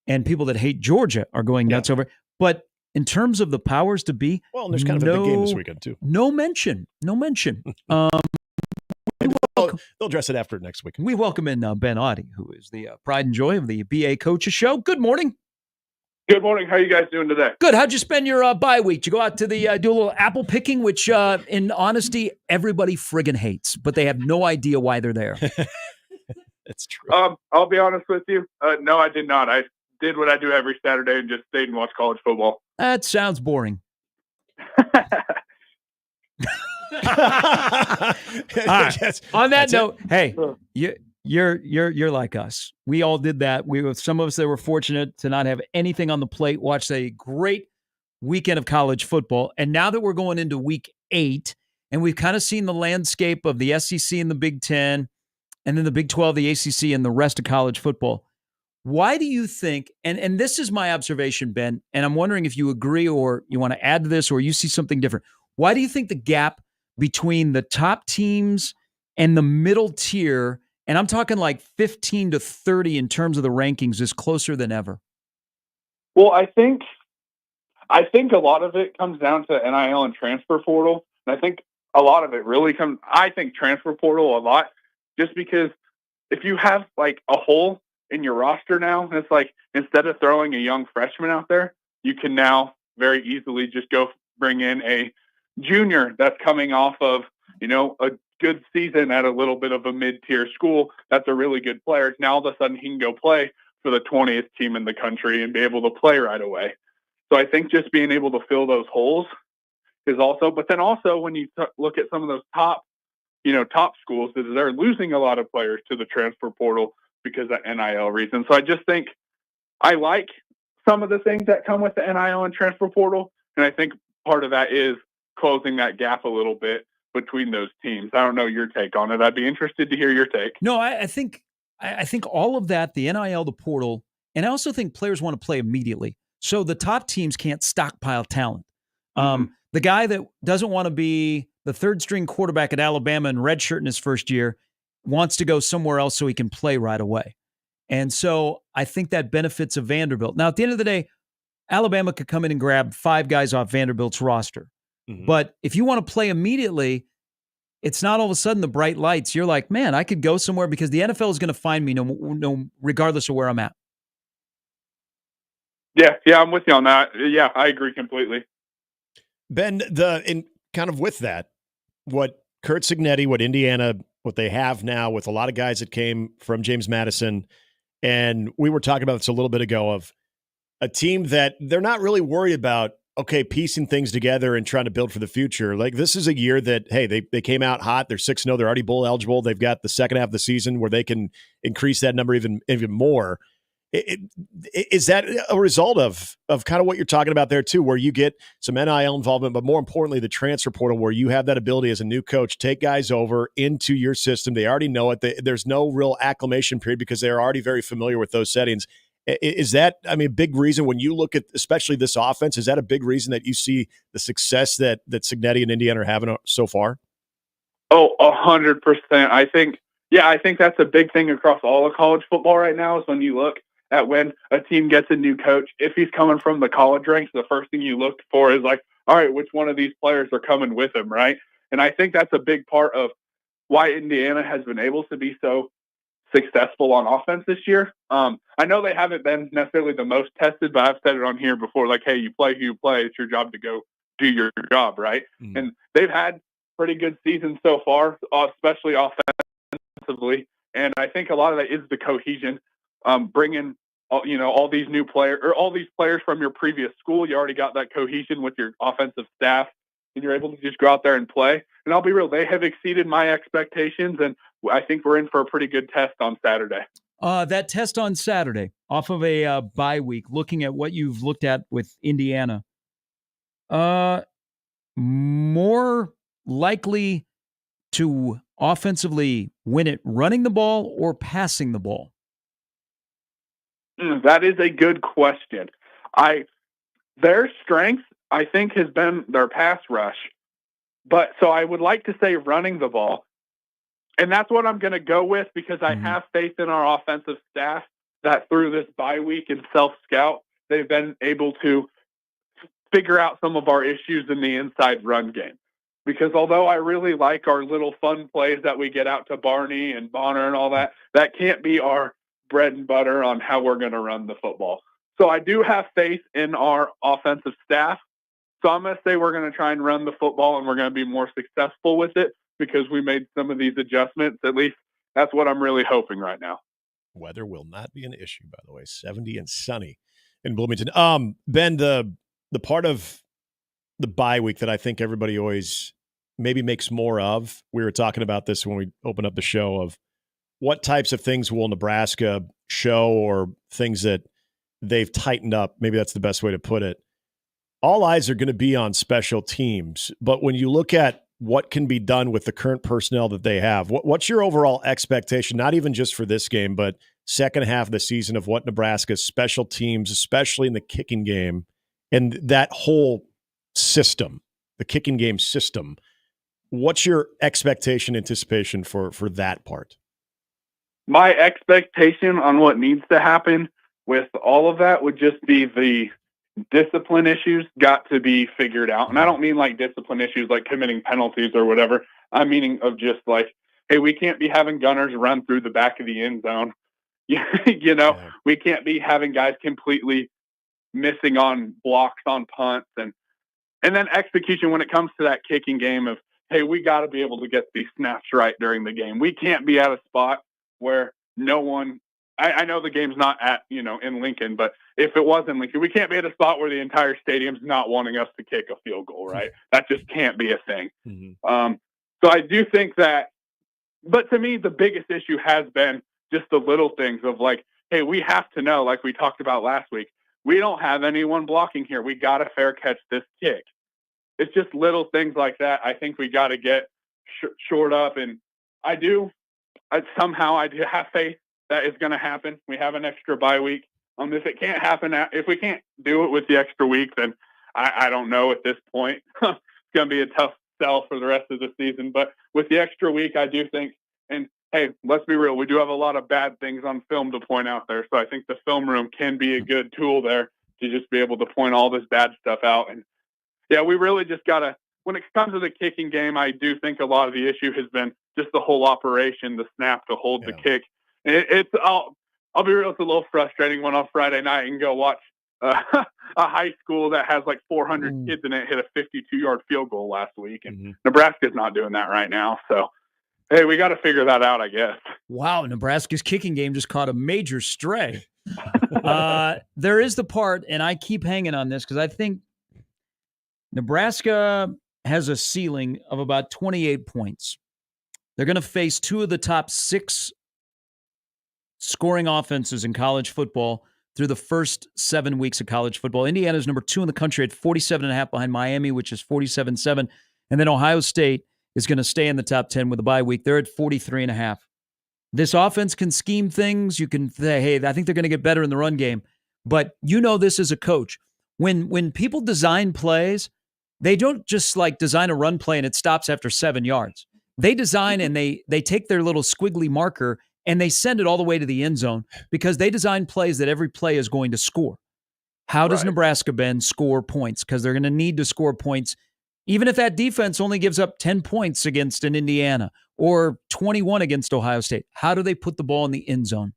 and people that hate Georgia are going nuts over it. But in terms of the powers to be, well, there's kind of a big game this weekend too. No mention. They'll address it after next week. We welcome in Ben Audie, who is the pride and joy of the BA Coaches Show. Good morning. Good morning. How are you guys doing today? Good. How'd you spend your bye week? Did you go out to the do a little apple picking, which, in honesty, everybody friggin' hates, but they have no idea why they're there. That's true. I'll be honest with you. No, I did not. I did what I do every Saturday and just stayed and watched college football. That sounds boring. All right. On that note, hey, you're like us. We all did that. Some of us that were fortunate to not have anything on the plate, watched a great weekend of college football. And now that we're going into week 8, and we've kind of seen the landscape of the SEC and the Big Ten, and then the Big 12, the ACC, and the rest of college football, why do you think, and this is my observation, Ben, and I'm wondering if you agree or you want to add to this or you see something different. Why do you think the gap between the top teams and the middle tier, and I'm talking like 15 to 30 in terms of the rankings, is closer than ever? Well, I think a lot of it comes down to NIL and transfer portal. And I think a lot of it really I think transfer portal a lot, just because if you have like a hole in your roster now, it's like instead of throwing a young freshman out there, you can now very easily just go bring in a junior that's coming off of, a good season at a little bit of a mid-tier school. That's a really good player. Now all of a sudden he can go play for the 20th team in the country and be able to play right away. So I think just being able to fill those holes is also, but then also when you look at some of those top schools, is they're losing a lot of players to the transfer portal because of NIL reasons. So I just think I like some of the things that come with the NIL and transfer portal. And I think part of that is closing that gap a little bit between those teams. I don't know your take on it. I'd be interested to hear your take. No, I think all of that, the NIL, the portal, and I also think players want to play immediately. So the top teams can't stockpile talent. The guy that doesn't want to be the third string quarterback at Alabama and redshirt in his first year wants to go somewhere else so he can play right away. And so I think that benefits a Vanderbilt. Now, at the end of the day, Alabama could come in and grab 5 guys off Vanderbilt's roster. But if you want to play immediately, it's not all of a sudden the bright lights. You're like, man, I could go somewhere because the NFL is going to find me no regardless of where I'm at. Yeah, I'm with you on that. Yeah, I agree completely. Ben, kind of with that, what Curt Cignetti, what Indiana, what they have now with a lot of guys that came from James Madison, and we were talking about this a little bit ago, of a team that they're not really worried about, piecing things together and trying to build for the future. Like, this is a year that, hey, they came out hot. They're 6-0. They're already bowl eligible. They've got the second half of the season where they can increase that number even more. Is that a result of kind of what you're talking about there too, where you get some NIL involvement, but more importantly, the transfer portal, where you have that ability as a new coach, take guys over into your system. They already know it. There's no real acclimation period because they're already very familiar with those settings. Is that, a big reason when you look at especially this offense, is that a big reason that you see the success that Cignetti and Indiana are having so far? Oh, 100%. I think that's a big thing across all of college football right now, is when you look at when a team gets a new coach, if he's coming from the college ranks, the first thing you look for is like, all right, which one of these players are coming with him, right? And I think that's a big part of why Indiana has been able to be so successful on offense this year. I know they haven't been necessarily the most tested, but I've said it on here before, like, hey, you play who you play. It's your job to go do your job, right? And they've had pretty good seasons so far, especially offensively. And I think a lot of that is the cohesion, bringing all these new players, or all these players from your previous school. You already got that cohesion with your offensive staff. and you're able to just go out there and play. And I'll be real, they have exceeded my expectations, and I think we're in for a pretty good test on Saturday. That test on Saturday, off of a bye week, looking at what you've looked at with Indiana, more likely to offensively win it running the ball or passing the ball? That is a good question. Their strength, I think, has been their pass rush. But so I would like to say running the ball. And that's what I'm going to go with, because I have faith in our offensive staff that through this bye week and self-scout, they've been able to figure out some of our issues in the inside run game. Because although I really like our little fun plays that we get out to Barney and Bonner and all that, that can't be our bread and butter on how we're going to run the football. So I do have faith in our offensive staff. So I'm going to say we're going to try and run the football, and we're going to be more successful with it because we made some of these adjustments. At least that's what I'm really hoping right now. Weather will not be an issue, by the way. 70 and sunny in Bloomington. Ben, the part of the bye week that I think everybody always maybe makes more of, we were talking about this when we opened up the show, of what types of things will Nebraska show, or things that they've tightened up. Maybe that's the best way to put it. All eyes are going to be on special teams. But when you look at what can be done with the current personnel that they have, what's your overall expectation, not even just for this game, but second half of the season, of what Nebraska's special teams, especially in the kicking game, and that whole system, the kicking game system, what's your expectation, anticipation for that part? My expectation on what needs to happen with all of that would just be the discipline issues got to be figured out. And I don't mean like discipline issues like committing penalties or whatever. I'm meaning of just like, hey, we can't be having gunners run through the back of the end zone. We can't be having guys completely missing on blocks on punts, and then execution when it comes to that kicking game of, hey, we got to be able to get these snaps right during the game. We can't be at a spot where no one, I know the game's not at, in Lincoln, but if it was in Lincoln, we can't be at a spot where the entire stadium's not wanting us to kick a field goal, right? That just can't be a thing. So I do think that, but to me, the biggest issue has been just the little things of like, hey, we have to know, like we talked about last week, we don't have anyone blocking here. We got to fair catch this kick. It's just little things like that. I think we got to get shored up, and I do have faith that is going to happen. We have an extra bye week. If it can't happen, if we can't do it with the extra week, then I don't know at this point. It's going to be a tough sell for the rest of the season. But with the extra week, I do think, and hey, let's be real, we do have a lot of bad things on film to point out there. So I think the film room can be a good tool there to just be able to point all this bad stuff out. And yeah, we really just got to, when it comes to the kicking game, I do think a lot of the issue has been just the whole operation, the snap to hold the kick. I'll be real, it's a little frustrating when on Friday night you can go watch a high school that has like 400 kids in it hit a 52-yard field goal last week, and Nebraska's not doing that right now. So, hey, we got to figure that out, I guess. Wow, Nebraska's kicking game just caught a major stray. There is the part, and I keep hanging on this because I think Nebraska has a ceiling of about 28 points. They're going to face two of the top 6 scoring offenses in college football through the first 7 weeks of college football. Indiana's number 2 in the country at 47.5 behind Miami, which is 47.7. And then Ohio State is going to stay in the top 10 with a bye week. They're at 43.5. This offense can scheme things. You can say, hey, I think they're going to get better in the run game. But you know this as a coach. When people design plays, they don't just like design a run play and it stops after 7 yards. They design and they take their little squiggly marker and they send it all the way to the end zone because they design plays that every play is going to score. How does Nebraska, Ben, score points? Because they're going to need to score points, even if that defense only gives up 10 points against an Indiana or 21 against Ohio State. How do they put the ball in the end zone?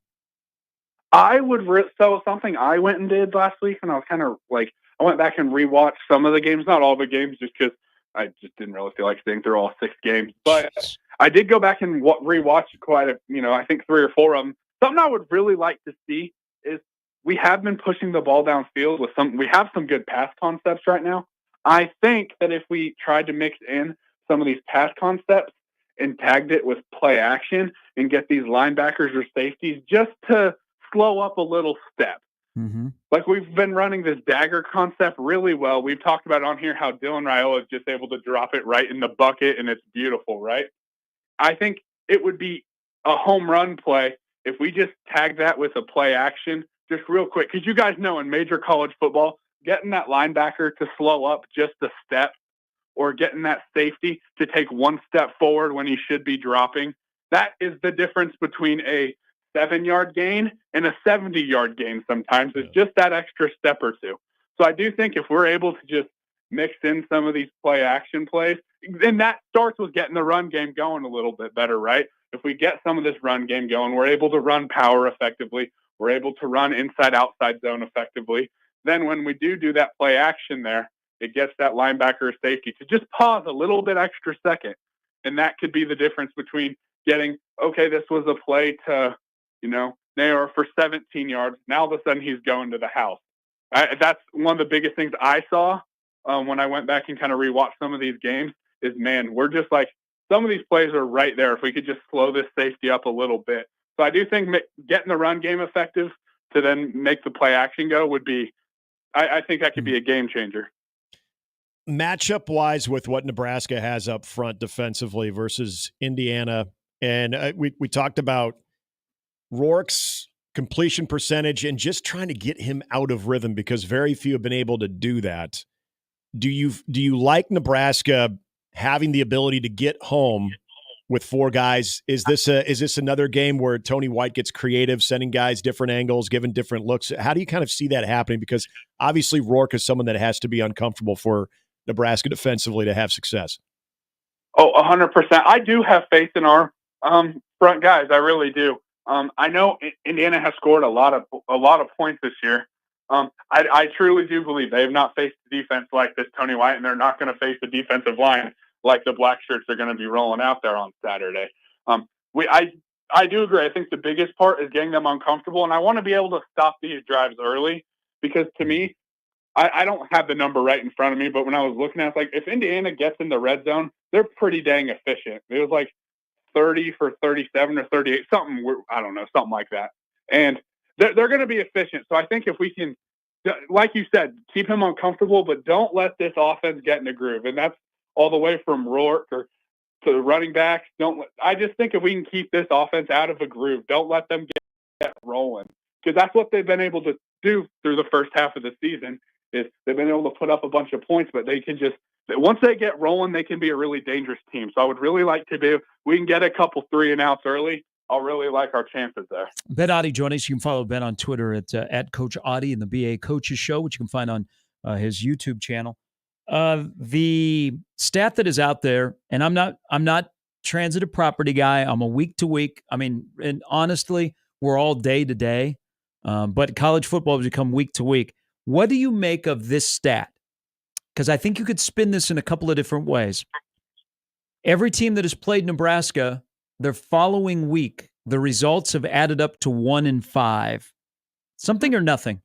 So something I went and did last week, and I was kind of like, I went back and rewatched some of the games, not all the games, just because I just didn't really feel like sitting through all 6 games. But I did go back and rewatch quite I think 3 or 4 of them. Something I would really like to see is we have been pushing the ball downfield with we have some good pass concepts right now. I think that if we tried to mix in some of these pass concepts and tagged it with play action and get these linebackers or safeties just to slow up a little step. Mm-hmm. Like we've been running this dagger concept really well. We've talked about on here how Dylan Raiola is just able to drop it right in the bucket, and it's beautiful, right? I think it would be a home run play if we just tag that with a play action just real quick. Because you guys know in major college football, getting that linebacker to slow up just a step or getting that safety to take one step forward when he should be dropping, that is the difference between a 7-yard gain and a 70-yard gain sometimes. It's just that extra step or two. So I do think if we're able to just mix in some of these play action plays, then that starts with getting the run game going a little bit better, right? If we get some of this run game going, we're able to run power effectively. We're able to run inside-outside zone effectively. Then when we do that play action there, it gets that linebacker or safety to just pause a little bit extra second. And that could be the difference between getting, okay, this was a play to, Nair for 17 yards. Now all of a sudden he's going to the house. That's one of the biggest things I saw when I went back and kind of rewatched some of these games is, man, we're just like, some of these plays are right there. If we could just slow this safety up a little bit. So I do think getting the run game effective to then make the play action go would be, I think that could be a game changer. Matchup wise with what Nebraska has up front defensively versus Indiana. And we talked about Rourke's completion percentage and just trying to get him out of rhythm because very few have been able to do that. Do you like Nebraska having the ability to get home with 4 guys? Is this another game where Tony White gets creative, sending guys different angles, giving different looks? How do you kind of see that happening? Because obviously Rourke is someone that has to be uncomfortable for Nebraska defensively to have success. Oh, 100%. I do have faith in our front guys. I really do. I know Indiana has scored a lot of points this year. I truly do believe they have not faced a defense like this, Tony White, and they're not going to face the defensive line like the black shirts are going to be rolling out there on Saturday. I do agree. I think the biggest part is getting them uncomfortable, and I want to be able to stop these drives early because to me, I don't have the number right in front of me, but when I was looking at it, like if Indiana gets in the red zone, they're pretty dang efficient. It was like 30 for 37 or 38, something like that. And they're going to be efficient. So I think if we can, like you said, keep him uncomfortable, but don't let this offense get in a groove. And that's all the way from Rourke to the running backs. I just think if we can keep this offense out of a groove, don't let them get rolling. Because that's what they've been able to do through the first half of the season is they've been able to put up a bunch of points, but they can just, once they get rolling, they can be a really dangerous team. So I would really like to be, we can get a couple 3-and-outs early. I'll really like our chances there. Ben Oddie joining us. You can follow Ben on Twitter at Coach Oddie and the BA Coaches Show, which you can find on his YouTube channel. The stat that is out there, and I'm not transitive property guy. I'm a week to week. I mean, and honestly, we're all day to day. But college football has become week to week. What do you make of this stat? Because I think you could spin this in a couple of different ways. Every team that has played Nebraska, their following week, the results have added up to 1-5. Something or nothing?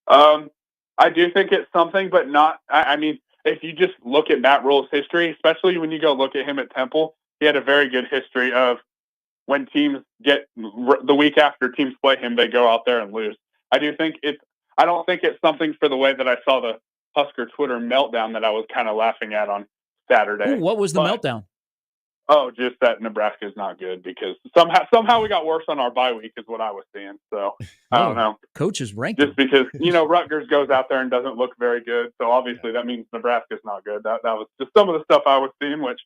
I do think it's something, but not. I mean, if you just look at Matt Rule's history, especially when you go look at him at Temple, he had a very good history of when teams get the week after teams play him, they go out there and lose. I don't think it's something for the way that I saw the Husker Twitter meltdown that I was kind of laughing at on Saturday. Ooh, what was the meltdown? Oh, just that Nebraska is not good because somehow we got worse on our bye week is what I was seeing. So I don't know. Coaches rank just because Rutgers goes out there and doesn't look very good. So obviously that means Nebraska's not good. That was just some of the stuff I was seeing. Which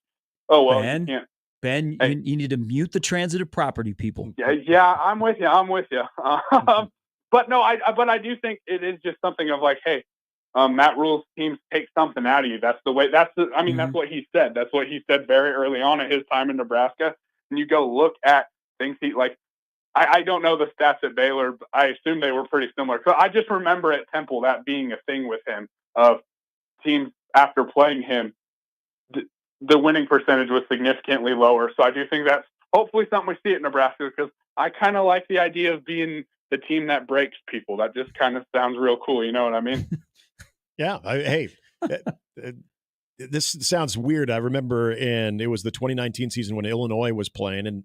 Ben, you need to mute the transitive property people. Yeah, I'm with you. But no, I do think it is just something of like, hey. Matt Rule's teams take something out of you. That's the way. That's what he said. That's what he said very early on at his time in Nebraska. And you go look at things I don't know the stats at Baylor. But I assume they were pretty similar. So I just remember at Temple that being a thing with him of teams after playing him, the winning percentage was significantly lower. So I do think that's hopefully something we see at Nebraska because I kind of like the idea of being the team that breaks people. That just kind of sounds real cool. You know what I mean? Yeah. Hey, This sounds weird. I remember it was the 2019 season when Illinois was playing, and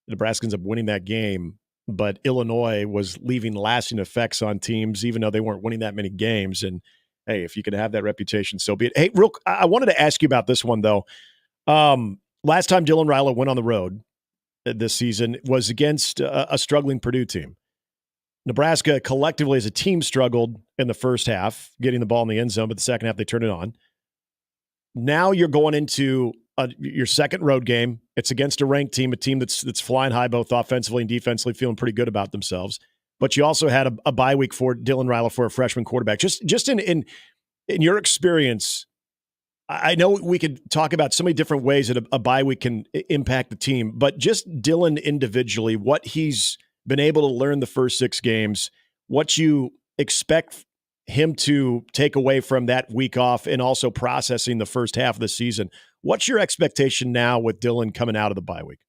Nebraska ends up winning that game. But Illinois was leaving lasting effects on teams, even though they weren't winning that many games. And hey, if you could have that reputation, so be it. Hey, I wanted to ask you about this one though. Last time Dylan Raiola went on the road this season was against a struggling Purdue team. Nebraska collectively as a team struggled in the first half, getting the ball in the end zone, but the second half they turned it on. Now you're going into your second road game. It's against a ranked team, a team that's flying high both offensively and defensively, feeling pretty good about themselves. But you also had a bye week for Dylan Raiola for a freshman quarterback. Just in your experience, I know we could talk about so many different ways that a bye week can impact the team, but just Dylan individually, what he's been able to learn the first 6 games, what you expect him to take away from that week off, and also processing the first half of the season. What's your expectation now with Dylan coming out of the bye week?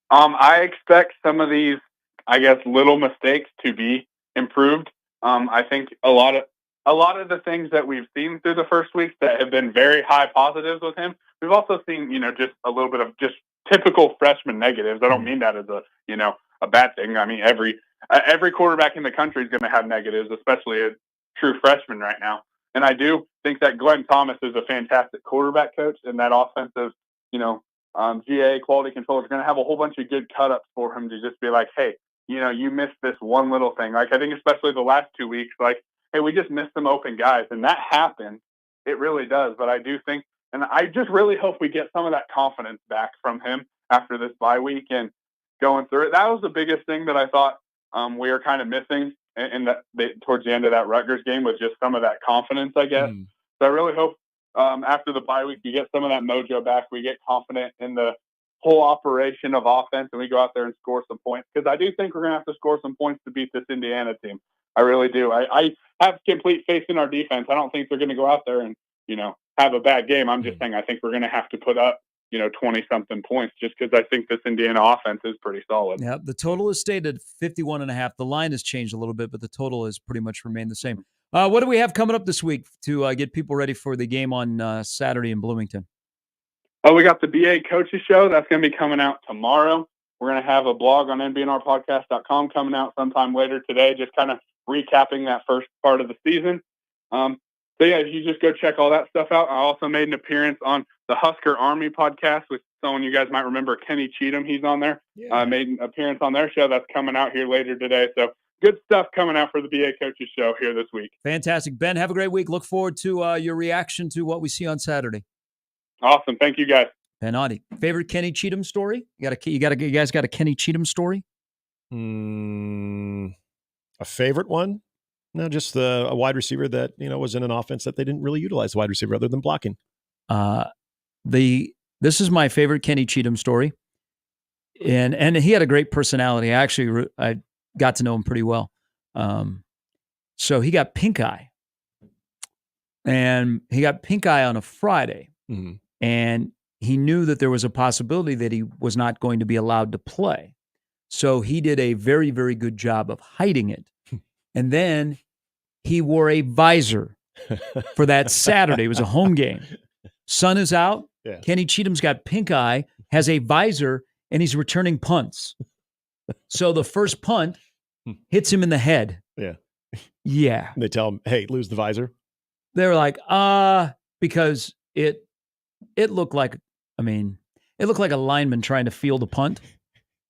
I expect some of these, I guess, little mistakes to be improved. I think a lot of the things that we've seen through the first weeks that have been very high positives with him, we've also seen, just a little bit of just typical freshman negatives. I don't mean that as a bad thing. I mean, every quarterback in the country is going to have negatives, especially a true freshman right now. And I do think that Glenn Thomas is a fantastic quarterback coach, and that offensive, GA quality control is going to have a whole bunch of good cut-ups for him to just be like, hey, you missed this one little thing. Like, I think especially the last 2 weeks, like, hey, we just missed some open guys, and that happens. It really does. But I do think, and I just really hope we get some of that confidence back from him after this bye week and going through it. That was the biggest thing that I thought we were kind of missing towards the end of that Rutgers game, was just some of that confidence, I guess. So I really hope after the bye week, we get some of that mojo back. We get confident in the whole operation of offense, and we go out there and score some points. Because I do think we're going to have to score some points to beat this Indiana team. I really do. I have complete faith in our defense. I don't think they're going to go out there and, have a bad game. I'm just saying I think we're going to have to put up, 20-something points, just because I think this Indiana offense is pretty solid. Yeah, the total is stayed at 51.5. The line has changed a little bit, but the total has pretty much remained the same. What do we have coming up this week to get people ready for the game on Saturday in Bloomington? Oh, we got the BA Coaches Show. That's going to be coming out tomorrow. We're going to have a blog on nbnrpodcast.com coming out sometime later today, just kind of recapping that first part of the season. So, yeah, you just go check all that stuff out. I also made an appearance on the Husker Army podcast with someone you guys might remember, Kenny Cheatham. He's on there. I made an appearance on their show. That's coming out here later today. So good stuff coming out for the BA Coaches Show here this week. Fantastic. Ben, have a great week. Look forward to your reaction to what we see on Saturday. Awesome. Thank you, guys. Ben Audie. Favorite Kenny Cheatham story? You guys got a Kenny Cheatham story? A favorite one? No, just a wide receiver that, was in an offense that they didn't really utilize the wide receiver other than blocking. This is my favorite Kenny Cheatham story. And he had a great personality. I got to know him pretty well. So he got pink eye. And he got pink eye on a Friday. Mm-hmm. And he knew that there was a possibility that he was not going to be allowed to play. So he did a very, very good job of hiding it. And then he wore a visor for that Saturday. It was a home game. Sun is out. Yeah. Kenny Cheatham's got pink eye, has a visor, and he's returning punts. So the first punt hits him in the head. Yeah. Yeah. And they tell him, hey, lose the visor. They're like, because it looked like, it looked like a lineman trying to field a punt.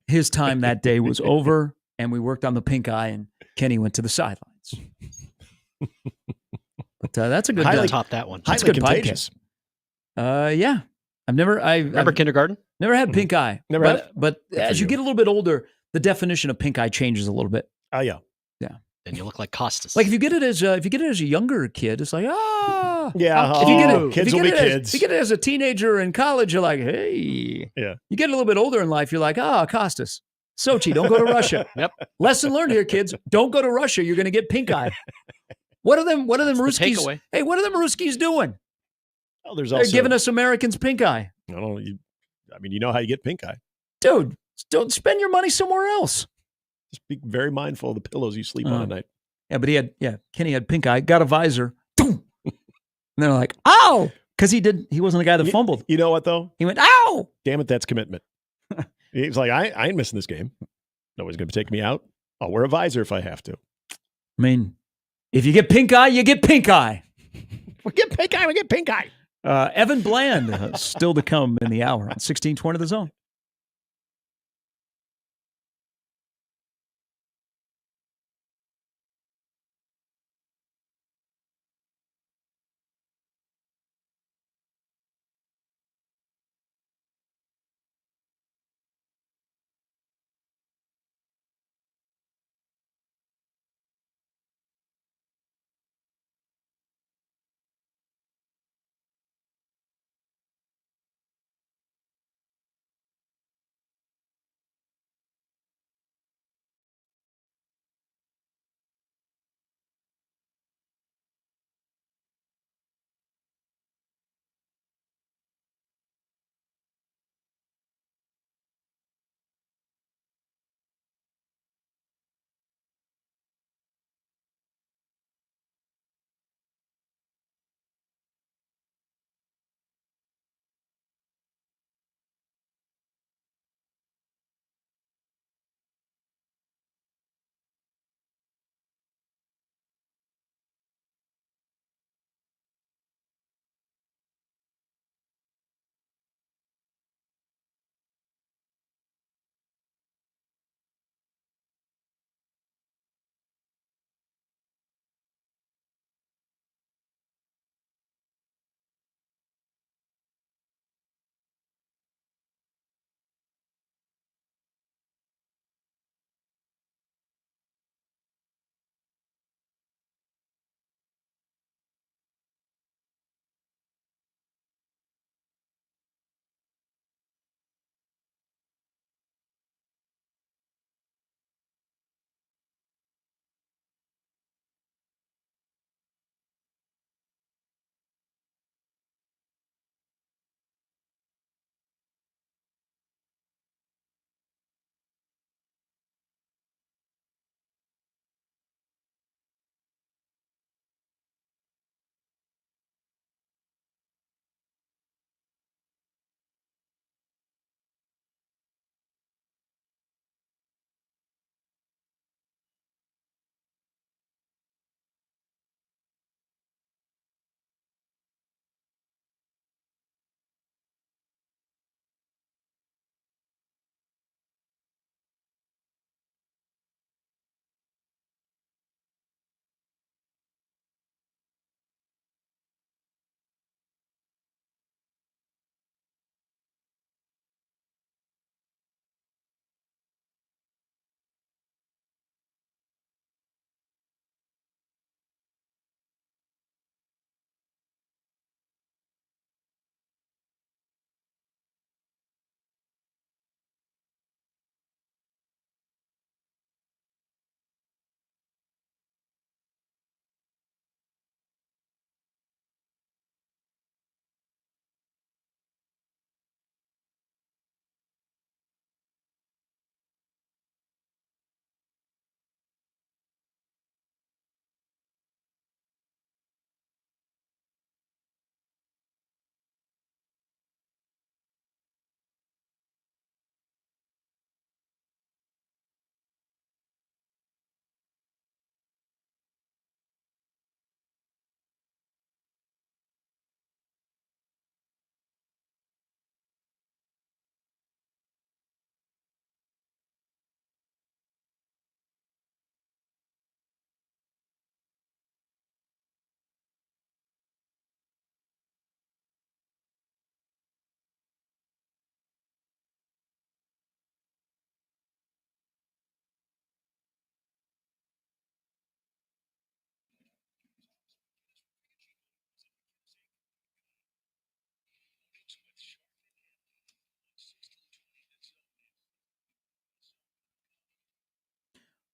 His time that day was over, and we worked on the pink eye, and Kenny went to the sidelines. But that's a good highly top that one. That's highly good contagious. Yeah. I've Remember kindergarten? Never had pink eye. Never had it? But as you get a little bit older, the definition of pink eye changes a little bit. Oh, yeah. Yeah. And you look like Costas. Like if you get it as a younger kid, it's like, Yeah. If you get it, kids if you will get be it kids. If you get it as a teenager in college, you're like, hey. Yeah. You get a little bit older in life, you're like, Costas. Sochi, don't go to Russia. Yep. Lesson learned here, kids. Don't go to Russia. You're going to get pink eye. What are them Ruskies? takeaway. Hey, what are them Ruskies doing? Oh, there's They're also giving us Americans pink eye. I don't know. You know how you get pink eye. Dude, don't spend your money somewhere else. Just be very mindful of the pillows you sleep on at night. Yeah, but Kenny had pink eye, got a visor. And they're like, ow! Because he wasn't the guy that fumbled. You know what, though? He went, ow! Damn it, that's commitment. He's like, I ain't missing this game. Nobody's going to take me out. I'll wear a visor if I have to. I mean, if you get pink eye, you get pink eye. We get pink eye, we get pink eye. Evan Bland, still to come in the hour on 1620 The Zone.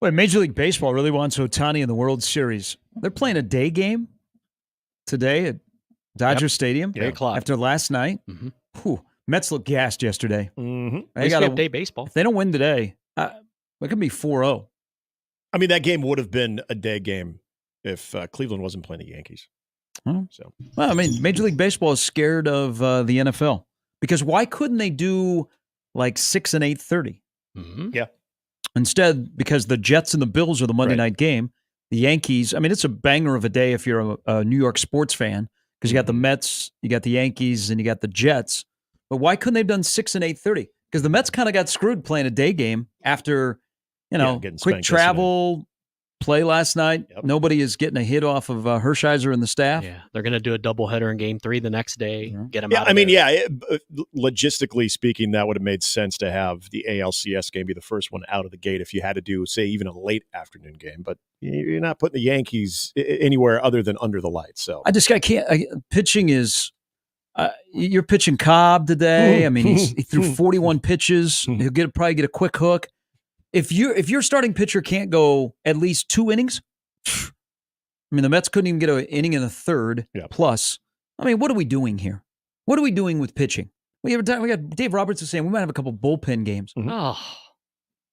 Wait, Major League Baseball really wants Ohtani in the World Series. They're playing a day game today at Dodger Stadium. 8 o'clock. After last night. Mm-hmm. Whew, Mets look gassed yesterday. Mm-hmm. They got day baseball. If they don't win today, it could be 4-0. I mean, that game would have been a day game if Cleveland wasn't playing the Yankees. So, well, I mean, Major League Baseball is scared of the NFL because why couldn't they do like 6 and 8:30? Yeah. Instead, because the Jets and the Bills are the Monday night game, the Yankees. I mean, it's a banger of a day if you're a New York sports fan because you got the Mets, you got the Yankees, and you got the Jets. But why couldn't they have done 6 and 8:30? Because the Mets kind of got screwed playing a day game after getting quick spanked travel. Play last night. Yep. Nobody is getting a hit off of Hershiser and the staff. Yeah, they're going to do a doubleheader in Game 3 the next day. Get them out. I mean, logistically speaking, that would have made sense to have the ALCS game be the first one out of the gate if you had to do, say, even a late afternoon game. But you're not putting the Yankees anywhere other than under the lights. So I can't. Pitching is. You're pitching Cobb today. I mean, he threw 41 pitches. He'll probably get a quick hook. If your starting pitcher can't go at least 2 innings, I mean, the Mets couldn't even get an inning in the third. Plus, I mean, what are we doing here? What are we doing with pitching? We got Dave Roberts is saying we might have a couple bullpen games. Oh,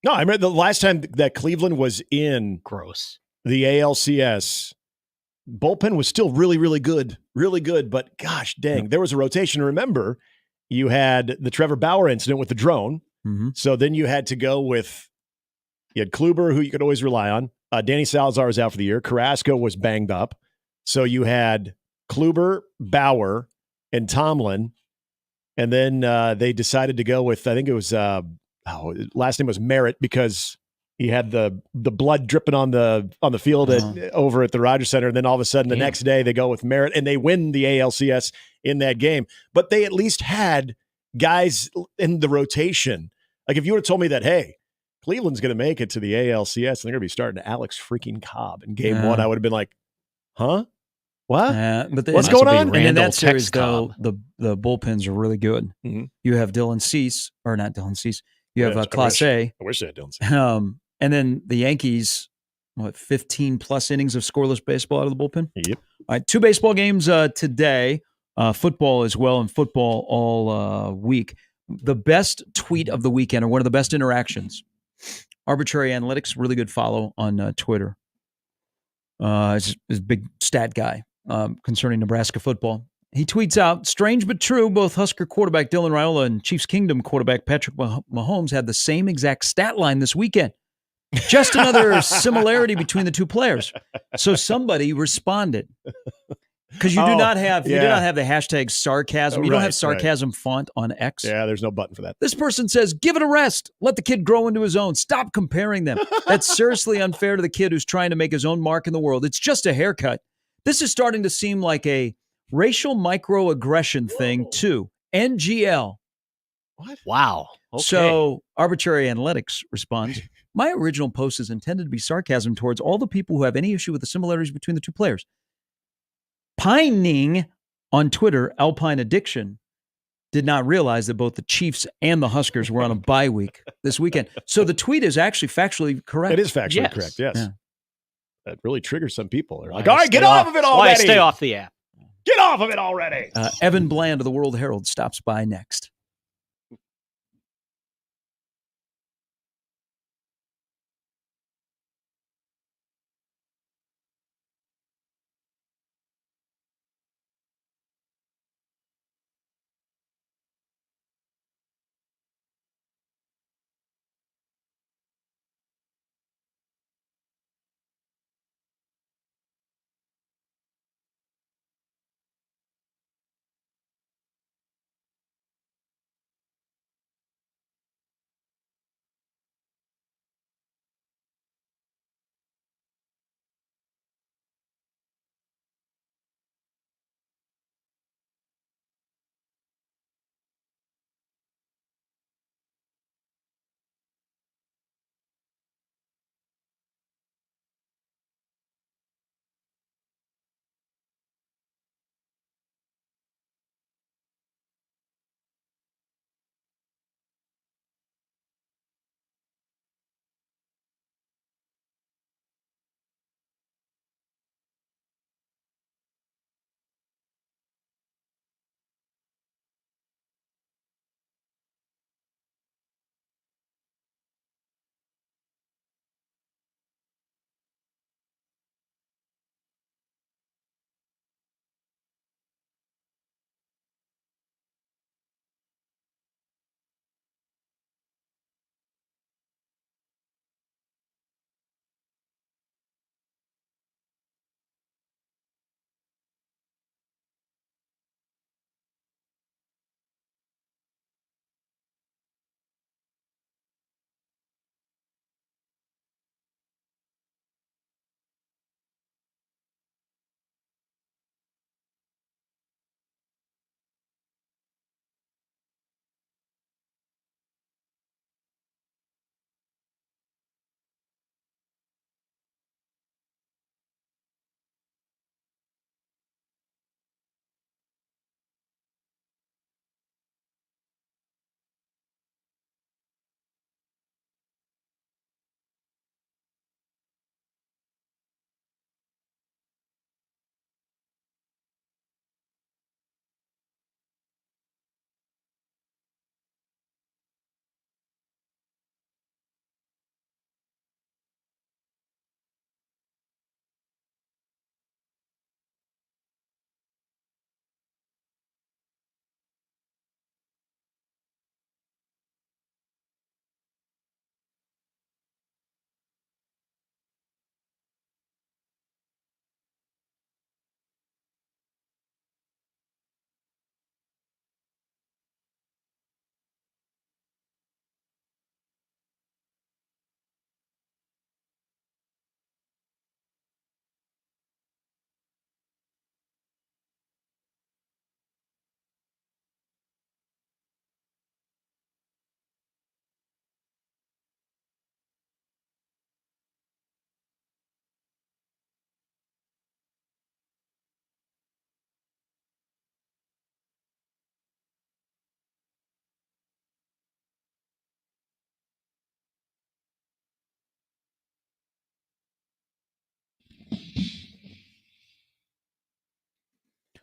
no, I remember the last time that Cleveland was in the ALCS, bullpen was still really, really good, But gosh dang, there was a rotation. Remember, you had the Trevor Bauer incident with the drone. So then you had to go with. You had Kluber, who you could always rely on. Danny Salazar was out for the year. Carrasco was banged up. So you had Kluber, Bauer, and Tomlin. And then they decided to go with, I think it was, last name was Merritt because he had the blood dripping on the field over at the Rogers Center. And then all of a sudden the next day they go with Merritt and they win the ALCS in that game. But they at least had guys in the rotation. Like if you would have told me that, hey, Cleveland's going to make it to the ALCS, and they're going to be starting to Alex freaking Cobb in game 1. I would have been like, huh? What? What's going on? And in that series, though, the bullpens are really good. You have Dylan Cease, or not Dylan Cease. You have Clase. I wish I had Dylan Cease. And then the Yankees, 15-plus innings of scoreless baseball out of the bullpen? Yep. All right, 2 baseball games today. Football as well, and football all week. The best tweet of the weekend, or one of the best interactions, Arbitrary Analytics, really good follow on Twitter. He's a big stat guy concerning Nebraska football. He tweets out, strange but true, both Husker quarterback Dylan Raiola and Chiefs Kingdom quarterback Patrick Mahomes had the same exact stat line this weekend. Just another similarity between the two players. So somebody responded. Because you do not have the hashtag sarcasm. You don't have sarcasm font on X. Yeah, there's no button for that. This person says, give it a rest. Let the kid grow into his own. Stop comparing them. That's seriously unfair to the kid who's trying to make his own mark in the world. It's just a haircut. This is starting to seem like a racial microaggression thing, too. NGL. What? Wow. Okay. So Arbitrary Analytics responds, my original post is intended to be sarcasm towards all the people who have any issue with the similarities between the two players. Pining on Twitter, Alpine Addiction, did not realize that both the Chiefs and the Huskers were on a bye week this weekend. So the tweet is actually factually correct. It is factually correct, yes. Yeah. That really triggers some people. They're like, all right, get off of it already. Why stay off the app? Get off of it already. Evan Bland of the World Herald stops by next.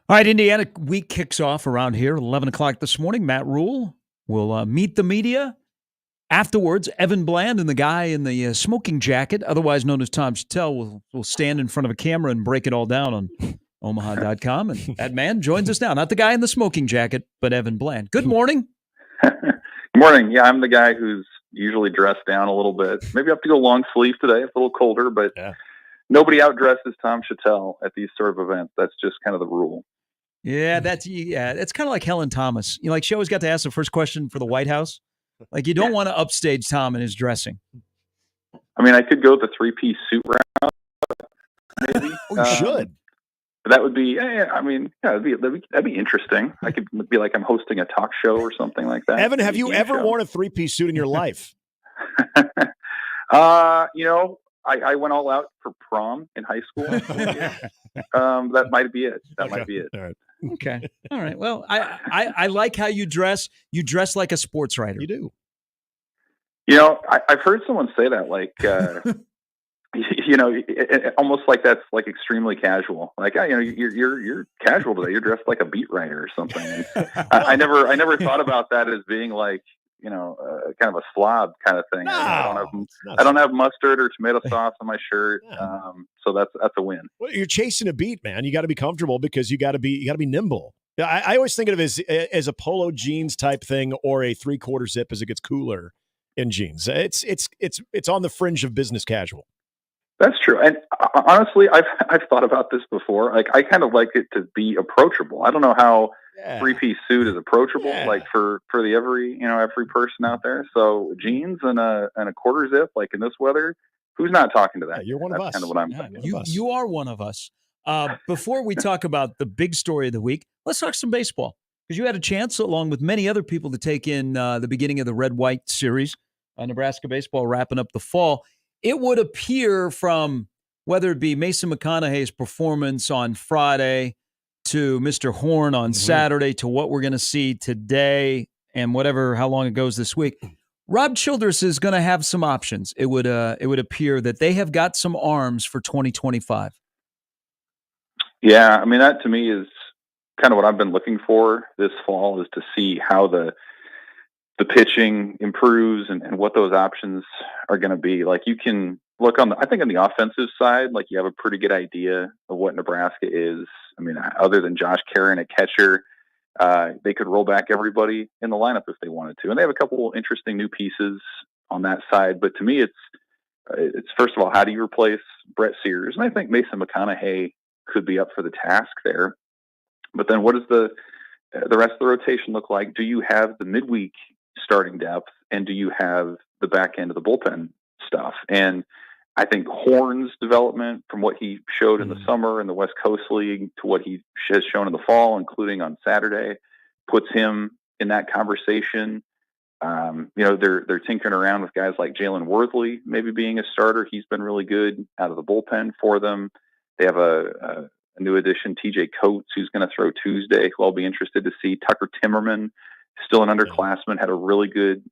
All right, Indiana week kicks off around here, 11 o'clock this morning. Matt Rule will meet the media. Afterwards, Evan Bland and the guy in the smoking jacket, otherwise known as Tom Chattel, will stand in front of a camera and break it all down on Omaha.com. And that man joins us now. Not the guy in the smoking jacket, but Evan Bland. Good morning. Good morning. Yeah, I'm the guy who's usually dressed down a little bit. Maybe I have to go long sleeve today. It's a little colder, but nobody outdresses Tom Chattel at these sort of events. That's just kind of the rule. Yeah, it's kind of like Helen Thomas. You know, like she always got to ask the first question for the White House. Like you don't want to upstage Tom in his dressing. I mean, I could go the 3-piece suit route, maybe. You should. That would be. That'd be interesting. I could be like I'm hosting a talk show or something like that. Evan, have you ever worn a 3-piece suit in your life? I went all out for prom in high school. That might be it. Might be it. All right. Okay. All right. Well, I like how you dress. You dress like a sports writer. You do. I've heard someone say that, like, almost like that's like extremely casual. Like, you're casual today. You're dressed like a beat writer or something. And I never thought about that as being like, kind of a slob kind of thing. No, I don't have mustard or tomato sauce on my shirt, so that's a win. Well, you're chasing a beat, man. You got to be comfortable because you got to be nimble. I always think of it as a polo jeans type thing or a 3/4 zip as it gets cooler in jeans. It's on the fringe of business casual. That's true, and honestly, I've thought about this before. Like, I kind of like it to be approachable. I don't know how 3-piece suit is approachable, like for the every person out there. So jeans and a 1/4 zip, like in this weather, who's not talking to that? Yeah, you're one of us. Kind of what I'm thinking. You are one of us. Before we talk about the big story of the week, let's talk some baseball because you had a chance, along with many other people, to take in the beginning of the Red-White series, Nebraska baseball wrapping up the fall. It would appear from whether it be Mason McConaughey's performance on Friday to Mr. Horn on Saturday to what we're going to see today and how long it goes this week, Rob Childress is going to have some options. It would appear that they have got some arms for 2025. Yeah, I mean, that to me is kind of what I've been looking for this fall, is to see how the pitching improves and what those options are going to be. Like, you can look I think on the offensive side, like, you have a pretty good idea of what Nebraska is. I mean, other than Josh Caron at catcher, they could roll back everybody in the lineup if they wanted to. And they have a couple interesting new pieces on that side. But to me, it's first of all, how do you replace Brett Sears? And I think Mason McConaughey could be up for the task there. But then what does the rest of the rotation look like? Do you have the midweek starting depth, and do you have the back end of the bullpen stuff? And I think Horn's development from what he showed in the summer in the West Coast League to what he has shown in the fall, including on Saturday, puts him in that conversation. They're tinkering around with guys like Jalen Worthley maybe being a starter. He's been really good out of the bullpen for them. They have a new addition, TJ Coates, who's going to throw Tuesday, who I'll be interested to see. Tucker Timmerman, still an underclassman, had a really good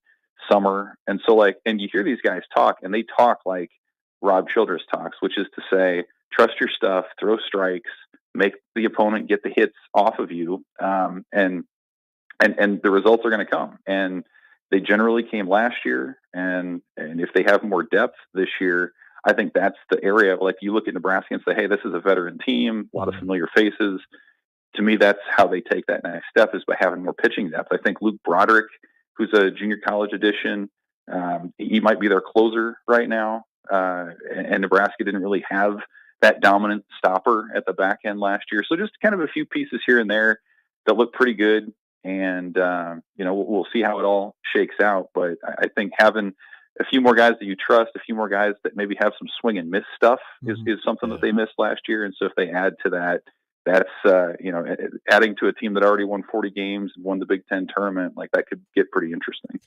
summer. And so, and you hear these guys talk, and they talk like Rob Childress talks, which is to say, trust your stuff, throw strikes, make the opponent get the hits off of you, and the results are going to come. And they generally came last year, and if they have more depth this year, I think that's the area. Like, you look at Nebraska and say, hey, this is a veteran team, a lot of familiar faces. To me, that's how they take that next step, is by having more pitching depth. I think Luke Broderick, who's a junior college addition, he might be their closer right now. And Nebraska didn't really have that dominant stopper at the back end last year. So just kind of a few pieces here and there that look pretty good. And, we'll see how it all shakes out. But I think having a few more guys that you trust, a few more guys that maybe have some swing and miss stuff is something that they missed last year. And so if they add to that, that's, adding to a team that already won 40 games and won the Big Ten tournament, like, that could get pretty interesting.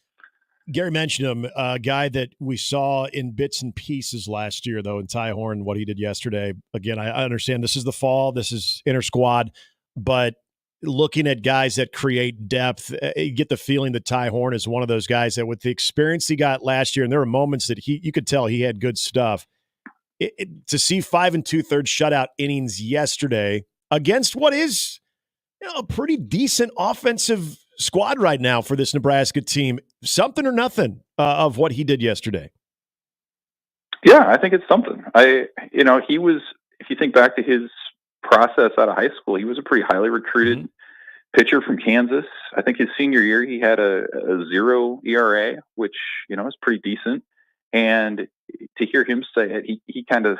Gary mentioned him, a guy that we saw in bits and pieces last year, though, in Ty Horn, what he did yesterday. Again, I understand this is the fall, this is inter-squad, but looking at guys that create depth, you get the feeling that Ty Horn is one of those guys that, with the experience he got last year, and there were moments that you could tell he had good stuff. To see 5 2/3 shutout innings yesterday against what is a pretty decent offensive squad right now for this Nebraska team. Something or nothing of what he did yesterday. Yeah, I think it's something. He was, if you think back to his process out of high school, he was a pretty highly recruited pitcher from Kansas. I think his senior year, he had a 0 ERA, which, is pretty decent. And to hear him say it, he kind of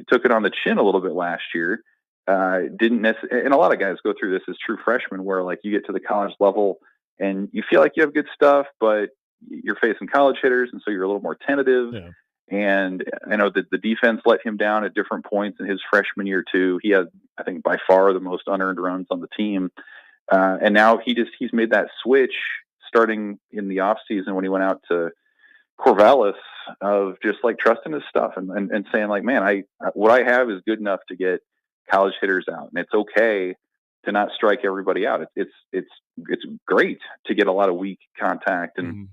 took it on the chin a little bit last year. Didn't necessarily, and a lot of guys go through this as true freshmen where like you get to the college level and you feel like you have good stuff, but you're facing college hitters. And so you're a little more tentative. Yeah. And I know that the defense let him down at different points in his freshman year too. He had, I think, by far the most unearned runs on the team. And now he's made that switch starting in the off season when he went out to Corvallis of just like trusting his stuff and saying like, man, what I have is good enough to get college hitters out. And it's okay to not strike everybody out. It's great to get a lot of weak contact and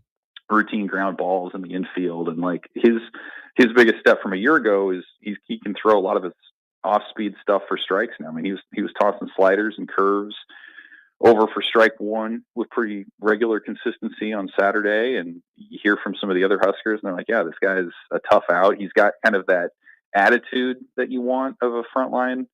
routine ground balls in the infield. And like his biggest step from a year ago is he can throw a lot of his off speed stuff for strikes now. I mean, he was tossing sliders and curves over for strike one with pretty regular consistency on Saturday. And you hear from some of the other Huskers and they're like, yeah, this guy's a tough out. He's got kind of that attitude that you want of a frontline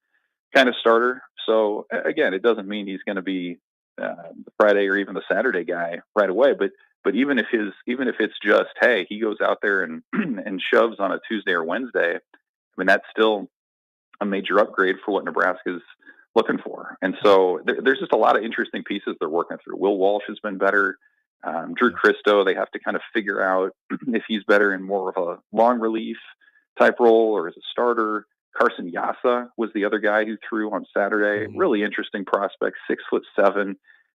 kind of starter. So again, it doesn't mean he's going to be the Friday or even the Saturday guy right away. But even if it's just, hey, he goes out there and and shoves on a Tuesday or Wednesday, I mean, that's still a major upgrade for what Nebraska's looking for. And so there's just a lot of interesting pieces they're working through. Will Walsh has been better. Drew Christo, they have to kind of figure out if he's better in more of a long relief type role or as a starter. Carson Yassa was the other guy who threw on Saturday. Really interesting prospect, 6'7",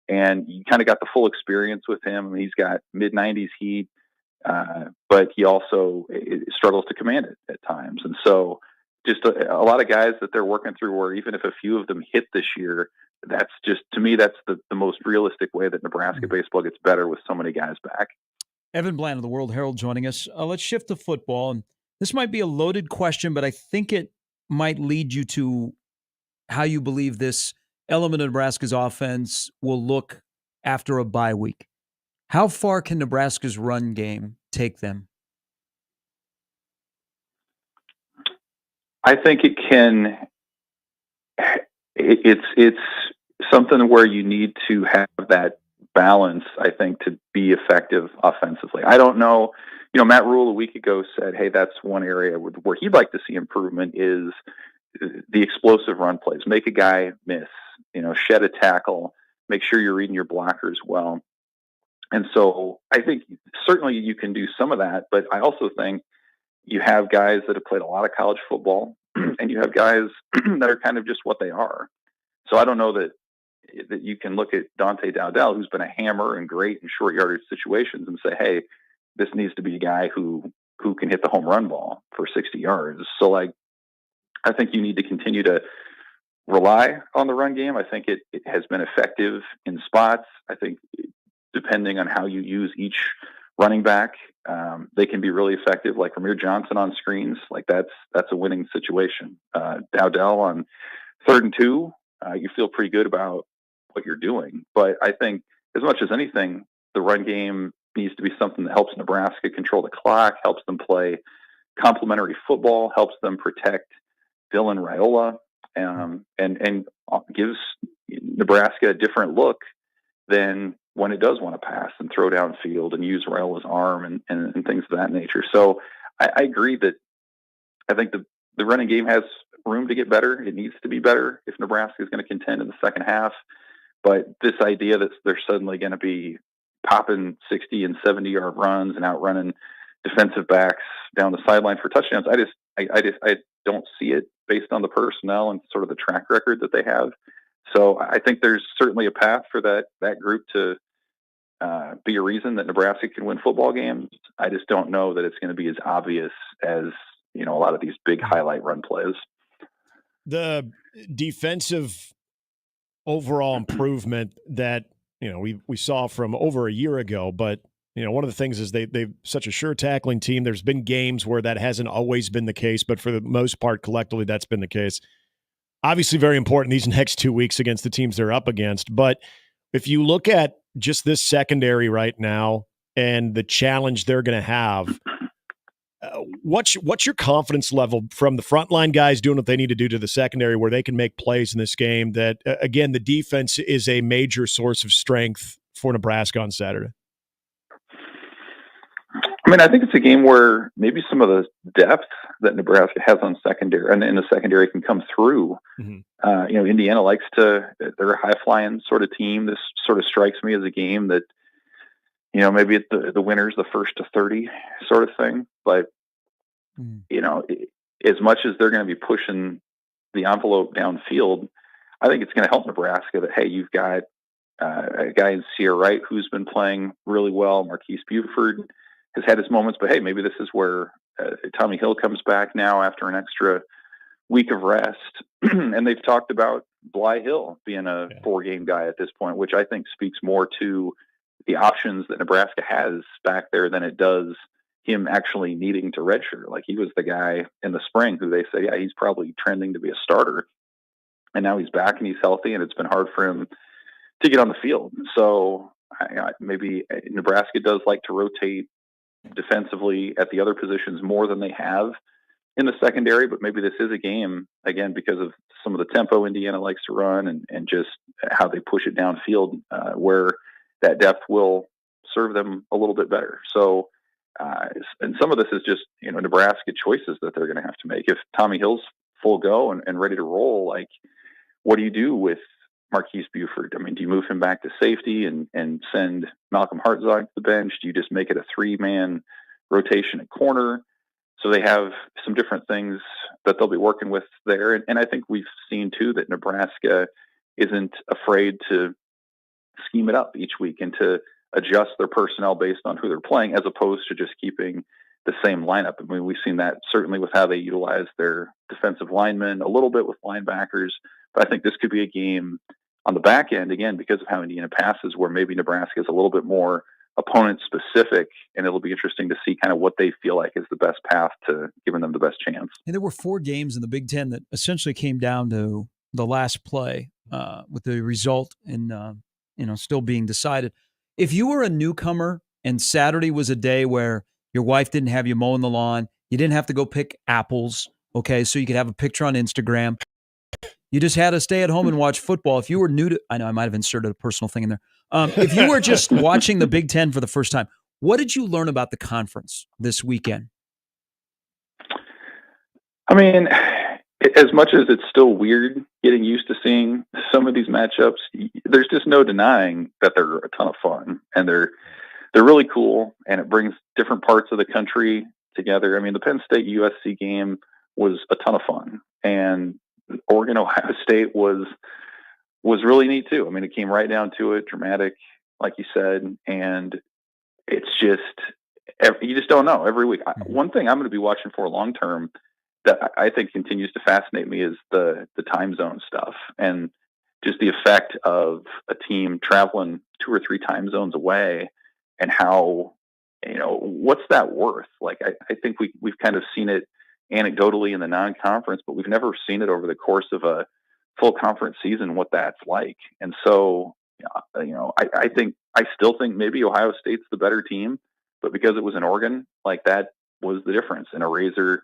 and you kind of got the full experience with him. He's got mid-90s heat, but he also struggles to command it at times. And so just a lot of guys that they're working through where even if a few of them hit this year, that's just, to me, that's the most realistic way that Nebraska baseball gets better with so many guys back. Evan Bland of the World Herald joining us. Let's shift to football. And this might be a loaded question, but I think it might lead you to how you believe this element of Nebraska's offense will look after a bye week. How far can Nebraska's run game take them? I think it can. It's something where you need to have that balance, I think, to be effective offensively. I don't know. Matt Rule a week ago said, hey, that's one area where he'd like to see improvement is the explosive run plays. Make a guy miss, shed a tackle, make sure you're reading your blockers well. And so I think certainly you can do some of that, but I also think you have guys that have played a lot of college football and you have guys that are kind of just what they are. So I don't know that you can look at Dante Dowdell, who's been a hammer and great in short yardage situations, and say, hey, this needs to be a guy who can hit the home run ball for 60 yards. So like, I think you need to continue to rely on the run game. I think it has been effective in spots. I think depending on how you use each running back, they can be really effective. Like Ramir Johnson on screens, like that's a winning situation. Dowdell on 3rd and 2, you feel pretty good about what you're doing. But I think as much as anything, the run game needs to be something that helps Nebraska control the clock, helps them play complementary football, helps them protect Dylan Raiola, and gives Nebraska a different look than when it does want to pass and throw downfield and use Raiola's arm and things of that nature. So I agree that I think the running game has room to get better. It needs to be better if Nebraska is going to contend in the second half. But this idea that they're suddenly going to be popping 60 and 70-yard runs and outrunning defensive backs down the sideline for touchdowns, I don't see it based on the personnel and sort of the track record that they have. So I think there's certainly a path for that group to be a reason that Nebraska can win football games. I just don't know that it's going to be as obvious as, a lot of these big highlight run plays. The defensive overall improvement that, we saw from over a year ago, but one of the things is they've such a sure tackling team. There's been games where that hasn't always been the case, but for the most part, collectively, that's been the case. obviously very important these next 2 weeks against the teams they're up against. But if you look at just this secondary right now and the challenge they're going to have, what's your confidence level from the frontline guys doing what they need to do to the secondary where they can make plays in this game that, again, the defense is a major source of strength for Nebraska on Saturday? I mean, I think it's a game where maybe some of the depth that Nebraska has on secondary and in the secondary can come through. Mm-hmm. Indiana likes they're a high flying sort of team. This sort of strikes me as a game that, maybe the winner's the first to 30 sort of thing. But, as much as they're going to be pushing the envelope downfield, I think it's going to help Nebraska that, hey, you've got a guy in Sierra Wright who's been playing really well. Marquise Buford has had his moments, but hey, maybe this is where Tommy Hill comes back now after an extra week of rest. And they've talked about Bly Hill being a 4-game guy at this point, which I think speaks more to the options that Nebraska has back there than it does him actually needing to redshirt. Like, he was the guy in the spring who they say, yeah, he's probably trending to be a starter. And now he's back and he's healthy, and it's been hard for him to get on the field. So maybe Nebraska does like to rotate defensively at the other positions more than they have in the secondary, but maybe this is a game, again, because of some of the tempo Indiana likes to run and just how they push it downfield, where that depth will serve them a little bit better. So, and some of this is just, Nebraska choices that they're going to have to make. If Tommy Hill's full go and ready to roll, like, what do you do with Marquise Buford? I mean, do you move him back to safety and send Malcolm Hartzog to the bench? Do you just make it a 3-man rotation at corner? So they have some different things that they'll be working with there. And I think we've seen, too, that Nebraska isn't afraid to scheme it up each week and to adjust their personnel based on who they're playing, as opposed to just keeping the same lineup. I mean, we've seen that certainly with how they utilize their defensive linemen, a little bit with linebackers. But I think this could be a game on the back end, again, because of how Indiana passes, where maybe Nebraska is a little bit more opponent specific, and it'll be interesting to see kind of what they feel like is the best path to giving them the best chance. And there were 4 games in the Big Ten that essentially came down to the last play, with the result and still being decided. If you were a newcomer and Saturday was a day where your wife didn't have you mowing the lawn, you didn't have to go pick apples, okay, so you could have a picture on Instagram. You just had to stay at home and watch football. If you were new to, I know I might have inserted a personal thing in there. If you were just watching the Big Ten for the first time, what did you learn about the conference this weekend? I mean, as much as it's still weird getting used to seeing some of these matchups, there's just no denying that they're a ton of fun, and they're really cool, and it brings different parts of the country together. I mean, the Penn State USC game was a ton of fun, and Oregon Ohio State was really neat too. I mean, it came right down to it, dramatic, like you said, and it's just, you just don't know every week. One thing I'm going to be watching for long term that I think continues to fascinate me is the time zone stuff, and just the effect of a team traveling 2 or 3 time zones away, and how, what's that worth? Like, I think we've kind of seen it anecdotally in the non-conference, but we've never seen it over the course of a full conference season, what that's like. And so, I still think maybe Ohio State's the better team, but because it was in Oregon, like, that was the difference in a razor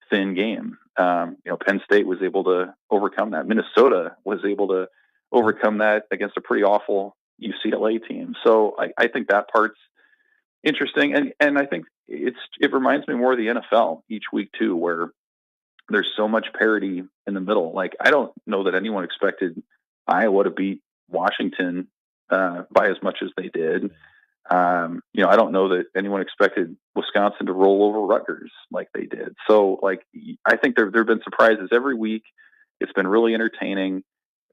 thin game. Penn State was able to overcome that. Minnesota was able to overcome that against a pretty awful UCLA team. So I think that part's interesting. And I think it reminds me more of the NFL each week too, where there's so much parity in the middle. Like, I don't know that anyone expected Iowa to beat Washington by as much as they did. I don't know that anyone expected Wisconsin to roll over Rutgers like they did. So, like, I think there have been surprises every week. It's been really entertaining.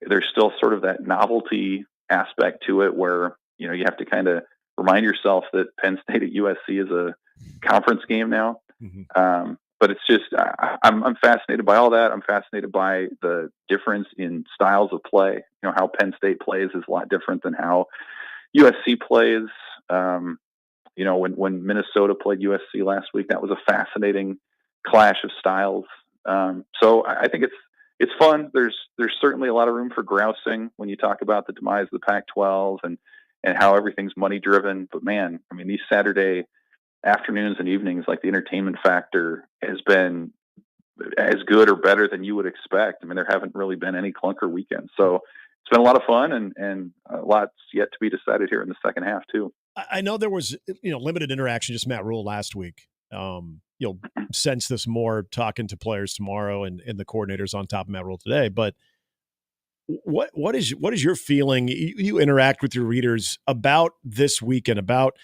There's still sort of that novelty aspect to it where, you have to kind of remind yourself that Penn State at USC is a conference game now. Mm-hmm. But it's just, I'm fascinated by all that. I'm fascinated by the difference in styles of play. How Penn State plays is a lot different than how USC plays. When Minnesota played USC last week, that was a fascinating clash of styles. So I think it's fun. There's certainly a lot of room for grousing when you talk about the demise of the Pac-12 and how everything's money driven. But man, I mean, these Saturday afternoons and evenings, like the entertainment factor has been as good or better than you would expect. I mean, there haven't really been any clunker weekends. So it's been a lot of fun and lots yet to be decided here in the second half too. I know there was, limited interaction, just Matt Rule last week. You'll sense this more talking to players tomorrow and the coordinators on top of Matt Rule today. But what is your feeling? You interact with your readers about this weekend, about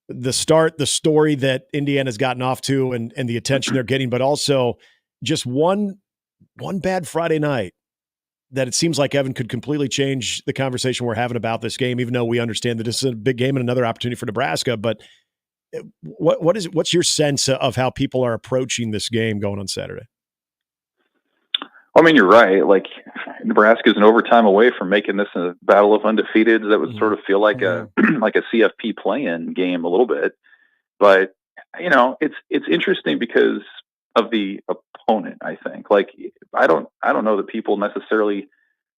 the story that Indiana's gotten off to and the attention they're getting, but also just one bad Friday night that it seems like, Evan, could completely change the conversation we're having about this game, even though we understand that this is a big game and another opportunity for Nebraska. But what's your sense of how people are approaching this game going on Saturday? I mean, you're right. Like, Nebraska's an overtime away from making this a battle of undefeateds. That would sort of feel like a CFP play-in game a little bit. But, it's interesting because of the opponent, I think. Like, I don't know that people necessarily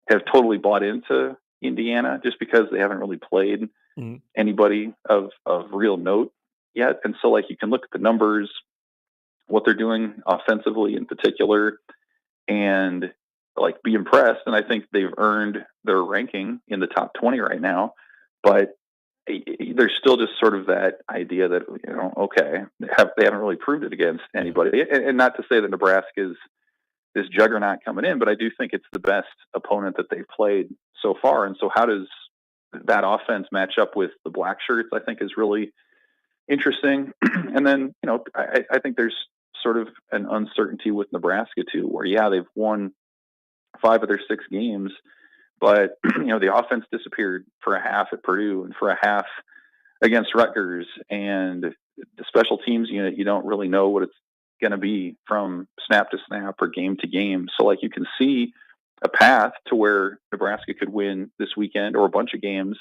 have totally bought into Indiana just because they haven't really played anybody of real note yet. And so, like, you can look at the numbers, what they're doing offensively in particular, and like be impressed. And I think they've earned their ranking in the top 20 right now, but there's still just sort of that idea that, okay, they haven't really proved it against anybody. And not to say that Nebraska is this juggernaut coming in, but I do think it's the best opponent that they've played so far. And so how does that offense match up with the black shirts, I think is really interesting. And then, I think there's sort of an uncertainty with Nebraska too, where they've won 5 of their 6 games, but the offense disappeared for a half at Purdue and for a half against Rutgers, and the special teams unit, you don't really know what it's going to be from snap to snap or game to game. So like you can see a path to where Nebraska could win this weekend or a bunch of games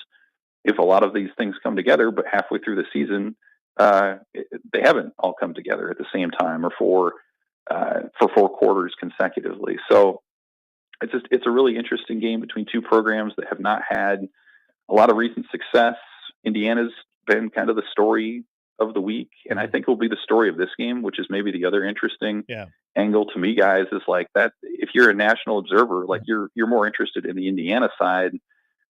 if a lot of these things come together, but halfway through the season, they haven't all come together at the same time or for 4 quarters consecutively. So it's a really interesting game between two programs that have not had a lot of recent success. Indiana's been kind of the story of the week, and I think it will be the story of this game, which is maybe the other interesting angle to me, guys, is like that if you're a national observer, like you're more interested in the Indiana side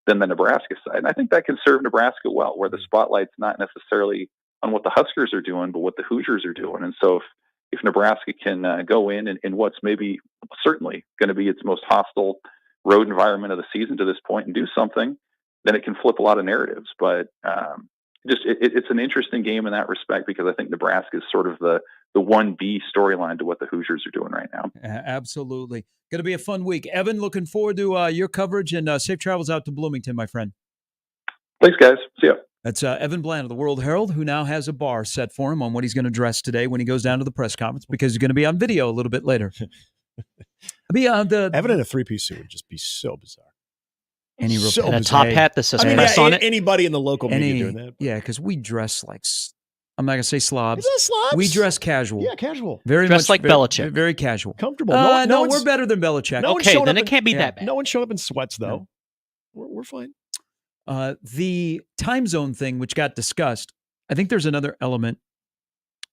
than the Nebraska side. And I think that can serve Nebraska well, where the spotlight's not necessarily on what the Huskers are doing, but what the Hoosiers are doing. And so if Nebraska can go in what's maybe certainly going to be its most hostile road environment of the season to this point and do something, then it can flip a lot of narratives. But it's an interesting game in that respect, because I think Nebraska is sort of the 1B storyline to what the Hoosiers are doing right now. Absolutely. Going to be a fun week. Evan, looking forward to your coverage, and safe travels out to Bloomington, my friend. Thanks, guys. See ya. That's Evan Bland of the World Herald, who now has a bar set for him on what he's going to dress today when he goes down to the press conference, because he's going to be on video a little bit later. Evan in a 3-piece suit would just be so bizarre. And a top hat that says press on it. Anybody in the local media doing that. Yeah, because we dress like, I'm not going to say slobs. Is that slobs? We dress casual. Yeah, casual. Very dress much like Belichick. Very casual. Comfortable. No, we're better than Belichick. Okay, then it can't be that bad. No one showed up in sweats, though. No. We're fine. The time zone thing, which got discussed, I think there's another element.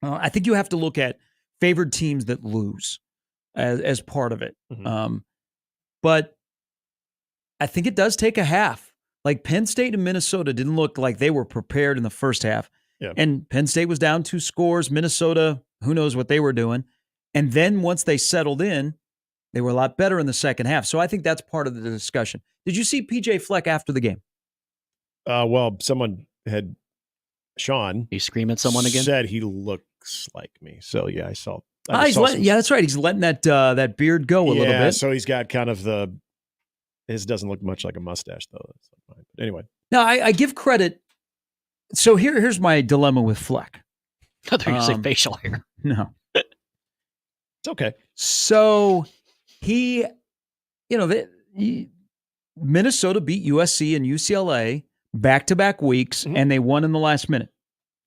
I think you have to look at favored teams that lose as part of it. Mm-hmm. But I think it does take a half. Like Penn State and Minnesota didn't look like they were prepared in the first half. Yeah. And Penn State was down 2 scores. Minnesota, who knows what they were doing. And then once they settled in, they were a lot better in the second half. So I think that's part of the discussion. Did you see PJ Fleck after the game? Well, someone had, Sean. He scream at someone again? Said he looks like me. So yeah, I saw. Yeah, that's right. He's letting that beard go a little bit. So he's got kind of his doesn't look much like a mustache though. But anyway. Now I give credit. So here's my dilemma with Fleck. I thought you were going to say facial hair. No. It's okay. So Minnesota beat USC and UCLA back-to-back weeks, and they won in the last minute.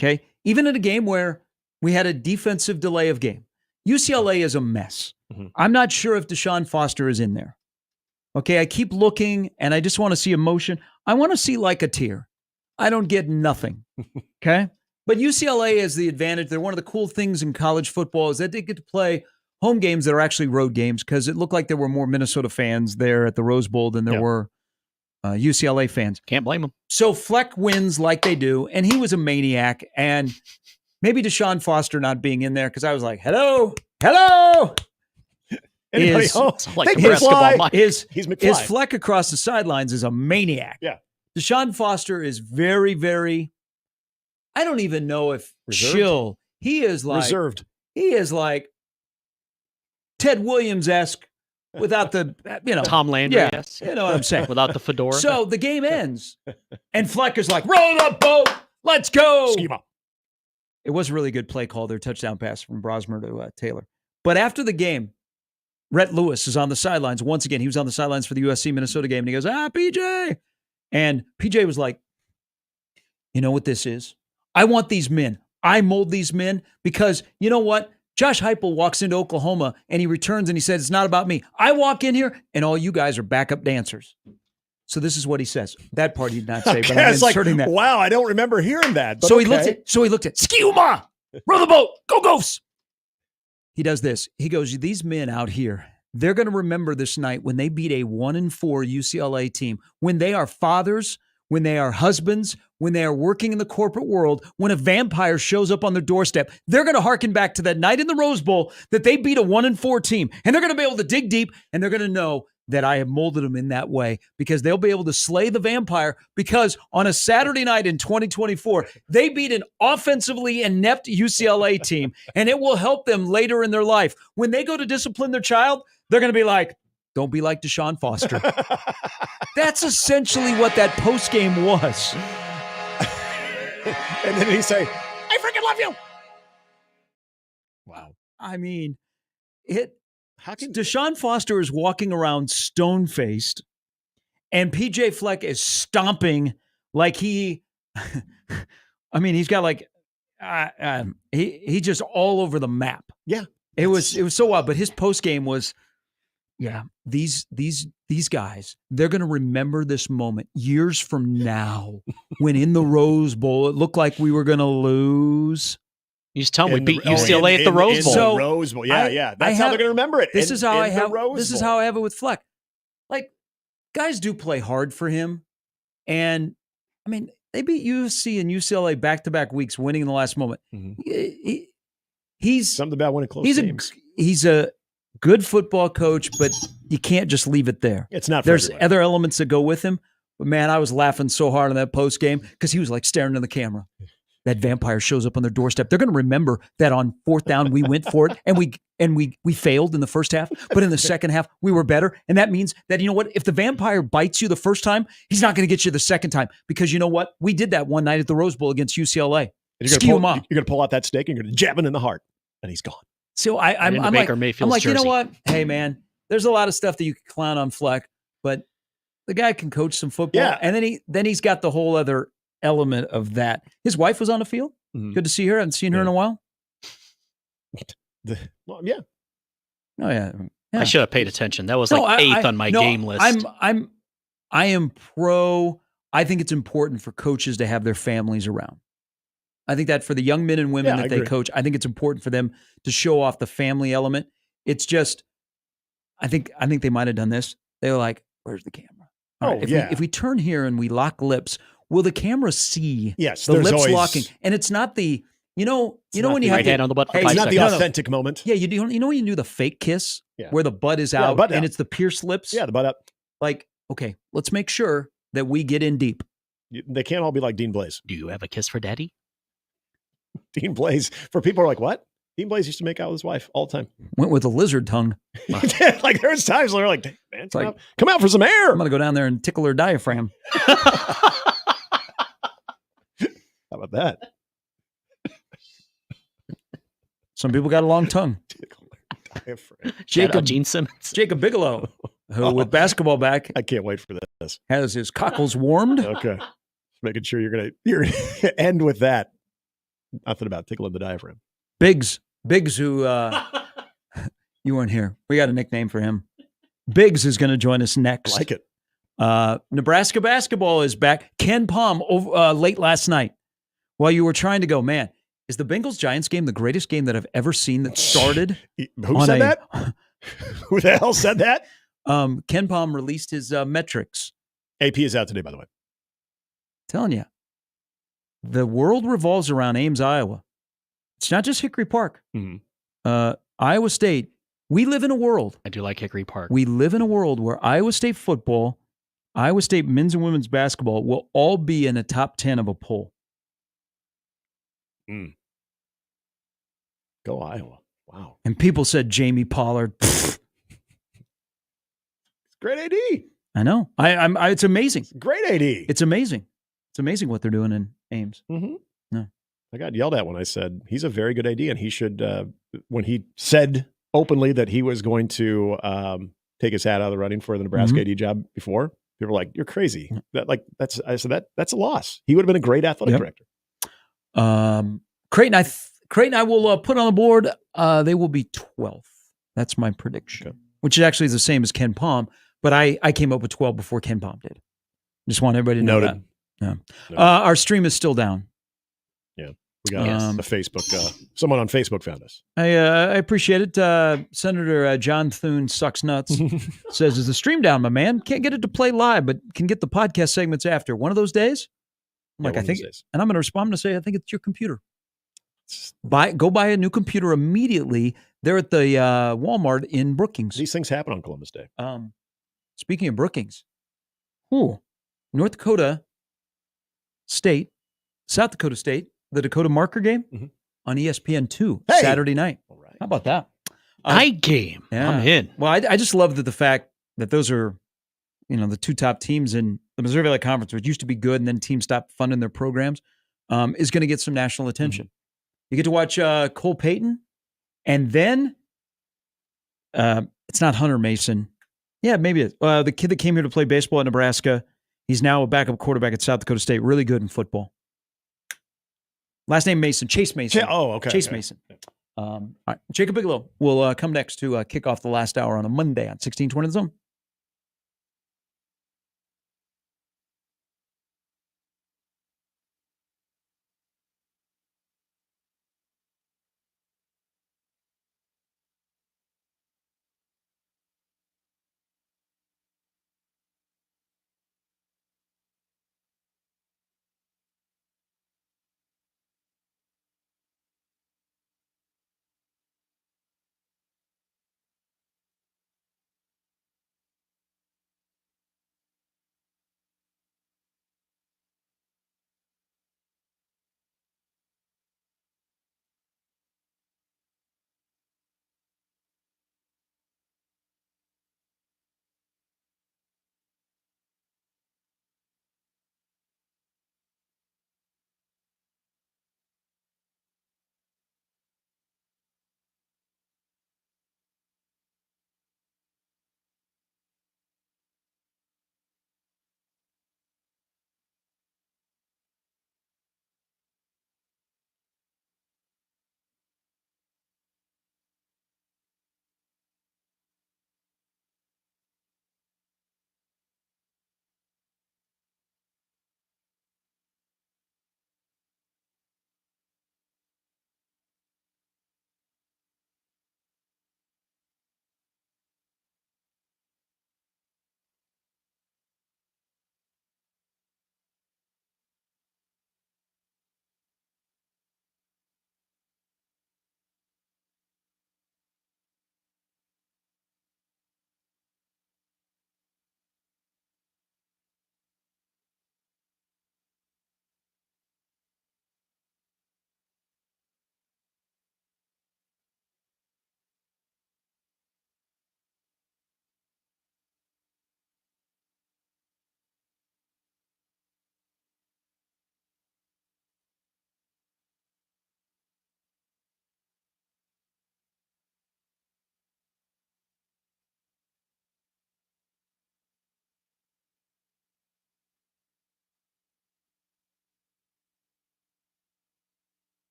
Okay? Even in a game where we had a defensive delay of game. UCLA is a mess. Mm-hmm. I'm not sure if Deshaun Foster is in there. Okay, I keep looking, and I just want to see emotion. I want to see like a tear. I don't get nothing. Okay? But UCLA has the advantage. They're one of the cool things in college football is that they get to play home games that are actually road games because it looked like there were more Minnesota fans there at the Rose Bowl than there were UCLA fans. Can't blame them. So Fleck wins like they do, and he was a maniac. And maybe Deshaun Foster not being in there because I was like, hello. Anybody Is, else? Like his, basketball Mike. his McFly. Fleck across the sidelines is a maniac. Yeah. Deshaun Foster is very, very, I don't even know if Reserved? chill. He is like, Reserved. he is like Ted Williams-esque without the, Tom Landry, yeah, yes. you know what I'm saying. Without the fedora. So the game ends, and Fleck is like, roll the boat, let's go. Schema. It was a really good play call, their touchdown pass from Brosmer to Taylor. But after the game, Rhett Lewis is on the sidelines. Once again, he was on the sidelines for the USC-Minnesota game, and he goes, PJ. And PJ was like, you know what this is? I want these men. I mold these men because you know what? Josh Heupel walks into Oklahoma, and he returns, and he says, it's not about me. I walk in here, and all you guys are backup dancers. So this is what he says. That part he did not say, but I'm inserting that. Wow, I don't remember hearing that. But So he looked at Skiuma, row the boat, go Ghosts. He does this. He goes, these men out here, they're going to remember this night when they beat a 1-4 UCLA team, when they are fathers, when they are husbands, when they are working in the corporate world, when a vampire shows up on their doorstep. They're going to hearken back to that night in the Rose Bowl that they beat a 1-4 team. And they're going to be able to dig deep, and they're going to know that I have molded them in that way because they'll be able to slay the vampire because on a Saturday night in 2024, they beat an offensively inept UCLA team, and it will help them later in their life. When they go to discipline their child, they're going to be like, don't be like Deshaun Foster. That's essentially what that postgame was. And then he say, I freaking love you. Wow. I mean, Deshaun Foster is walking around stone-faced, and PJ Fleck is stomping like he. I mean, he's got like he just all over the map. Yeah, it was so wild. But his post game was, these guys, they're going to remember this moment years from now when in the Rose Bowl it looked like we were going to lose. You just tell them we beat UCLA at the Rose Bowl. So, Rose Bowl. Yeah. That's how they're going to remember it. This is how I have it with Fleck. Like, guys do play hard for him. And, I mean, they beat USC and UCLA back-to-back weeks, winning in the last moment. Mm-hmm. He's something about winning close games. He's a good football coach, but you can't just leave it there. It's not for There's everybody. other elements that go with him. But, man, I was laughing so hard on that post game because he was, like, staring at the camera. That vampire shows up on their doorstep. They're going to remember that on fourth down we went for it and we failed in the first half, but in the second half we were better. And that means that, you know what, if the vampire bites you the first time, he's not going to get you the second time because you know what, we did that one night at the Rose Bowl against UCLA. You're going to pull out that stick and you're going to jab him in the heart, and he's gone. So I'm like, you know what, hey man, there's a lot of stuff that you can clown on Fleck, but the guy can coach some football, and then he's got the whole other element of that. His wife was on the field. Mm-hmm. Good to see her. I haven't seen her in a while. Well, yeah. Oh yeah. I should have paid attention. That was eighth on my game list. I am pro. I think it's important for coaches to have their families around. I think that for the young men and women that they coach, I think it's important for them to show off the family element. It's just, I think they might have done this. They were like, "Where's the camera?" If we turn here and we lock lips, will the camera see the lips locking? And it's not the, you know when you have hand on the butt. It's not the authentic moment. Yeah, you know when you do the fake kiss where the butt is out and it's the pierced lips? Yeah, the butt up. Like, okay, let's make sure that we get in deep. They can't all be like Dean Blaze. Do you have a kiss for daddy? Dean Blaze. For people who are like, what? Dean Blaze used to make out with his wife all the time. Went with a lizard tongue. Like there's times where they're like, man, come out for some air. I'm going to go down there and tickle her diaphragm. How about that? Some people got a long tongue. Gene Simmons. Jacob Bigelow, who with basketball back, I can't wait for this. Has his cockles warmed. Okay. Just making sure you're gonna end with that. Nothing about tickling the diaphragm. Biggs who You weren't here. We got a nickname for him. Biggs is going to join us next. I like it. Nebraska basketball is back. Ken Palm late last night while you were trying to go, man, is the Bengals-Giants game the greatest game that I've ever seen that started? Who said that? Who the hell said that? Ken Palm released his metrics. AP is out today, by the way. Telling you, the world revolves around Ames, Iowa. It's not just Hickory Park. Mm-hmm. Iowa State, we live in a world. I do like Hickory Park. We live in a world where Iowa State football, Iowa State men's and women's basketball will all be in the top 10 of a poll. Go Iowa. Wow. And people said Jamie Pollard. Great AD. I know. It's amazing. Great AD. It's amazing. It's amazing what they're doing in Ames. Mm-hmm. No. I got yelled at when I said he's a very good AD, and he should. When he said openly that he was going to take his hat out of the running for the Nebraska AD job before, people were like, "You're crazy." I said that's a loss. He would have been a great athletic director. Kraton, I will put on the board. They will be 12th. That's my prediction, which is actually the same as Ken Palm. But I came up with 12 before Ken Palm did. Just want everybody to know that. Yeah. Our stream is still down. Yeah. We got the Facebook. Someone on Facebook found us. I appreciate it. Senator John Thune sucks nuts. Says, "Is the stream down, my man? Can't get it to play live, but can get the podcast segments after. One of those days?" I'm like, I think, and I'm going to respond. I'm going to say, I think it's your computer. Go buy a new computer immediately. They're at the Walmart in Brookings. These things happen on Columbus Day. Speaking of Brookings, North Dakota State, South Dakota State, the Dakota Marker game on ESPN2 Saturday night. All right. How about that? Night game. Yeah. I'm in. Well, I just love the fact that those are, the two top teams in the Missouri Valley Conference, which used to be good, and then teams stopped funding their programs, is going to get some national attention. You get to watch Cole Payton, and then it's not Hunter Mason. Yeah, maybe it's the kid that came here to play baseball at Nebraska. He's now a backup quarterback at South Dakota State. Really good in football. Last name Mason, Chase Mason. Chase Mason. All right, Jacob Bigelow will come next to kick off the last hour on a Monday on 1620 The Zone.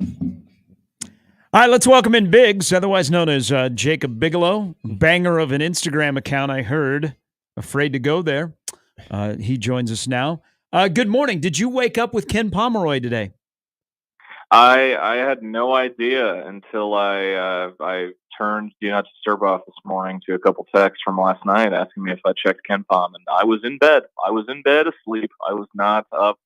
All right, let's welcome in Biggs, otherwise known as Jacob Bigelow, banger of an Instagram account, I heard. Afraid to go there. He joins us now. Good morning. Did you wake up with Ken Pomeroy today? I had no idea until I turned Do Not Disturb off this morning to a couple texts from last night asking me if I checked Ken Pom, and I was in bed. I was in bed asleep. I was not up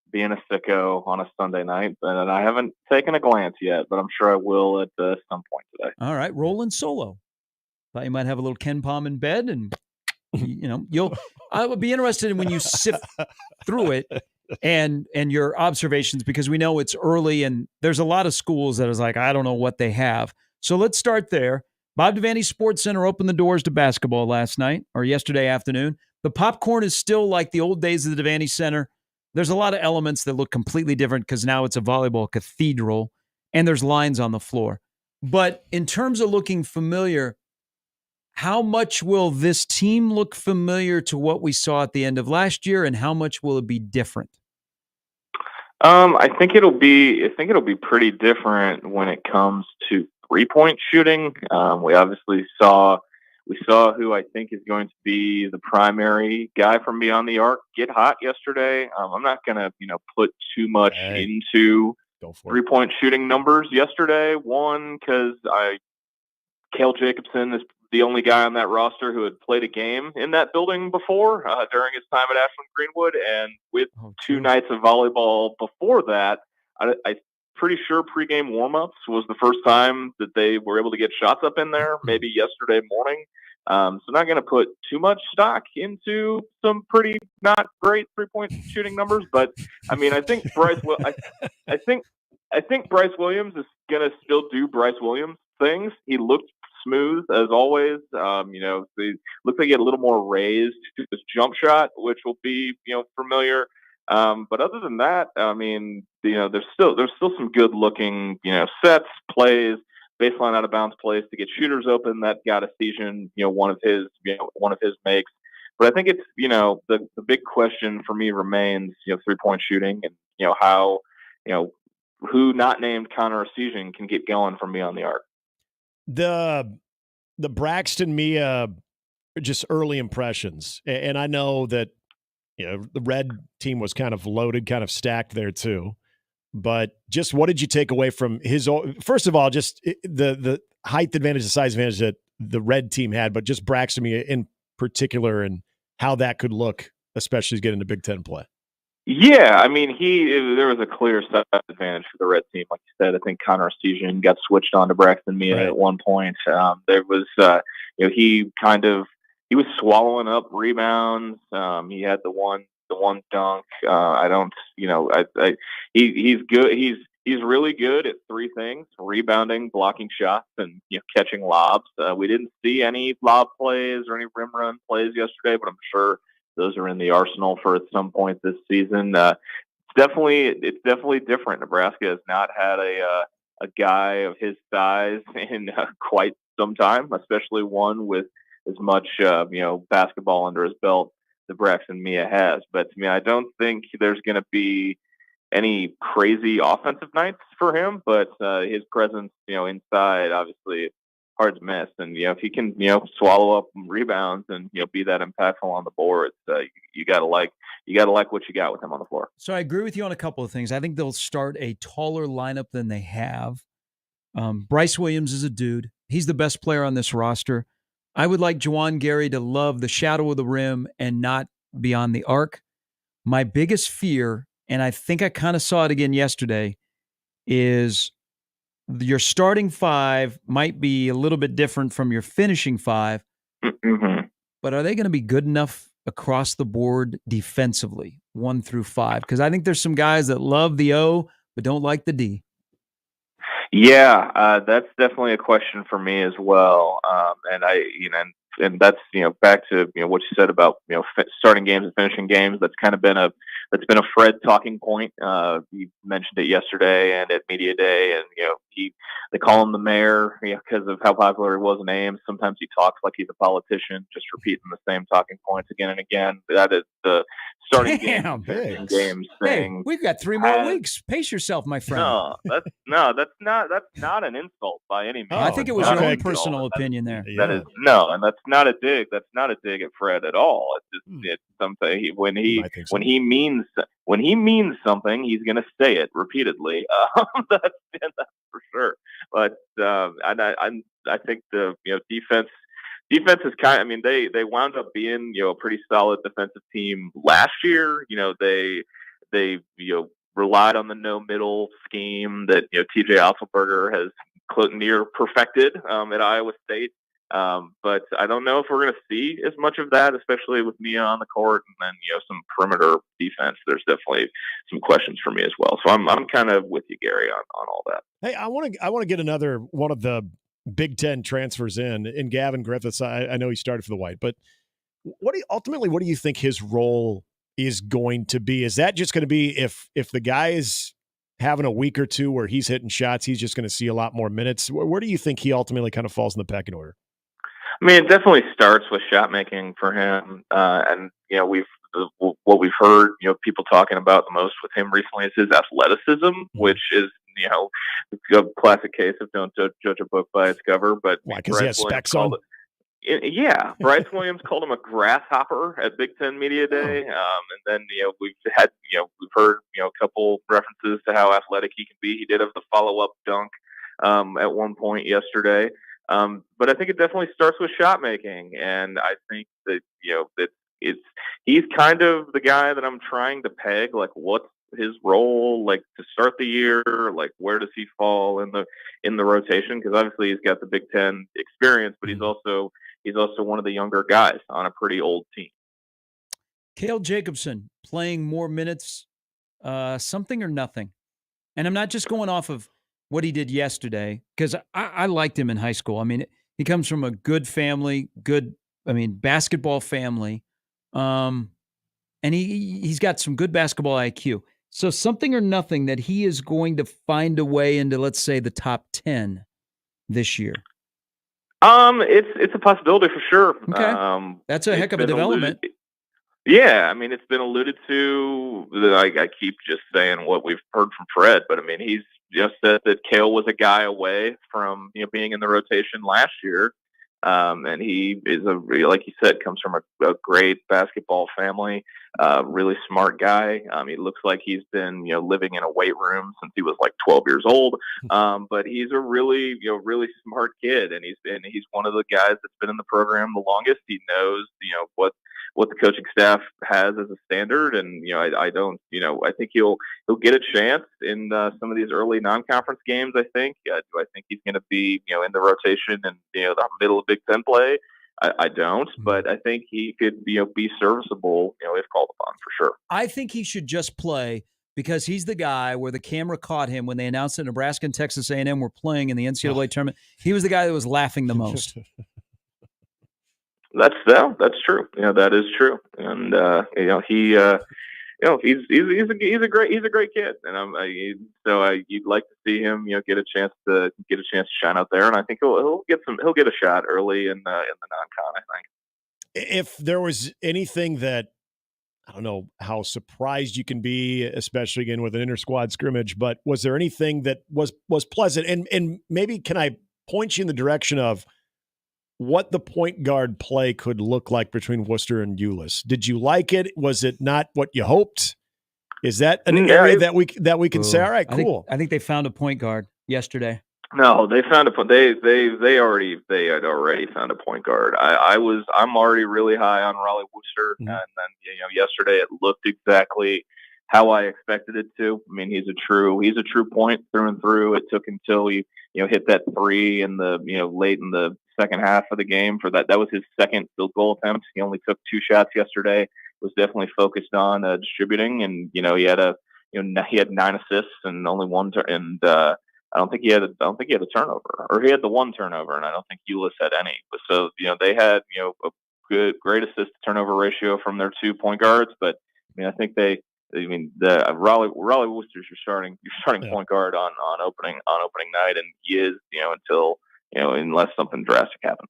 being a sicko on a Sunday night, and I haven't taken a glance yet, but I'm sure I will at some point today. All right, rolling solo. Thought you might have a little Ken Pom in bed, and I would be interested in when you sift through it and your observations, because we know it's early and there's a lot of schools that is like, I don't know what they have. So let's start there. Bob Devaney Sports Center opened the doors to basketball last night or yesterday afternoon. The popcorn is still like the old days of the Devaney Center. There's a lot of elements that look completely different because now it's a volleyball cathedral and there's lines on the floor. But in terms of looking familiar, how much will this team look familiar to what we saw at the end of last year, and how much will it be different? I think it'll be pretty different when it comes to 3-point shooting. We obviously saw who I think is going to be the primary guy from beyond the arc get hot yesterday. I'm not going to put too much into 3-point shooting numbers yesterday. One, because Cale Jacobson is the only guy on that roster who had played a game in that building before during his time at Ashland Greenwood, and with 2 nights of volleyball before that, I'm pretty sure pregame warmups was the first time that they were able to get shots up in there, maybe yesterday morning. So not going to put too much stock into some pretty not great 3-point shooting numbers, but I mean, I think Bryce Williams is going to still do Bryce Williams things. He looked smooth as always. He looks like he had a little more raised to his jump shot, which will be familiar. But other than that, I mean, there's still some good looking sets, plays, baseline out of bounds plays to get shooters open. That got Estesian, one of his makes. But I think it's the big question for me remains 3-point shooting and how who not named Connor Estesian can get going from beyond the arc. The Braxton Mia just early impressions, and I know that the red team was kind of loaded, kind of stacked there too. But just what did you take away from his? First of all, just the height advantage, the size advantage that the red team had, but just Braxton Mia in particular, and how that could look, especially as getting into Big Ten play. Yeah, I mean, there was a clear size advantage for the red team. Like you said, I think Connor Estesian got switched on to Braxton Mia at one point. There was, he was swallowing up rebounds. He had the one dunk. He's good. He's really good at 3 things: rebounding, blocking shots, and catching lobs. We didn't see any lob plays or any rim run plays yesterday, but I'm sure those are in the arsenal for at some point this season. It's definitely different. Nebraska has not had a guy of his size in quite some time, especially one with as much basketball under his belt that Braxton Mia has. But I mean, I don't think there's going to be any crazy offensive nights for him, but his presence, inside, obviously hard to miss. And if he can, swallow up rebounds and be that impactful on the boards, you gotta like what you got with him on the floor. So I agree with you on a couple of things. I think they'll start a taller lineup than they have. Bryce Williams is a dude. He's the best player on this roster. I would like Juwan Gary to love the shadow of the rim and not beyond the arc. My biggest fear, and I think I kind of saw it again yesterday, is your starting 5 might be a little bit different from your finishing 5, but are they going to be good enough across the board defensively, 1 through 5? Because I think there's some guys that love the O but don't like the D. Yeah, that's definitely a question for me as well. And that's back to what you said about starting games and finishing games. That's kind of been a Fred talking point. He mentioned it yesterday and at media day, and they call him the mayor because of how popular he was in Ames. Sometimes he talks like he's a politician, just repeating the same talking points again and again. That is the starting Damn. games thing. Hey, we've got 3 more weeks. Pace yourself, my friend. That's not an insult by any means. I think it was your own personal opinion there. That is no, and that's not a dig. That's not a dig at Fred at all. It's just it's something when he means something, he's going to say it repeatedly. That's for sure. But I think the defense is kind. I mean, they wound up being a pretty solid defensive team last year. They relied on the no middle scheme that TJ Otzelberger has near perfected at Iowa State. But I don't know if we're going to see as much of that, especially with Mia on the court and then some perimeter defense. There's definitely some questions for me as well. So I'm kind of with you, Gary, on all that. Hey, I want to get another one of the Big Ten transfers in Gavin Griffith. I know he started for the White, but what do you think his role is going to be? Is that just going to be if the guy is having a week or two where he's hitting shots, he's just going to see a lot more minutes? Where do you think he ultimately kind of falls in the pecking order? I mean, it definitely starts with shot making for him, and what we've heard people talking about the most with him recently is his athleticism, which is a classic case of don't judge a book by its cover. But why? Because he has specs on. Yeah, Bryce Williams called him a grasshopper at Big Ten Media Day, and then we've heard a couple references to how athletic he can be. He did have the follow-up dunk at one point yesterday, but I think it definitely starts with shot making, and I think that he's kind of the guy that I'm trying to peg. Like, what's his role like to start the year? Like, where does he fall in the rotation? Because obviously he's got the Big Ten experience, but he's also one of the younger guys on a pretty old team. Cale Jacobson playing more minutes, something or nothing. And I'm not just going off of what he did yesterday, because I liked him in high school. I mean, he comes from a good family, basketball family. And he's got some good basketball IQ. So something or nothing that he is going to find a way into, let's say, the top 10 this year. It's a possibility for sure. Okay. That's a heck of a development. Yeah, I mean, it's been alluded to. I keep just saying what we've heard from Fred, but I mean, he's just said that Cale was a guy away from being in the rotation last year, and he is like you said, comes from a great basketball family, really smart guy. He looks like he's been living in a weight room since he was like 12 years old, but he's a really really smart kid, and he's one of the guys that's been in the program the longest. He knows what the coaching staff has as a standard, and I think he'll get a chance in some of these early non-conference games. I think. Do I think he's going to be in the rotation and the middle of Big Ten play? I don't, but I think he could be serviceable if called upon for sure. I think he should just play because he's the guy where the camera caught him when they announced that Nebraska and Texas A&M were playing in the NCAA tournament. He was the guy that was laughing the most. That's true. That is true. And he's a great kid, and you'd like to see him get a chance to shine out there, and I think he'll get a shot early in the non-con. I think. If there was anything that, I don't know how surprised you can be, especially again with an inter-squad scrimmage, but was there anything that was pleasant? And maybe can I point you in the direction of what the point guard play could look like between Worcester and Euless? Did you like it? Was it not what you hoped? Is that an area that we can say, all right, cool? I think they found a point guard yesterday. No, they found they had already found a point guard. I'm already really high on Raleigh Worcester, and then yesterday it looked exactly how I expected it to. I mean, he's a true point through and through. It took until he hit that three in the late in the second half of the game for that. That was his second field goal attempt. He only took 2 shots yesterday. Was definitely focused on distributing, and he had 9 assists and only 1 I don't think he had a turnover, or he had the 1 turnover, and I don't think Euless had any. So they had a great assist to turnover ratio from their 2 point guards, but I mean I think the Raleigh Worcester's your starting point guard on opening night, and he is until unless something drastic happens.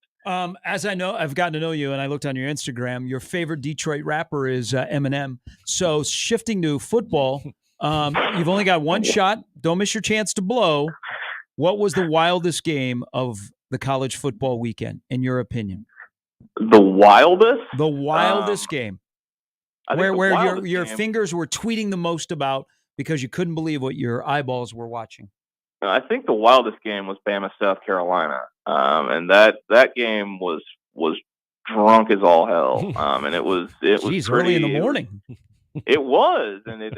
As I know, I've gotten to know you, and I looked on your Instagram. Your favorite Detroit rapper is Eminem. So shifting to football, you've only got one shot. Don't miss your chance to blow. What was the wildest game of the college football weekend, in your opinion? The wildest? The wildest game. Where your fingers were tweeting the most about because you couldn't believe what your eyeballs were watching. I think the wildest game was Bama, South Carolina, and that game was drunk as all hell, and it was Jeez, early in the morning. It was, and it's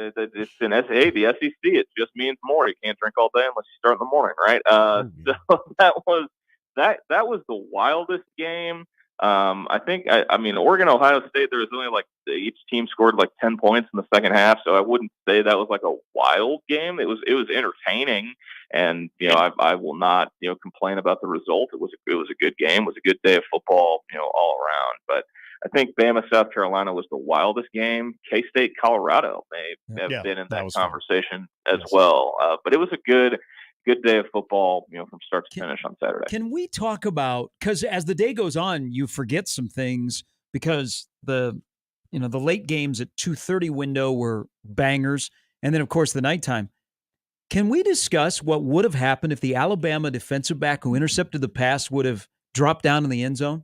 an the SEC. It just means more. You can't drink all day unless you start in the morning, right? So that was the wildest game. I think Oregon, Ohio State, there was only each team scored 10 points in the second half. So I wouldn't say that was a wild game. It was entertaining, and I will not complain about the result. It was a good game. It was a good day of football, all around. But I think Bama, South Carolina was the wildest game. K-State, Colorado may have been in that conversation as well. But it was a good day of football, from start to finish on Saturday. Can we talk about, because as the day goes on, you forget some things because the late games at 2:30 window were bangers, and then of course the nighttime. Can we discuss what would have happened if the Alabama defensive back who intercepted the pass would have dropped down in the end zone?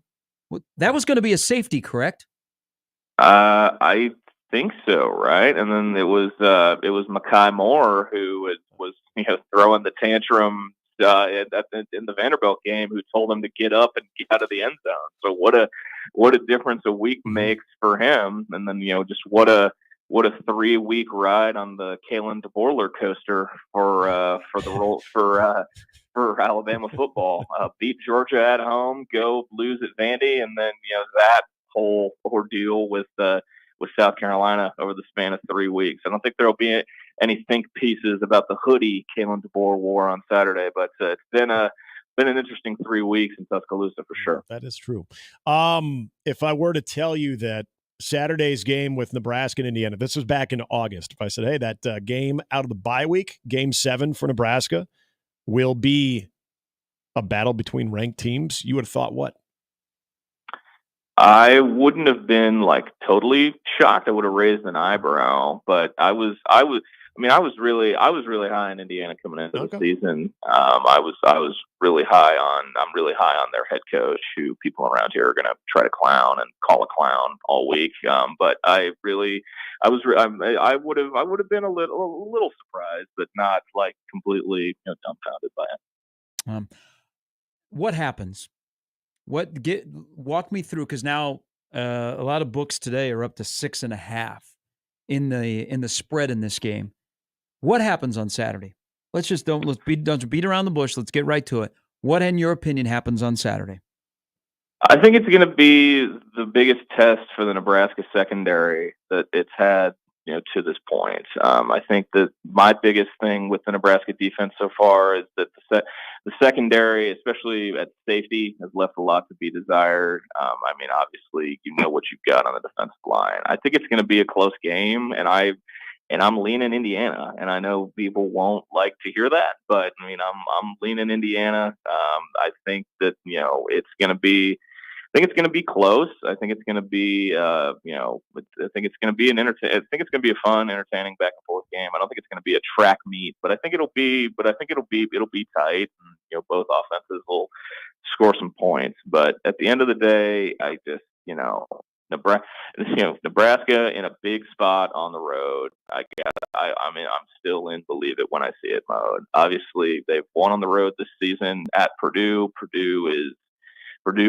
That was going to be a safety, correct? I think so, right? And then it was Mekhi Moore who was throwing the tantrum in the Vanderbilt game, who told him to get up and get out of the end zone. So what a difference a week makes for him. And then just what a 3-week ride on the Kalen DeBoer coaster for Alabama football. Beat Georgia at home, go lose at Vandy, and then that whole ordeal with South Carolina over the span of 3 weeks. I don't think there'll be any think pieces about the hoodie Kalen DeBoer wore on Saturday, but it's been an interesting 3 weeks in Tuscaloosa for sure. That is true. If I were to tell you that Saturday's game with Nebraska and Indiana, this was back in August, if I said, hey, that game out of the bye week, game 7 for Nebraska, will be a battle between ranked teams, you would have thought what? I wouldn't have been totally shocked. I would have raised an eyebrow, but I was really high on Indiana coming into the season. I'm really high on their head coach, who people around here are going to try to clown and call a clown all week. But I would have been a little surprised, but not completely dumbfounded by it. What happens? Walk me through, because now a lot of books today are up to 6.5 in the spread in this game. What happens on Saturday? Let's beat around the bush. Let's get right to it. What, in your opinion, happens on Saturday? I think it's going to be the biggest test for the Nebraska secondary that it's had, to this point. I think that my biggest thing with the Nebraska defense so far is that the secondary, especially at safety, has left a lot to be desired. Obviously, what you've got on the defensive line. I think it's going to be a close game, and I'm leaning Indiana, and I know people won't like to hear that, but I'm leaning Indiana. I think that it's going to be. I think it's going to be close. I think it's going to be, I think it's going to be I think it's going to be a fun, entertaining back and forth game. I don't think it's going to be a track meet, but I think it'll be tight. And, both offenses will score some points. But at the end of the day, I just, Nebraska in a big spot on the road. I'm still in believe it when I see it mode. Obviously, they've won on the road this season at Purdue. Purdue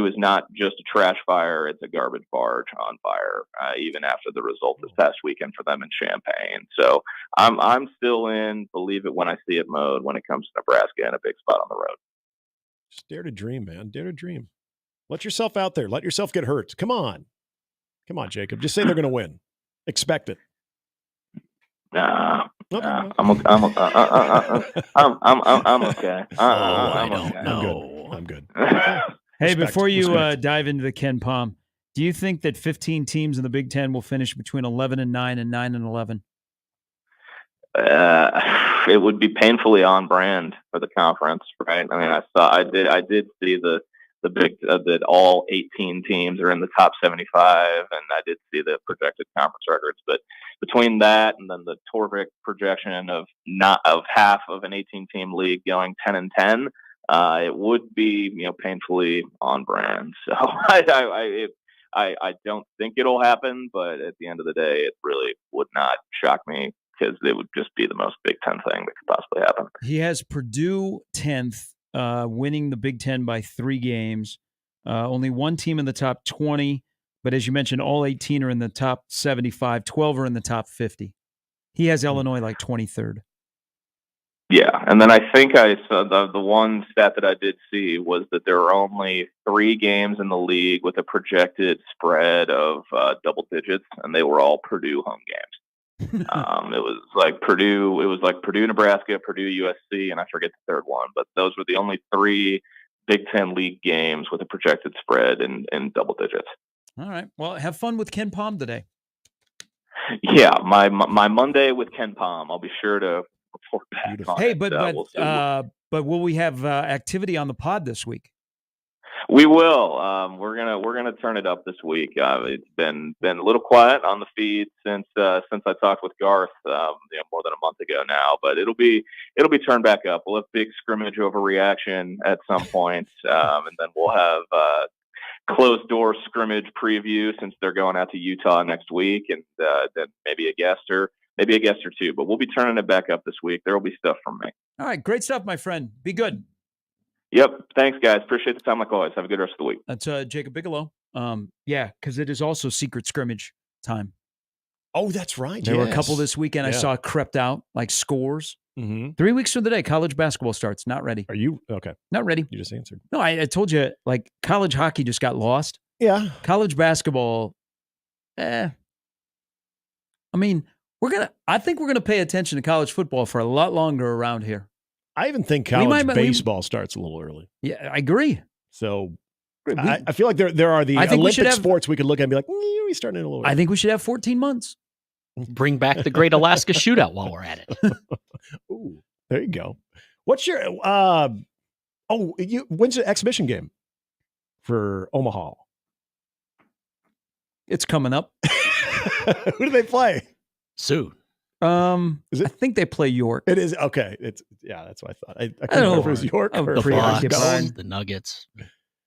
is not just a trash fire; it's a garbage barge on fire. Even after the result this past weekend for them in Champaign, so I'm still in believe it when I see it mode when it comes to Nebraska in a big spot on the road. Just dare to dream, man. Dare to dream. Let yourself out there. Let yourself get hurt. Come on, Jacob. Just say they're going to win. Expect it. Nah, okay. I'm okay. I don't know. I'm good. Hey, before you dive into the Ken Palm, do you think that 15 teams in the Big Ten will finish between 11-9 and 9-11? It would be painfully on brand for the conference, right? I mean, I did see the big that all 18 teams are in the top 75, and I did see the projected conference records. But between that and then the Torvik projection of half of an 18-team league going 10-10, it would be painfully on brand. So I don't think it'll happen, but at the end of the day, it really would not shock me, because it would just be the most Big Ten thing that could possibly happen. He has Purdue 10th, winning the Big Ten by 3 games. Only one team in the top 20, but as you mentioned, all 18 are in the top 75. 12 are in the top 50. He has Illinois like 23rd. Yeah, and then I think I saw the one stat that I did see was that there are only 3 games in the league with a projected spread of double digits, and they were all Purdue home games. It was like Purdue, Nebraska, Purdue, USC, and I forget the third one, but those were the only 3 Big Ten league games with a projected spread in double digits. All right. Well, have fun with Ken Palm today. Yeah, my Monday with Ken Palm. I'll be sure to report back on Hey, it. but will we have activity on the pod this week? We will. We're gonna turn it up this week. It's been a little quiet on the feed since I talked with Garth more than a month ago now. But it'll be turned back up. We'll have big scrimmage overreaction at some point, and then we'll have closed door scrimmage preview since they're going out to Utah next week, and then maybe a guest or two. But we'll be turning it back up this week. There will be stuff from me. All right, great stuff, my friend. Be good. Yep. Thanks, guys. Appreciate the time like always. Have a good rest of the week. That's Jacob Bigelow. Yeah, because it is also secret scrimmage time. Oh, that's right. There were a couple this weekend I saw crept out, like scores. Mm-hmm. 3 weeks from today, college basketball starts. Not ready. Are you? Okay. Not ready. You just answered. No, I told you, like, college hockey just got lost. Yeah. College basketball, I mean, I think we're going to pay attention to college football for a lot longer around here. I even think college baseball starts a little early. Yeah, I agree. So I feel like there are the Olympic sports we could look at and be like, we're starting in a little. I think we should have 14 months. Bring back the Great Alaska Shootout while we're at it. Ooh, there you go. What's your when's the exhibition game for Omaha? It's coming up. Who do they play? Soon. Is it? I think they play York. It is okay. That's what I thought. I couldn't remember if it was York or the Fox, the Nuggets.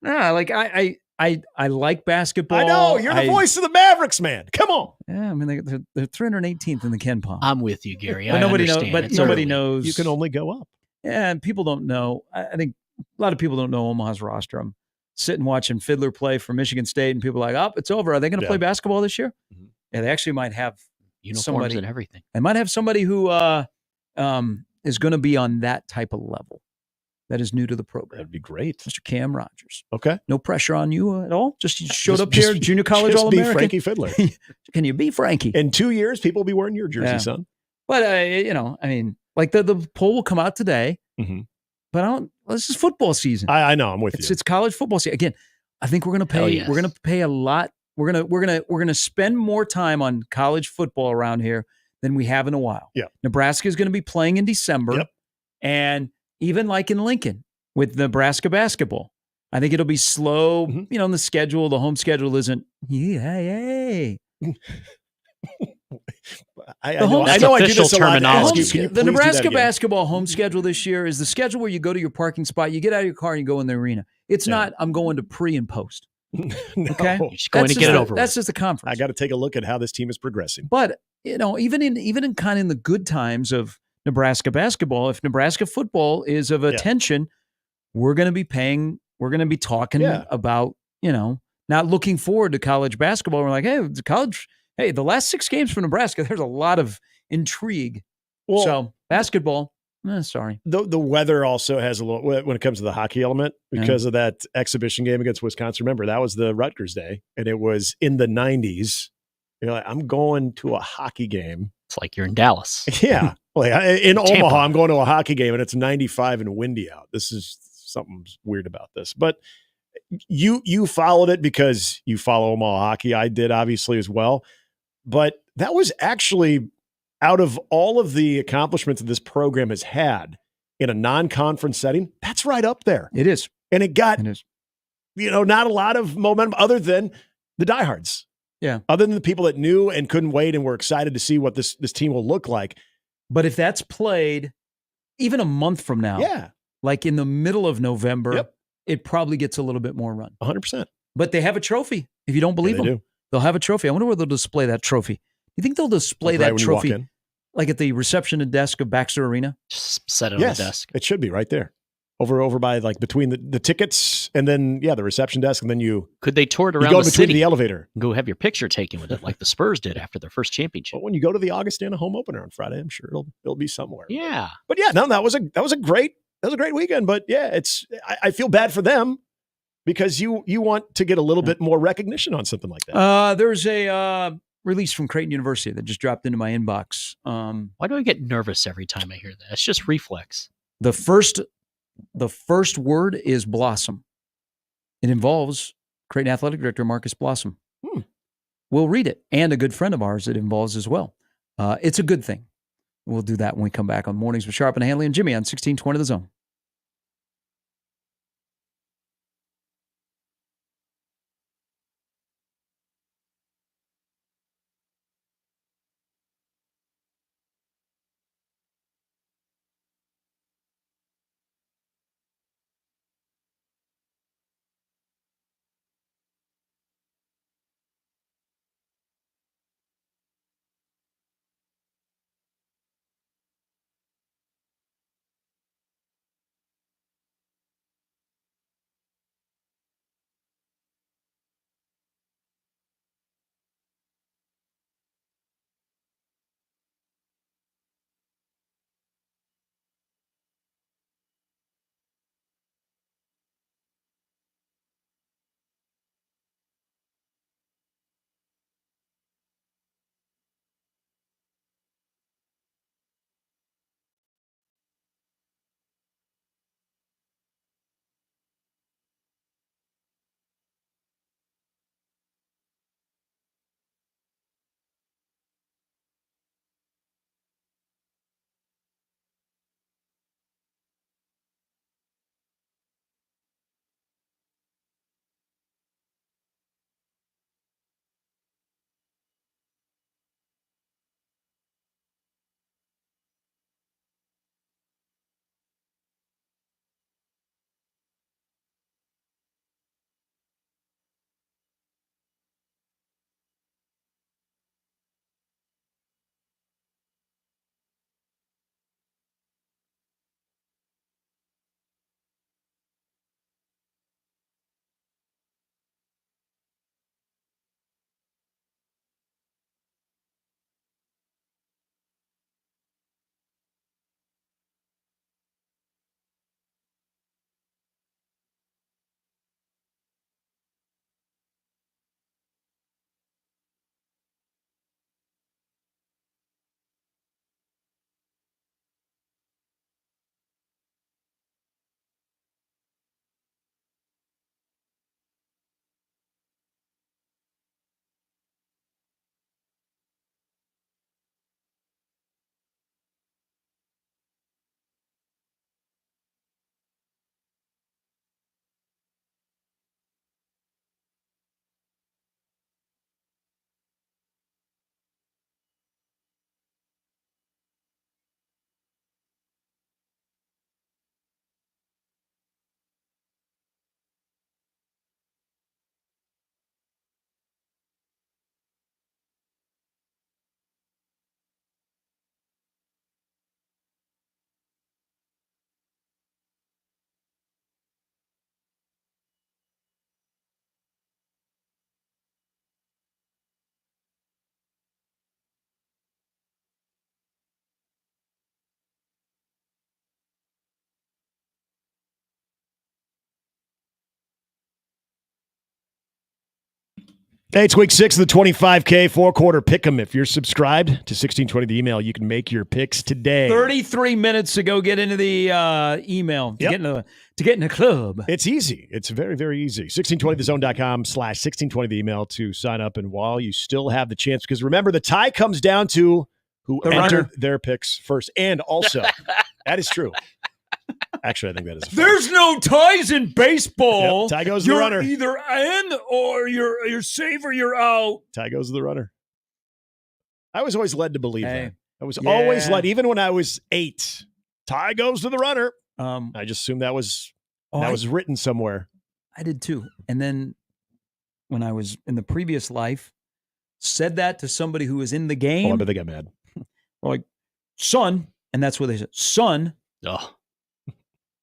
Nah, like I like basketball. I know you're the voice of the Mavericks, man. Come on. Yeah, I mean they're 318th in the Ken Palm. I'm with you, Gary. But nobody knows. But nobody knows. You can only go up. Yeah, and people don't know. I think a lot of people don't know Omaha's roster. I'm sitting watching Fiddler play for Michigan State, and people are like, "Oh, it's over. Are they going to play basketball this year?" Mm-hmm. Yeah, they actually might have uniforms and everything. They might have somebody who is going to be on that type of level. That is new to the program. That'd be great. Mr. Cam Rogers. Okay. No pressure on you at all? You showed up here, junior college All-American? Be Frankie Fiddler. Can you be Frankie? In 2 years, people will be wearing your jersey, son. But, I mean, like the poll will come out today. Mm-hmm. But this is football season. I know. I'm with you. It's college football season. Again, I think we're going to pay. Yes. We're going to pay a lot. We're going to spend more time on college football around here than we have in a while. Yeah. Nebraska is going to be playing in December. Yep. And even like in Lincoln with Nebraska basketball, I think it'll be slow. Mm-hmm. In the schedule, the home schedule isn't. Hey. I know I do this a lot. The Nebraska basketball home schedule this year is the schedule where you go to your parking spot, you get out of your car, and you go in the arena. It's not, I'm going to pre and post. No. Okay? You're just going to get it over. That's just the conference. I got to take a look at how this team is progressing. But, even in kind of in the good times of Nebraska basketball, if Nebraska football is of attention, we're going to be talking about, not looking forward to college basketball. We're like, hey, the last 6 games for Nebraska, there's a lot of intrigue. Well, so basketball, sorry. The weather also has a little, when it comes to the hockey element, because of that exhibition game against Wisconsin. Remember, that was the Rutgers day, and it was in the 90s. You're like, I'm going to a hockey game. It's like you're in Dallas. Yeah. Like in Omaha, I'm going to a hockey game, and it's 95 and windy out. This is something's weird about this. But you followed it because you follow Omaha hockey. I did, obviously, as well. But that was actually out of all of the accomplishments that this program has had in a non-conference setting, that's right up there. It is. And it got, not a lot of momentum other than the diehards. Yeah. Other than the people that knew and couldn't wait and were excited to see what this team will look like. But if that's played even a month from now, like in the middle of November, it probably gets a little bit more run. 100%. But they have a trophy. If you don't believe them, they'll have a trophy. I wonder where they'll display that trophy. You think they'll display that trophy like at the reception desk of Baxter Arena? Just set it on the desk. It should be right there. Over by like between the tickets and then the reception desk, and then could they tour it around go the between city? The elevator. Go have your picture taken with it, like the Spurs did after their first championship. But when you go to the Augustana home opener on Friday, I'm sure it'll be somewhere. Yeah, but that was a great weekend. But I feel bad for them because you want to get a little bit more recognition on something like that. There's a release from Kraton University that just dropped into my inbox. Why do I get nervous every time I hear that? It's just reflex. The first word is blossom. It involves Kraton Athletic Director Marcus Blossom. We'll read it. And a good friend of ours it involves as well. It's a good thing. We'll do that when we come back on Mornings with Sharp and Handley and Jimmy on 1620 The Zone. Hey, it's week 6 of the 25K 4-quarter pick'em. If you're subscribed to 1620 The Email, you can make your picks today. 33 minutes to go get into the email, to get in the club. It's easy. It's very, very easy. 1620thezone.com/1620 The Email to sign up. And while you still have the chance, because remember, the tie comes down to who The entered runner. their picks first. And also, that is true. Actually, I think that is. There's no ties in baseball. Yep, tie goes to the You're runner. either in or you're safe or you're out. Tie goes to the runner. I was always led to believe that. I was Yeah. always led, even when I was 8. Tie goes to the runner. I just assumed that was was written somewhere. I did too. And then when I was in the previous life, said that to somebody who was in the game. Oh, I bet they got mad. Like, son, and that's what they said. Son, Oh,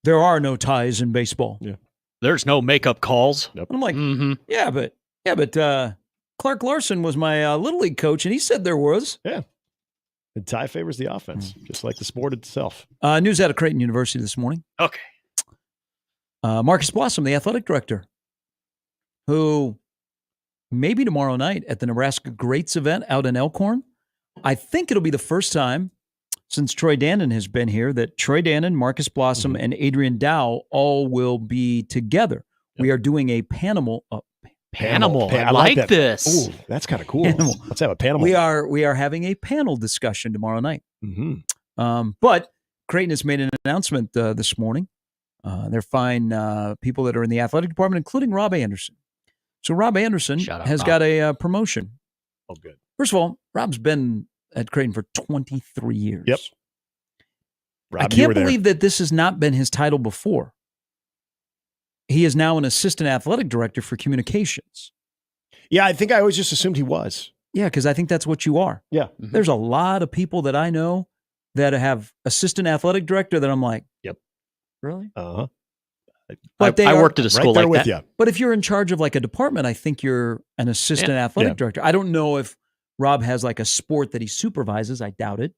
there are no ties in baseball. Yeah. there's no makeup calls. Nope. I'm like, Mm-hmm. yeah, but Clark Larson was my Little League coach, and he said there was. Yeah. And tie favors the offense, just like the sport itself. News out of Kraton University this morning. Okay. Marcus Blossom, the athletic director, who maybe tomorrow night at the Nebraska Greats event out in Elkhorn. I think it'll be the first time since Troy Dannon has been here that Troy Dannon, Marcus Blossom, and Adrian Dow all will be together. We are doing a panel. I like that. this. Ooh, that's kind of cool. Panel. Let's have a panel. We are having a panel discussion tomorrow night. Mm-hmm. But Kraton has made an announcement this morning. They're fine people that are in the athletic department, including Rob Anderson. So Rob Anderson has got a promotion. Oh, good. First of all, Rob's been at Kraton for 23 years. Yep. I can't believe that this has not been his title before. He is now an assistant athletic director for communications. Yeah, I think I always just assumed he was. Yeah, because I think that's what you are. Yeah. There's a lot of people that I know that have assistant athletic director that I'm like, yep. Really? Uh-huh. But I worked at a school like that. You. But if you're in charge of like a department, I think you're an assistant athletic director. I don't know if Rob has like a sport that he supervises. I doubt it.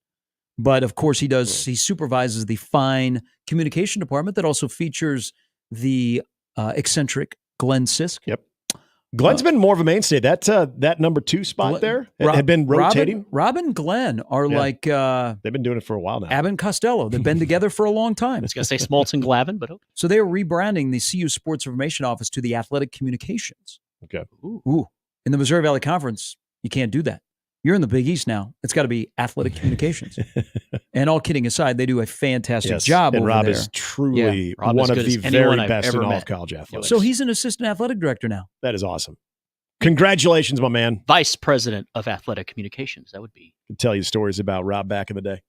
But of course he does. He supervises the fine communication department that also features the eccentric Glenn Sisk. Yep. Glenn's been more of a mainstay. That number 2 spot there had been rotating. Rob and Glenn are like they've been doing it for a while now. Abbott and Costello. They've been together for a long time. I was going to say Smoltz and Glavin, but okay. So they are rebranding the CU Sports Information Office to the Athletic Communications. Okay. Ooh. In the Missouri Valley Conference, you can't do that. You're in the Big East now. It's got to be Athletic Communications. And all kidding aside, they do a fantastic job and over Rob there. is truly Rob one is of good the as very anyone I've best ever in all met. of college athletics. So he's an assistant athletic director now. That is awesome. Congratulations, my man. Vice president of athletic communications. That would be. I can tell you stories about Rob back in the day.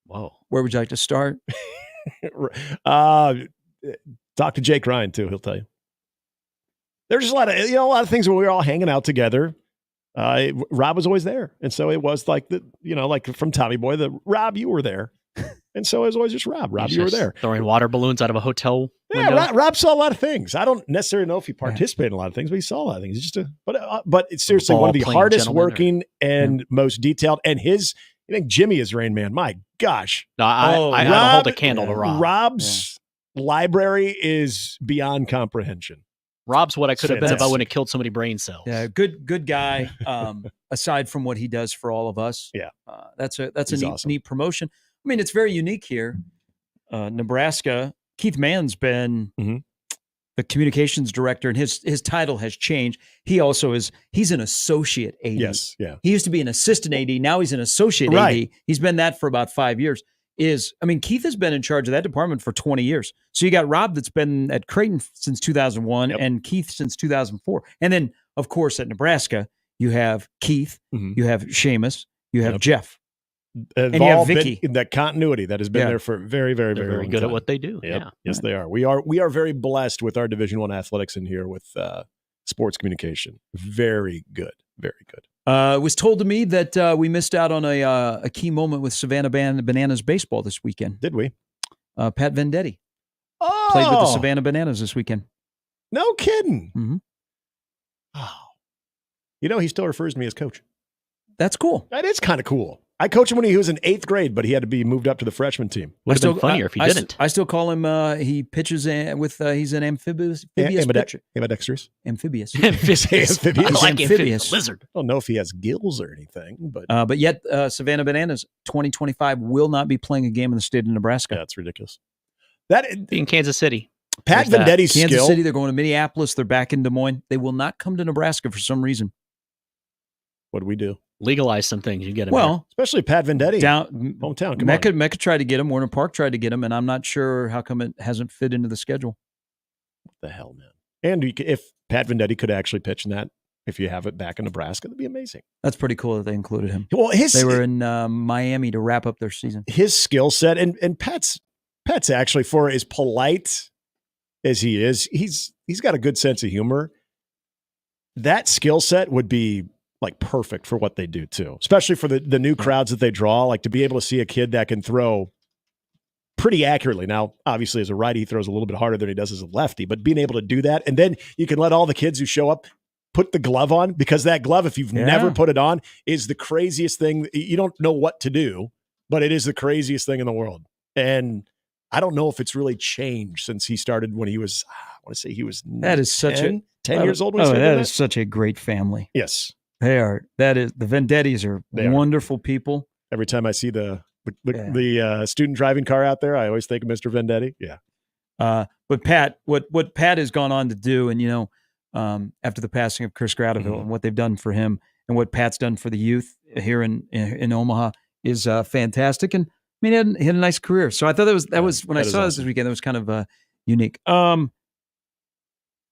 Whoa. Where would you like to start? Talk to Jake Ryan too. He'll tell you. There's just a lot of things where we were all hanging out together. Rob was always there, and so it was like like from Tommy Boy, Rob, you were there, and so it was always just Rob. Rob, you were there, throwing water balloons out of a hotel window. Yeah, Rob saw a lot of things. I don't necessarily know if he participated in a lot of things, but he saw a lot of things. It's just but it's seriously one of the hardest working and most detailed. And I think Jimmy is Rain Man. My gosh, no, I don't hold a candle to Rob. Rob's library is beyond comprehension. Rob's what I could have been if I wouldn't have killed so many brain cells. Yeah, good guy. Aside from what he does for all of us, that's a neat promotion. I mean, it's very unique here. Nebraska. Keith Mann's been the communications director, and his title has changed. He also he's an associate AD. Yes, yeah. He used to be an assistant AD. Now he's an associate AD. He's been that for about 5 years. Keith has been in charge of that department for 20 years. So you got Rob that's been at Kraton since 2001 and Keith since 2004. And then, of course, at Nebraska, you have Keith, you have Seamus, you have Jeff. And you have Vicky. That continuity that has been there for very, very, They're very long good time. at what they do. Yep. Yeah. Yes, they are. We are very blessed with our Division I athletics in here with sports communication. Very good. Very good. It was told to me that we missed out on a key moment with Savannah Bananas baseball this weekend. Did we? Pat Vendetti played with the Savannah Bananas this weekend. No kidding. Mm-hmm. Oh. He still refers to me as coach. That's cool. That is kind of cool. I coached him when he was in 8th grade, but he had to be moved up to the freshman team. Would have been funnier if he didn't. I still call him, he pitches with, he's an amphibious pitcher. Ambidextrous? Amphibious. Amphibious. I like amphibious. Lizard. I don't know if he has gills or anything, but yet Savannah Bananas 2025 will not be playing a game in the state of Nebraska. That's ridiculous. Be in Kansas City. Pat Vendetti's skill. Kansas City, they're going to Minneapolis. They're back in Des Moines. They will not come to Nebraska for some reason. What do we do? Legalize some things. You get him. Well, especially Pat Venditti. Hometown. Mecca tried to get him. Warner Park tried to get him, and I'm not sure how come it hasn't fit into the schedule. What the hell, man? And if Pat Venditti could actually pitch in that, if you have it back in Nebraska, that'd be amazing. That's pretty cool that they included him. Well, they were in Miami to wrap up their season. His skill set, and Pat's actually, for as polite as he is, he's got a good sense of humor. That skill set would be like perfect for what they do too, especially for the new crowds that they draw. Like to be able to see a kid that can throw pretty accurately. Now, obviously, as a righty, he throws a little bit harder than he does as a lefty, but being able to do that, and then you can let all the kids who show up put the glove on, because that glove, if you've never put it on, is the craziest thing. You don't know what to do, but it is the craziest thing in the world. And I don't know if it's really changed since he started when he was, I want to say he was that is such 10 years old. When that is such a great family. Yes. They are. That is, the Vendettis are wonderful people. Every time I see the student driving car out there, I always think of Mr. Venditti. Yeah. But Pat, what Pat has gone on to do, and after the passing of Chris Gradeville and what they've done for him, and what Pat's done for the youth here in Omaha is fantastic. And I mean, he had a nice career. So I thought that was when I saw this weekend, that was kind of unique.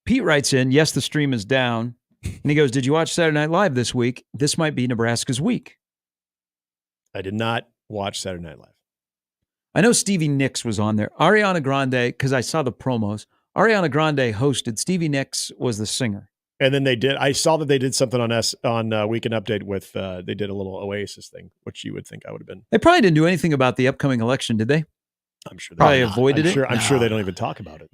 Pete writes in, yes, the stream is down. And he goes, did you watch Saturday Night Live this week? This might be Nebraska's week. I did not watch Saturday Night Live. I know Stevie Nicks was on there. Ariana Grande, because I saw the promos. Ariana Grande hosted. Stevie Nicks was the singer. And then I saw that they did something on Weekend Update with, they did a little Oasis thing, which you would think I would have been. They probably didn't do anything about the upcoming election, did they? I'm sure they probably avoided it. I'm sure they don't even talk about it.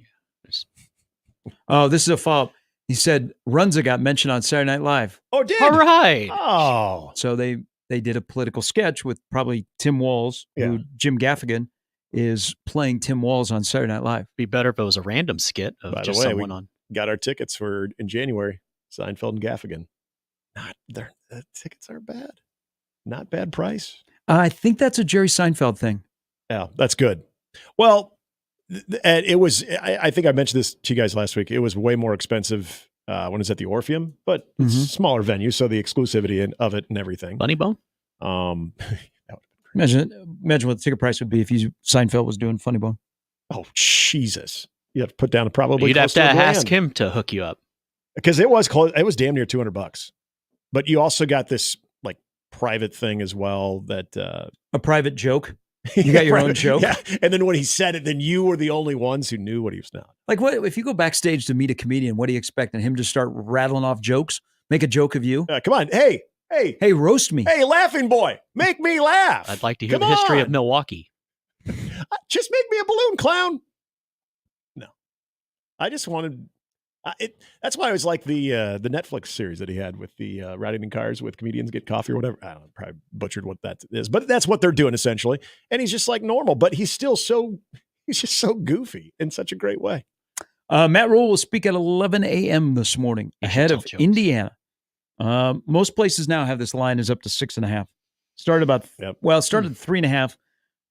Oh, this is a follow-up. He said Runza got mentioned on Saturday Night Live. Oh, did? All right. Oh. So they did a political sketch with probably Tim Walz, who Jim Gaffigan is playing Tim Walz on Saturday Night Live. Be better if it was a random skit of By just the way, someone we on. got our tickets in January. Seinfeld and Gaffigan. The tickets are bad. Not bad price. I think that's a Jerry Seinfeld thing. Yeah, that's good. Well, and it was, I think I mentioned this to you guys last week. It was way more expensive when it was at the Orpheum, but it's a smaller venue, so the exclusivity of it and everything. Bunny Bone? Imagine what the ticket price would be if Seinfeld was doing Funny Bone. Oh, Jesus. You have to put down probably You'd have to ask him to hook you up. Because it was close. It was damn near $200. But you also got this like private thing as well that a private joke. You got your own joke. Yeah. And then when he said it, then you were the only ones who knew what he was not. Like, what if you go backstage to meet a comedian? What do you expect? And him just start rattling off jokes? Make a joke of you? Come on. Hey, roast me. Hey, laughing boy, make me laugh. I'd like to hear the history of Milwaukee. Just make me a balloon clown. No, I just wanted that's why I was like the Netflix series that he had with the riding in cars with comedians get coffee or whatever. I don't know, probably butchered what that is, but that's what they're doing essentially. And he's just like normal, but he's just so goofy in such a great way. Matt Rule will speak at 11 a.m. this morning ahead of Indiana. Most places now have this line is up to 6.5. Started at 3.5.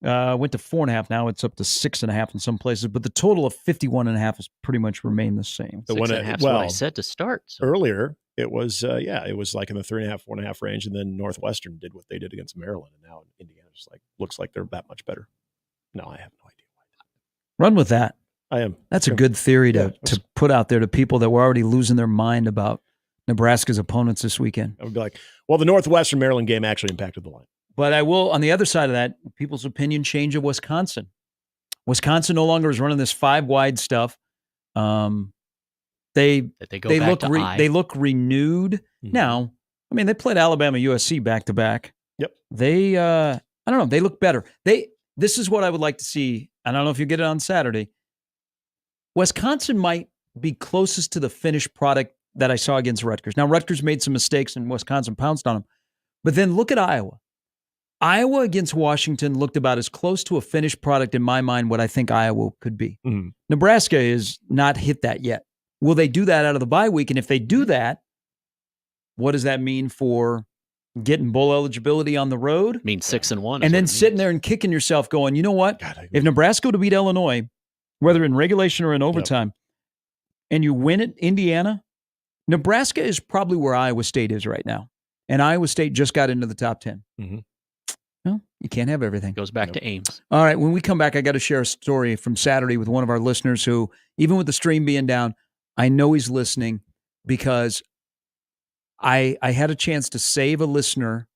Went to 4.5. Now it's up to 6.5 in some places, but the total of 51.5 has pretty much remained the same. The 6.5 is what I said to start. So. Earlier, it was it was like in the 3.5, 4.5 range, and then Northwestern did what they did against Maryland, and now Indiana just looks like they're that much better. No, I have no idea why. Run with that. I am. That's a good theory to put out there to people that were already losing their mind about Nebraska's opponents this weekend. I would be like, well, the Northwestern Maryland game actually impacted the line. But I will, on the other side of that, people's opinion change of Wisconsin. Wisconsin no longer is running this 5-wide stuff. They look renewed. Mm-hmm. Now, I mean, they played Alabama USC back to back. Yep. They I don't know, they look better. This is what I would like to see. I don't know if you get it on Saturday. Wisconsin might be closest to the finished product that I saw against Rutgers. Now, Rutgers made some mistakes and Wisconsin pounced on them. But then look at Iowa. Iowa against Washington looked about as close to a finished product in my mind what I think Iowa could be. Mm-hmm. Nebraska is not hit that yet. Will they do that out of the bye week? And if they do that, what does that mean for getting bowl eligibility on the road? It means 6-1. And then sitting there and kicking yourself going, you know what? If Nebraska were to beat Illinois, whether in regulation or in overtime, and you win at Indiana, Nebraska is probably where Iowa State is right now. and Iowa State just got into the top 10. Mm-hmm. Well, you can't have everything. Goes back to Ames. All right, when we come back, I got to share a story from Saturday with one of our listeners who, even with the stream being down, I know he's listening because I had a chance to save a listener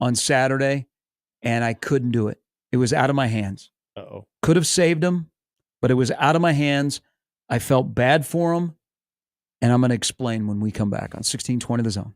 on Saturday, and I couldn't do it. It was out of my hands. Uh-oh. Could have saved him, but it was out of my hands. I felt bad for him, and I'm going to explain when we come back on 1620 The Zone.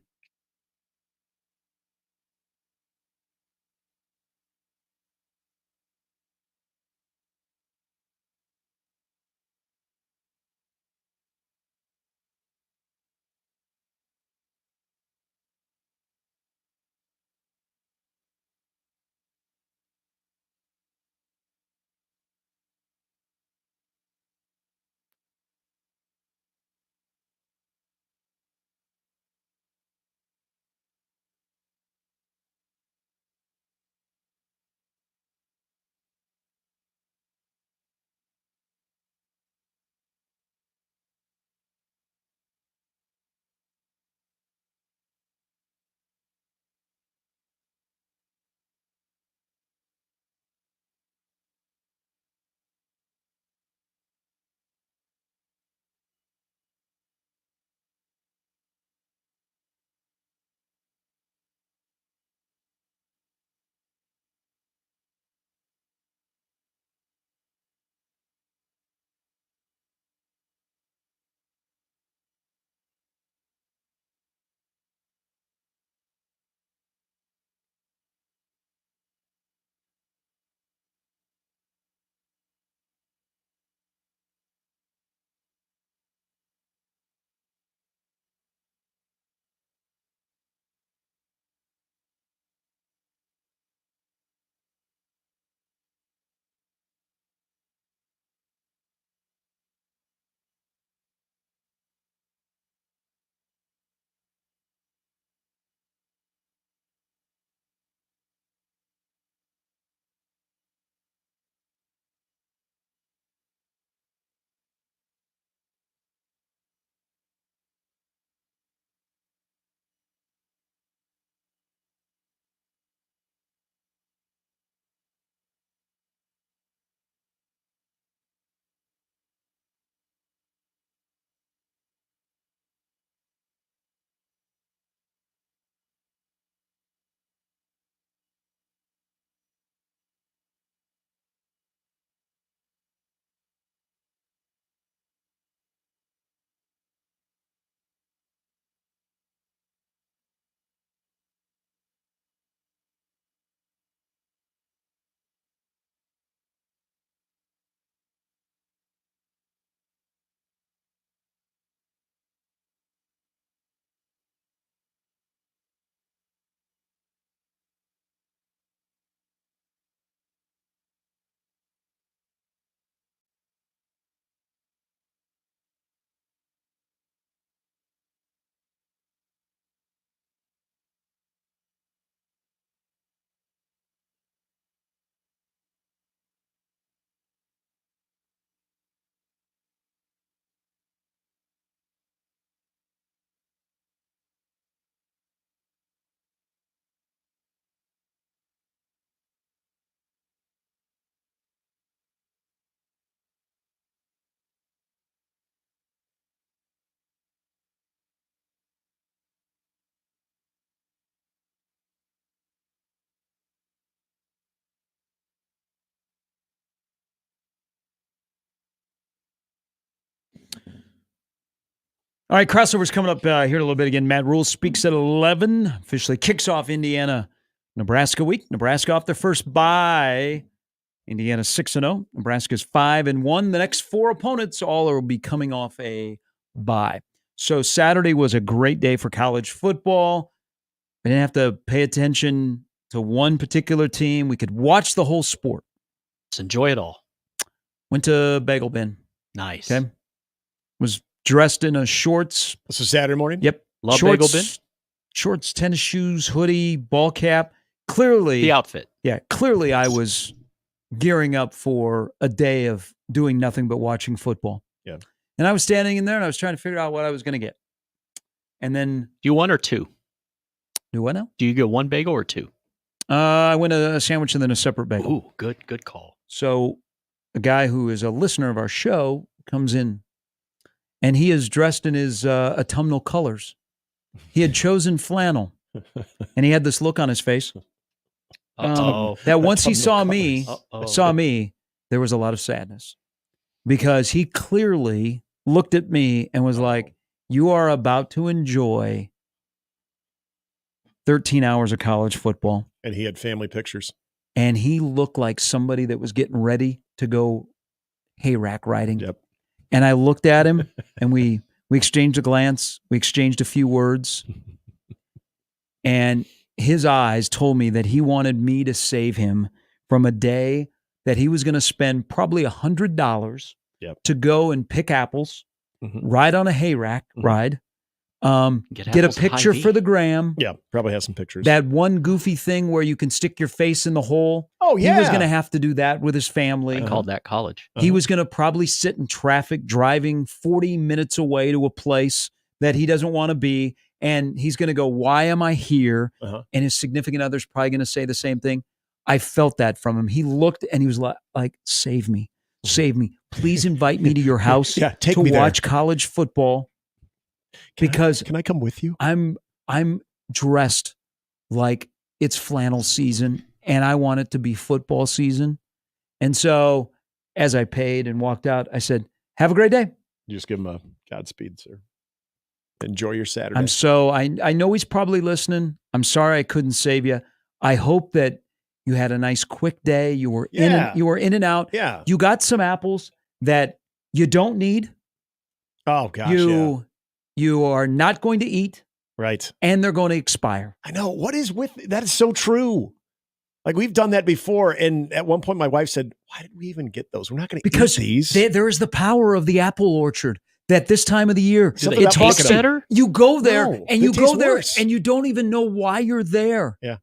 All right, crossover's coming up here in a little bit again. Matt Rule speaks at 11, officially kicks off Indiana-Nebraska week. Nebraska off their first bye. Indiana 6-0. Nebraska's 5-1. The next four opponents all will be coming off a bye. So Saturday was a great day for college football. We didn't have to pay attention to one particular team. We could watch the whole sport. Let's enjoy it all. Went to Bagel Bin. Nice. Okay. Was dressed in a shorts. This was Saturday morning? Yep. Love shorts, Bagel Bin. Shorts, tennis shoes, hoodie, ball cap. Clearly. The outfit. Yeah. Clearly I was gearing up for a day of doing nothing but watching football. Yeah. And I was standing in there and I was trying to figure out what I was going to get. And then. You one or two? Do what now? Do you get one bagel or two? I went a sandwich and then a separate bagel. Ooh, good call. So a guy who is a listener of our show comes in, and he is dressed in his autumnal colors. He had chosen flannel, and he had this look on his face. That once he saw me, there was a lot of sadness, because he clearly looked at me and was like, "You are about to enjoy 13 hours of college football." And he had family pictures. And he looked like somebody that was getting ready to go hayrack riding. Yep. And I looked at him, and we exchanged a glance. We exchanged a few words. And his eyes told me that he wanted me to save him from a day that he was going to spend probably $100 to go and pick apples, ride on a hayrack ride, get a picture for the gram. Yeah, probably has some pictures. That one goofy thing where you can stick your face in the hole. Oh, yeah. He was going to have to do that with his family. I called that college. He was going to probably sit in traffic driving 40 minutes away to a place that he doesn't want to be. And he's going to go, "Why am I here?" And his significant other's probably going to say the same thing. I felt that from him. He looked and he was like, "Save me. Save me. Please invite me to your house take to me there. watch college football." Because can I come with you? I'm dressed like it's flannel season, and I want it to be football season. And so as I paid and walked out, I said, "Have a great day." You just give him a Godspeed, sir. Enjoy your Saturday. I know he's probably listening. I'm sorry I couldn't save you. I hope that you had a nice quick day. You were in and out. Yeah. You got some apples that you don't need. Oh gosh. You are not going to eat. Right. And they're going to expire. I know. What is with that? Is so true. Like, we've done that before. And at one point my wife said, "Why did we even get those? We're not going to eat these." There is the power of the apple orchard that this time of the year, it tastes better. You go there No, and you it go tastes there worse. and you don't even know why you're there. Yeah.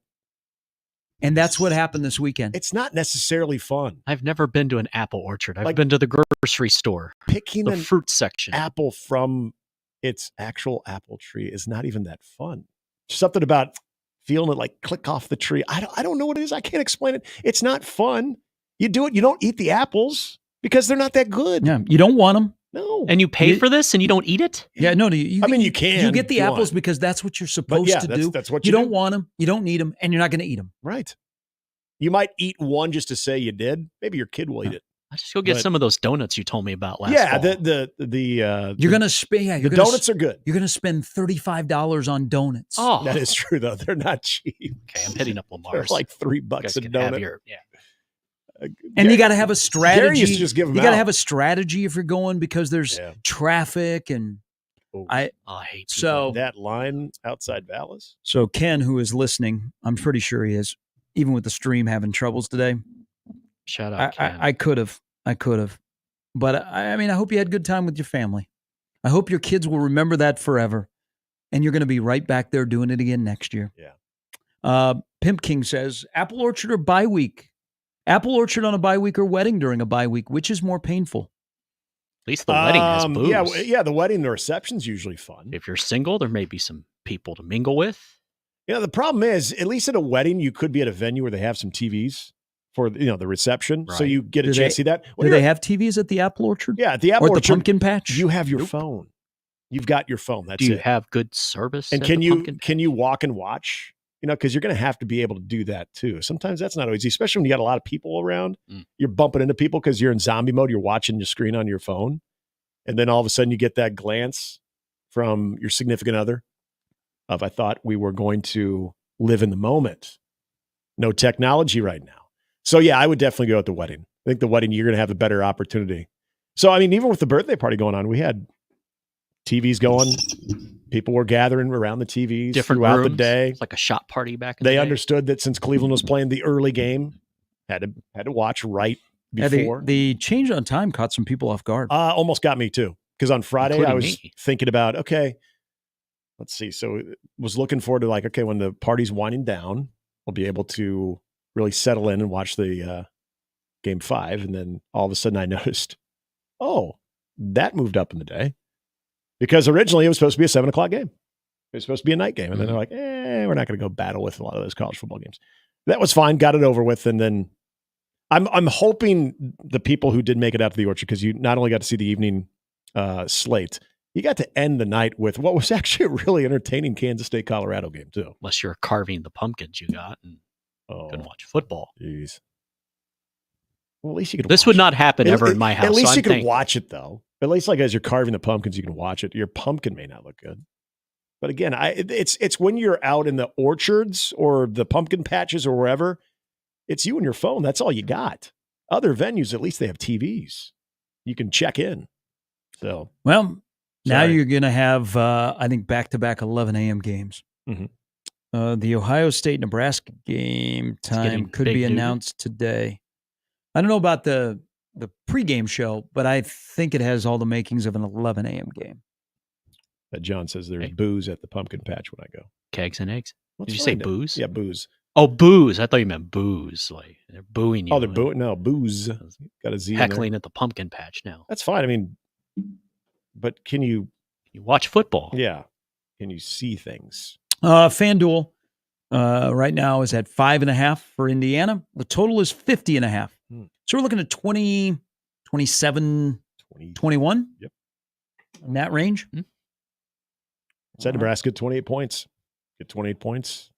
And that's what happened this weekend. It's not necessarily fun. I've never been to an apple orchard. I've Like, been to the grocery store, Picking the an fruit section. apple from its actual apple tree is not even that fun. Something about feeling it like click off the tree. I don't know what it is. I can't explain it. It's not fun. You do it. You don't eat the apples because they're not that good. Yeah, you don't want them. No. And you pay for this and you don't eat it? Yeah, no. You can. You get the if you apples want. because that's what you're supposed to do. That's what you you don't do. want them. You don't need them, and you're not going to eat them. Right. You might eat one just to say you did. Maybe your kid will eat it. I just go get some of those donuts you told me about last Yeah, fall. You're going to spend. the donuts are good. You're going to spend $35 on donuts. Oh, That is true though. They're not cheap. okay. I'm hitting up They're Lamar's. like $3 You guys a can have donut. And you got to have a strategy. Gary used to just give them you got to out. have a strategy if you're going because there's traffic and I hate so that line outside Vallis. So Ken, who is listening, I'm pretty sure he is, even with the stream having troubles today. Shout out, Ken. I could have, but I mean, I hope you had a good time with your family. I hope your kids will remember that forever, and you're going to be right back there doing it again next year. Yeah. Pimp King says, apple orchard or bye week? Apple orchard on a bye week or wedding during a bye week? Which is more painful? At least the wedding has booze. Yeah, the wedding, the reception's usually fun. If you're single, there may be some people to mingle with. You know, the problem is, at least at a wedding, you could be at a venue where they have some TVs for the reception, so Right. you get a chance to see that. Do they have TVs at the apple orchard? Yeah, at the apple or at orchard, the pumpkin patch? You have your phone. You've got your phone. That's Do you it. have good service? And at can the you pumpkin? walk and watch? You know, because you're going to have to be able to do that too. Sometimes that's not always easy, especially when you got a lot of people around. You're bumping into people because you're in zombie mode. You're watching your screen on your phone, and then all of a sudden you get that glance from your significant other of, "I thought we were going to live in the moment. No technology right now." So yeah, I would definitely go at the wedding. I think the wedding, you're going to have a better opportunity. So I mean, even with the birthday party going on, we had TVs going. People were gathering around the TVs Different throughout rooms. the day. It's like a shot party back in They the day. understood that since Cleveland was playing the early game, had to watch right Yeah, before. the change on time caught some people off guard. Almost got me too, because on Friday Including I was me. thinking about, okay, let's see. So was looking forward to like, okay, when the party's winding down, we'll be able to really settle in and watch the game 5. And then all of a sudden I noticed, oh, that moved up in the day, because originally it was supposed to be a 7:00 game. It was supposed to be a night game. And then they're like, we're not going to go battle with a lot of those college football games. That was fine. Got it over with. And then I'm hoping the people who did make it out to the Orchard, because you not only got to see the evening slate, you got to end the night with what was actually a really entertaining Kansas State-Colorado game, too. Unless you're carving the pumpkins you got and couldn't watch football. Jeez. Well, at least you could This would not happen ever in my house. At least so you can watch it, though. At least, like, as you're carving the pumpkins, you can watch it. Your pumpkin may not look good. But again, it's when you're out in the orchards or the pumpkin patches or wherever, it's you and your phone. That's all you got. Other venues, at least they have TVs. You can check in. So, well, now you're going to have, I think, back-to-back 11 a.m. games. Mm-hmm. The Ohio State-Nebraska game time could be announced today. I don't know about the pregame show, but I think it has all the makings of an 11 a.m. game. John says there's booze at the pumpkin patch when I go. Kegs and eggs. Let's Did you say find it. booze? Yeah, booze. Oh, booze. I thought you meant booze. Like they're booing you. Oh, they're booing? No, booze. Got a Z in there. Heckling at the pumpkin patch now. That's fine. I mean, but can you watch football? Yeah. Can you see things? FanDuel right now is at 5.5 for Indiana. The total is 50.5. So we're looking at 20, 27, 21. Yep. In that range. Said Nebraska 28 points. Get 28 points.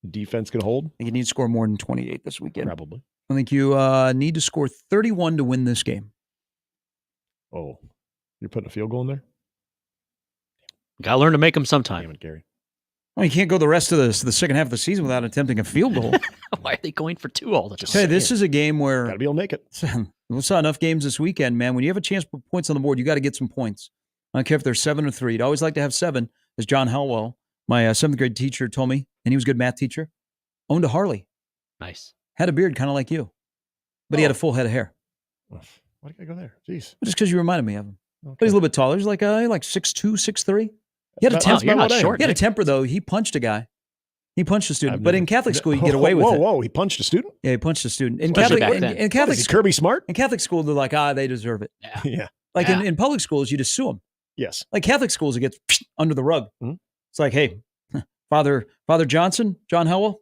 Defense can hold. I think you need to score more than 28 this weekend. Probably. I think you need to score 31 to win this game. Oh, you're putting a field goal in there? Got to learn to make them sometime. Damn it, Gary. Well, you can't go the rest of the second half of the season without attempting a field goal. Why are they going for two all the time? Hey, this is a game where got to be able to make it. We saw enough games this weekend, man. When you have a chance to put points on the board, you got to get some points. I don't care if they're 7 or 3. You'd always like to have 7, as John Helwell, my 7th grade teacher, told me, and he was a good math teacher, owned a Harley. Nice. Had a beard kind of like you, but he had a full head of hair. Why did I go there? Jeez. Just because you reminded me of him. Okay. But he's a little bit taller. He's like 6'2", 6'3". He had a temper. You're not short, he had a temper, though. He punched a guy. He punched a student. But in Catholic school, you get away with it. Whoa, he punched a student? Yeah, he punched a student. In Especially Catholic, back then. in Catholic What is he, Kirby Smart? In Catholic school, they're like, they deserve it. Yeah. Like in public schools, you just sue them. Yes. Like Catholic schools, it gets under the rug. Mhm. It's like, hey, Father Johnson, John Howell,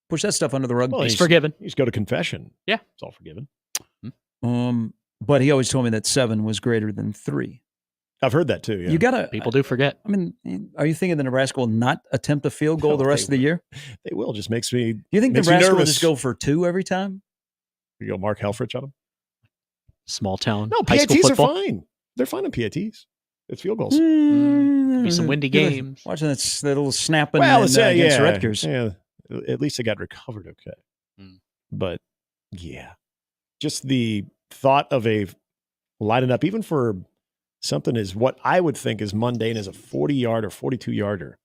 push that stuff under the rug. Well, He's forgiven. You just go to confession. Yeah. It's all forgiven. But he always told me that 7 was greater than 3. I've heard that too. Yeah. You gotta. People do forget. I mean, are you thinking that Nebraska will not attempt a field goal the rest of the year? They will. Just makes me. Do you think makes me Nebraska will nervous. just go for 2 every time? You go Mark Helfrich on them? Small town. No, high school PATs are football. fine. They're fine in PATs. It's field goals. Be some windy games. Watching that little snapping Well, against Rutgers. Yeah, at least they got recovered okay. But yeah, just the thought of a lining up, even for something as what I would think is mundane as a 40-yard or 42-yarder,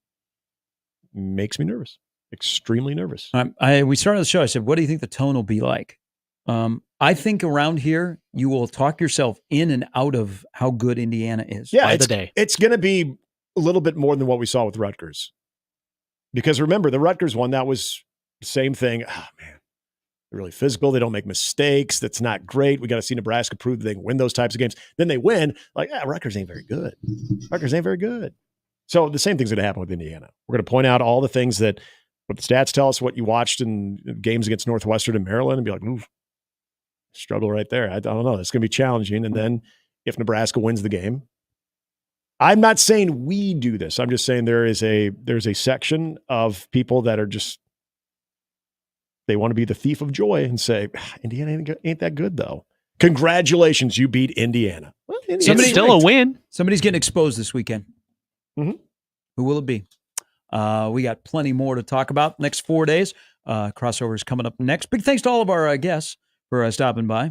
makes me nervous. Extremely nervous. We started the show. I said, what do you think the tone will be like? I think around here, you will talk yourself in and out of how good Indiana is. Yeah, by it's, the day. It's going to be a little bit more than what we saw with Rutgers. Because remember, the Rutgers one, that was the same thing. Oh, man, they're really physical. They don't make mistakes. That's not great. We got to see Nebraska prove that they can win those types of games. Then they win. Like, Rutgers ain't very good. Rutgers ain't very good. So the same thing's going to happen with Indiana. We're going to point out all the things that what the stats tell us, what you watched in games against Northwestern and Maryland, and be like, ooh, struggle right there. I don't know. It's going to be challenging. And then if Nebraska wins the game, I'm not saying we do this. I'm just saying there's a section of people that are just, they want to be the thief of joy and say, Indiana ain't that good though. Congratulations, you beat Indiana. Well, It's still a win. Somebody's getting exposed this weekend. Mhm. Who will it be? We got plenty more to talk about next 4 days. Crossovers coming up next. Big thanks to all of our guests for stopping by.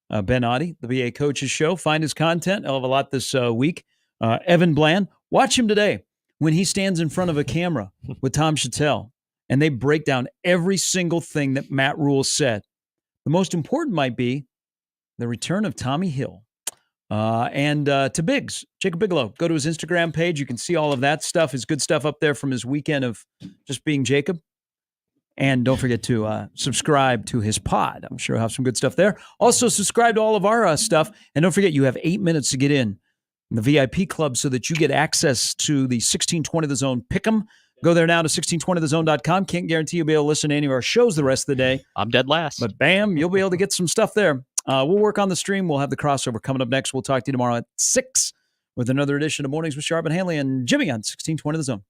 Ben Oddie, the BA Coaches Show. Find his content. Hell of a lot this week. Evan Bland, watch him today when he stands in front of a camera with Tom Chattel and they break down every single thing that Matt Rule said. The most important might be the return of Tommy Hill. And to Biggs, Jacob Bigelow. Go to his Instagram page. You can see all of that stuff, his good stuff up there from his weekend of just being Jacob. And don't forget to subscribe to his pod. I'm sure he'll have some good stuff there. Also, subscribe to all of our stuff. And don't forget, you have 8 minutes to get in in the VIP club so that you get access to the 1620 The Zone Pick'em. Go there now to 1620thezone.com. Can't guarantee you'll be able to listen to any of our shows the rest of the day. I'm dead last. But bam, you'll be able to get some stuff there. We'll work on the stream. We'll have the crossover coming up next. We'll talk to you tomorrow at 6 with another edition of Mornings with Sharp and Handley and Jimmy on 1620 The Zone.